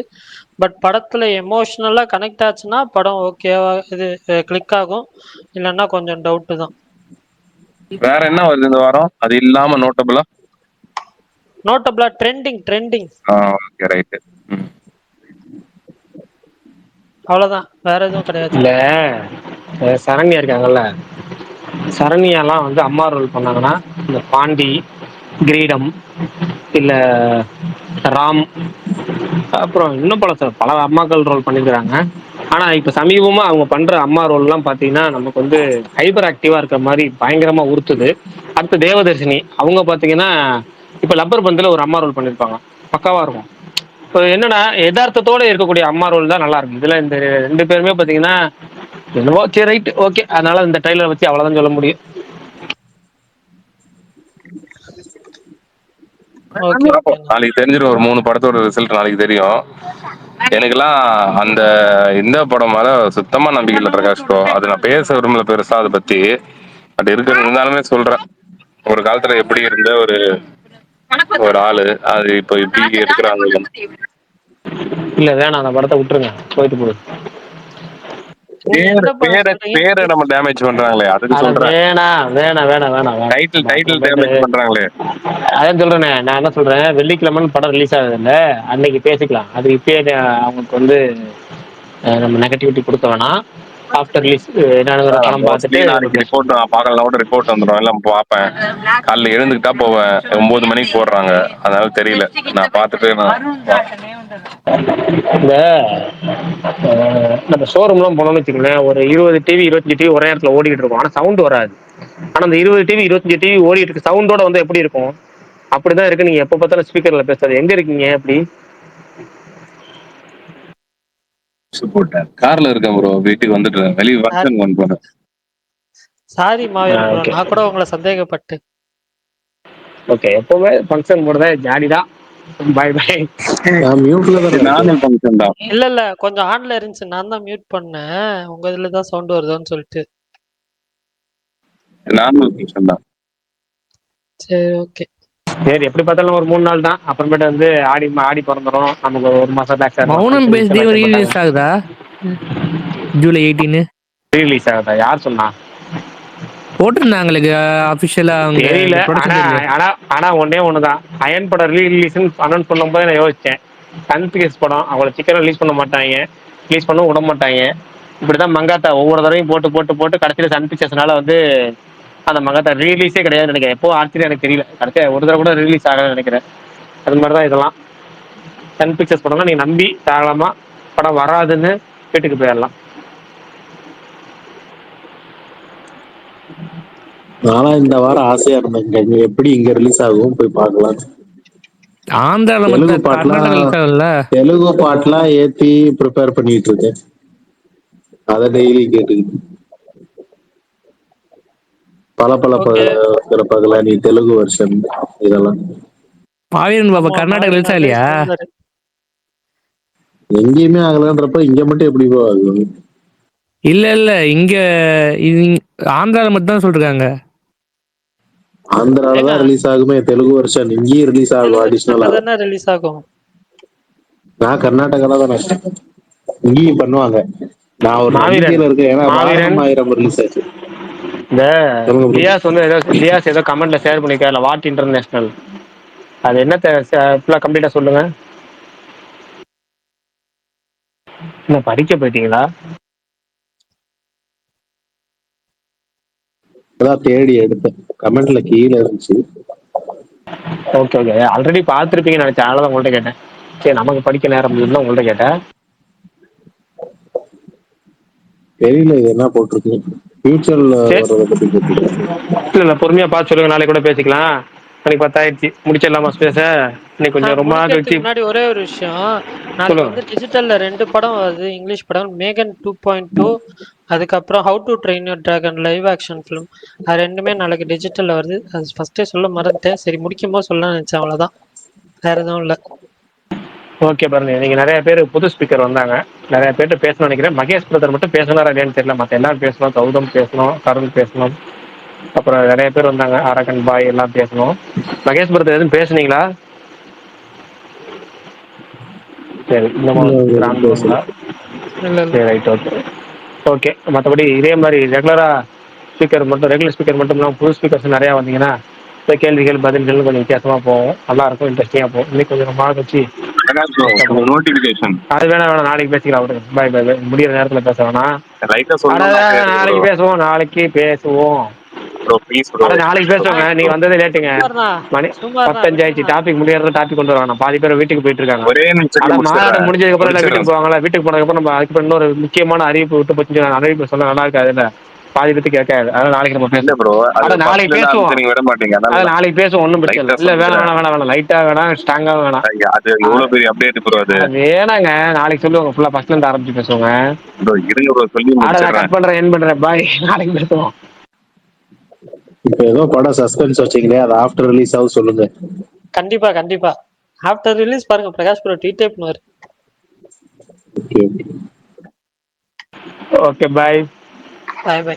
பட் படத்துல எமோஷனலா கனெக்ட் ஆச்சுன்னா, படம் ஓகேவா இது கிளிக் ஆகும். இல்லன்னா கொஞ்சம் டவுட்டு தான். வேற என்ன வருது இந்த வாரம் அது இல்லாம நோட்டபிளா? நோட்டபிளா ட்ரெண்டிங். Okay right. அவ்வளவுதான். வேற எதுவும் கிடையாது. இல்ல சரண்யா இருக்காங்கல்ல, சரண்யாலாம் வந்து அம்மா ரோல் பண்ணாங்கன்னா இந்த பாண்டி, கிரீடம், இல்ல ராம், அப்புறம் இன்னும் பல அம்மாக்கள் ரோல் பண்ணிருக்காங்க. ஆனா இப்ப சமீபமா அவங்க பண்ற அம்மா ரோல் எல்லாம் பாத்தீங்கன்னா நமக்கு வந்து ஹைப்பர் ஆக்டிவா இருக்கிற மாதிரி பயங்கரமா உறுத்துது. அடுத்து தேவதர்ஷினி அவங்க பாத்தீங்கன்னா இப்ப லப்பர் பந்துல ஒரு அம்மா ரோல் பண்ணிருப்பாங்க, பக்காவா இருக்கும். இப்போ என்னன்னா யதார்த்தத்தோட இருக்கக்கூடிய அம்மா ரோல் தான் நல்லா இருக்கும். இதுல இந்த 2 பேருமே பாத்தீங்கன்னா என்னவோ சரி ரைட் ஓகே, அதனால இந்த ட்ரைலர் வச்சு அவ்வளவுதான் சொல்ல முடியும். நாளைக்கு தெரிஞ்சிடும். ஒரு 3 படத்தோட ரிசல்ட் நாளைக்கு தெரியும். எனக்குலாம் அந்த இந்த படம் மேல சுத்தமா நம்பிக்கை இல்லை பிரகாஷ் ப்ரோ. அது நான் பேச விரும்பல பெருசா அதை பத்தி. பட் இருக்கிறது இருந்தாலுமே சொல்றேன், ஒரு காலத்துல எப்படி இருந்த ஒரு ஆளு அது இப்போ இப்படி இருக்கிறாங்க. இல்ல வேணாம், அந்த படத்தை விட்டுருங்க, போயிட்டு போகுது. பேரை நம்ம டேமேஜ் பண்றாங்களே அதுக்கு சொல்றேன். வேணாம் டைட்டில் டேமேஜ் பண்றாங்களே. அதான் சொல்றேனே, நான் என்ன சொல்றேன், வெள்ளிக்கிழமை படம் ரிலீஸ் ஆகுது இல்ல, அன்னைக்கு பேசிக்கலாம். அது இப்பயே அவங்களுக்கு வந்து நம்ம நெகட்டிவிட்டி கொடுக்க வேணாம். ஆஃப்டர் ரிலீஸ் என்னங்கிற படம் பார்த்துட்டு நாளைக்கு ரிப்போர்ட் பார்க்கலாம். ரிப்போர்ட் வந்துடும், எல்லாம் பார்ப்பேன். காலைல எழுந்துக்கிட்டா போவேன். 9 மணிக்கு போடுறாங்க, அதனால தெரியல. நான் பார்த்துட்டு இந்த நம்ம ஷோரூம்லாம் போனோம்னு வச்சுக்கோங்களேன், ஒரு 20 டிவி 25 டிவி ஒரே இடத்துல ஓடிட்டு இருக்கும். ஆனா சவுண்ட் வராது. ஆனா அந்த 20 டிவி 25 டிவி ஓடிட்டு இருக்கு, சவுண்டோட வந்து எப்படி இருக்கும்? அப்படிதான் இருக்கு. நீங்க எப்ப பார்த்தாலும் ஸ்பீக்கர்ல பேசுறது. எங்க இருக்கீங்க? அப்படி கார்ல இருக்கேன் ப்ரோ, வீட்டுக்கு வந்துட்டு வெளியே ஃபங்க்ஷன் கொண்டு போறேன். சாரி மாவீரன் ப்ரோ, நான் கூட உங்களை சந்தேகப்பட்டு. ஓகே, எப்பவுமே ஃபங்க்ஷன் போறதே ஜாலி தான். By by. நார்மல் ஃபங்க்ஷன் தான். இல்ல கொஞ்சம் ஆன்ல இருந்துச்சு, நான் தான் மியூட் பண்ணேன். உங்க இதுல தான் சவுண்ட் வருதுன்னு சொல்லிட்டு. நார்மல் ஃபங்க்ஷன் தான். சரி ஓகே. சரி, எப்படி பார்த்தாலும் ஒரு 3 நாள் தான். அப்புறமேட்டு வந்து ஆடி பிறந்துடும். நமக்கு ஒரு மாசம் பேக். மௌனம் பேஸ் டே ரிலீஸ் ஆகுதா? ஜூலை 18 ரிலீஸ் ஆகுதா? யார் சொன்னா? போட்டிருந்தாங்களே அபிஷியலா தெரியல. ஆனா ஒன்னே ஒண்ணுதான், அயன் படம் ரிலீஸ் அனௌன்ஸ் பண்ணும்போது நான் யோசிச்சேன், சன்பிஎஸ் படம் அவங்கள சீக்கிரம் ரிலீஸ் பண்ண மாட்டாங்க, ரிலீஸ் பண்ண விட மாட்டாங்க. இப்படிதான் மங்காத்தா ஒவ்வொரு தடவையும் போட்டு கடைசியில சன் பிக்சர்ஸ்னால வந்து அந்த மங்காத்தா ரிலீஸே கிடையாது நினைக்கிறேன். எப்போ ஆர்ச்சின்னு எனக்கு தெரியல, கடைசியா ஒரு தடவை கூட ரிலீஸ் ஆகலன்னு நினைக்கிறேன். அது மாதிரிதான் இதெல்லாம். சன் பிக்சர்ஸ் படம்னா நீ நம்பி தாராளமா படம் வராதுன்னு வீட்டுக்கு போயிடலாம். நானா இந்த வாரம் ஆசையா இருந்தேன், எப்படி இங்க ரிலீஸ் ஆகும் போய் பார்க்கலாம். தெலுங்கு பாட்டுலாம் ஏத்தி ப்ரிப்பேர் பண்ணிட்டு இருக்கேன். அத டெய்லி கேட்டுக்கிட்டு பல நீ தெலுங்கு வெர்ஷன் இதெல்லாம். மாவீரன் பாபா கர்நாடகா ரிலீஸ் ஆகலையா? எங்கேயுமே ஆகலன்றப்ப இங்க மட்டும் எப்படி ஆகும்? இல்ல இங்க ஆந்திரால மட்டும் தான் சொல்றாங்க. ஆந்திரால தான் ரிலீஸ் ஆகுமே தெலுங்கு வெர்ஷன், இங்கேயும் ரிலீஸ் ஆகும் அடிஷனலா. ரிலீஸ் ஆகும். நான் கர்நாடகால தான் இங்கேயும் பண்ணுவாங்க. நான் ஒரு நம்பிக்கையில இருக்கேன். ஏன்னா ஆயிரம் ரிலீஸ் ஆச்சு. இந்த லியாஸ் வந்து லியாஸ் ஏதோ கமெண்ட்ல ஷேர் பண்ணிருக்காருல, வாட் இன்டர்நேஷனல், அது என்ன ஃபுல்லா கம்ப்ளீட்டா சொல்லுங்க. என்ன படிக்க போயிட்டீங்களா? அதான் தேடி எடுத்தேன், கமெண்ட்ல கீழே இருந்துச்சு. ஓகே ஆல்ரெடி பார்த்துருப்பீங்கன்னு நினைச்சேன், அதனால உங்கள்கிட்ட கேட்டேன். சரி, நமக்கு படிக்க நேரம் இருந்தா உங்கள்கிட்ட கேட்டேன். தெரியல இது என்ன போட்டிருக்கு, ஃபியூச்சர்ல இல்ல பொறுமையா பார்த்து சொல்லுங்க, நாளைக்கு கூட பேசிக்கலாம். எனக்கு 10 ஆயிடுச்சு, முடிச்சிடலாமா பேச? இன்னைக்கு கொஞ்சம் ரொம்ப முன்னாடி ஒரே ஒரு விஷயம், நாளைக்கு வந்து டிஜிட்டல்ல 2 படம் வருது, இங்கிலீஷ் படம். மேகன் 2.2, அதுக்கப்புறம் how to train your dragon live action film. அது ரெண்டுமே நாளைக்கு டிஜிட்டல்ல வருது. அது ஃபர்ஸ்டே சொல்ல மறந்துட்டேன், சரி முடிக்கும் போது சொல்ல நினைச்சேன், அவ்வளவுதான், வேற எதுவும் இல்ல. ஓகே பாருங்க, நீங்க நிறைய பேர் புது ஸ்பீக்கர் வந்தாங்க, நிறைய பேர்ட்டு பேசணும்னு நினைக்கிறேன். மகேஷ் பிரதர் மட்டும் பேசணும் இல்லையான்னு தெரியல, மற்ற எல்லாரும் பேசணும். கௌதம் பேசணும், கருண் பேசணும், அப்புறம் நிறைய பேர் வந்தாங்க, அரகன் பாய் எல்லாம் பேசணும். மகேஷ் பிரதர் எதுவும் பேசுனீங்களா? சரி இன்னமும் வச்சுக்கிறாங்களா? சரி ரைட் ஓகே ஓகே. மற்றபடி இதே மாதிரி ரெகுலர் ஸ்பீக்கர் மட்டும் இல்லாமல் புது ஸ்பீக்கர்ஸ் நிறையா வந்தீங்கன்னா இந்த கேள்விகள் பதில்கள் கொஞ்சம் வித்தியாசமாக போகும், நல்லா இருக்கும், இன்ட்ரெஸ்டிங்காக போகும். இன்னைக்கு கொஞ்சம் ரொம்ப நாள் வச்சு நோட்டிபிகேஷன் அது வேணாம் நாளைக்கு பேசிக்கலாம் விடுங்க. பாய் பாய் பாய். முடியிற நேரத்தில் பேச வேணாம். லைட்டா சொல்லணும் நாளைக்கு பேசுவோம் ப்ரோ ப்ளீஸ் ப்ரோ. நாளைக்கு பேசுவோங்க. நீ வந்ததே லேட்டுங்க, மணி 15 ஆயிடுச்சு. டாபிக் முடியறது டாபிக் கொண்டு வராங்க. பாதி பேர் வீட்டுக்கு போயிட்டு இருக்காங்க. ஒரே நிமிஷம் மாநாடு முடிஞ்சதுக்கு அப்புறம் எல்லாம் வீட்டுக்கு போவாங்களா? வீட்டுக்கு போனதுக்கு அப்புறம் நம்ம அதுக்கு இன்னொரு முக்கியமான அறிவிப்பு விட்டு போச்சு. அறிவிப்பு சொல்ல நல்லா இருக்காது இல்ல, பாதி பேருக்கு கேட்காது. அதனால நாளைக்கு நம்ம பேச ப்ரோ. நாளைக்கு பேசுவோம். நீங்க விட மாட்டீங்க. நாளைக்கு பேசுவோம், ஒன்றும் பிரச்சனை இல்லை. இல்ல வேணாம் லைட்டா வேணாம், ஸ்ட்ராங்கா வேணாம். அது எவ்வளவு பெரிய அப்டேட் ப்ரோ அது. வேணாங்க நாளைக்கு சொல்லுவாங்க, ஃபுல்லா ஃபர்ஸ்ட்ல இருந்து ஆரம்பிச்சு பேசுவாங்க. ப்ரோ இருங்க ப்ரோ சொல்லி முடிச்சிடுறேன். கட் பண்றேன், என் பண்றேன். பாய், நாளைக்கு பேசுவோம். இப்ப ஏதோ படம் சஸ்பென்ஸ் வச்சீங்களே, அது ஆஃப்டர் ரிலீஸ் ஆகும் சொல்லுங்க. கண்டிப்பா ஆஃப்டர் ரிலீஸ் பாருங்க, பிரகாஷ் ப்ரோ ட்வீட்டே பண்ணுவாரு. Okay okay bye. பாய் பாய்.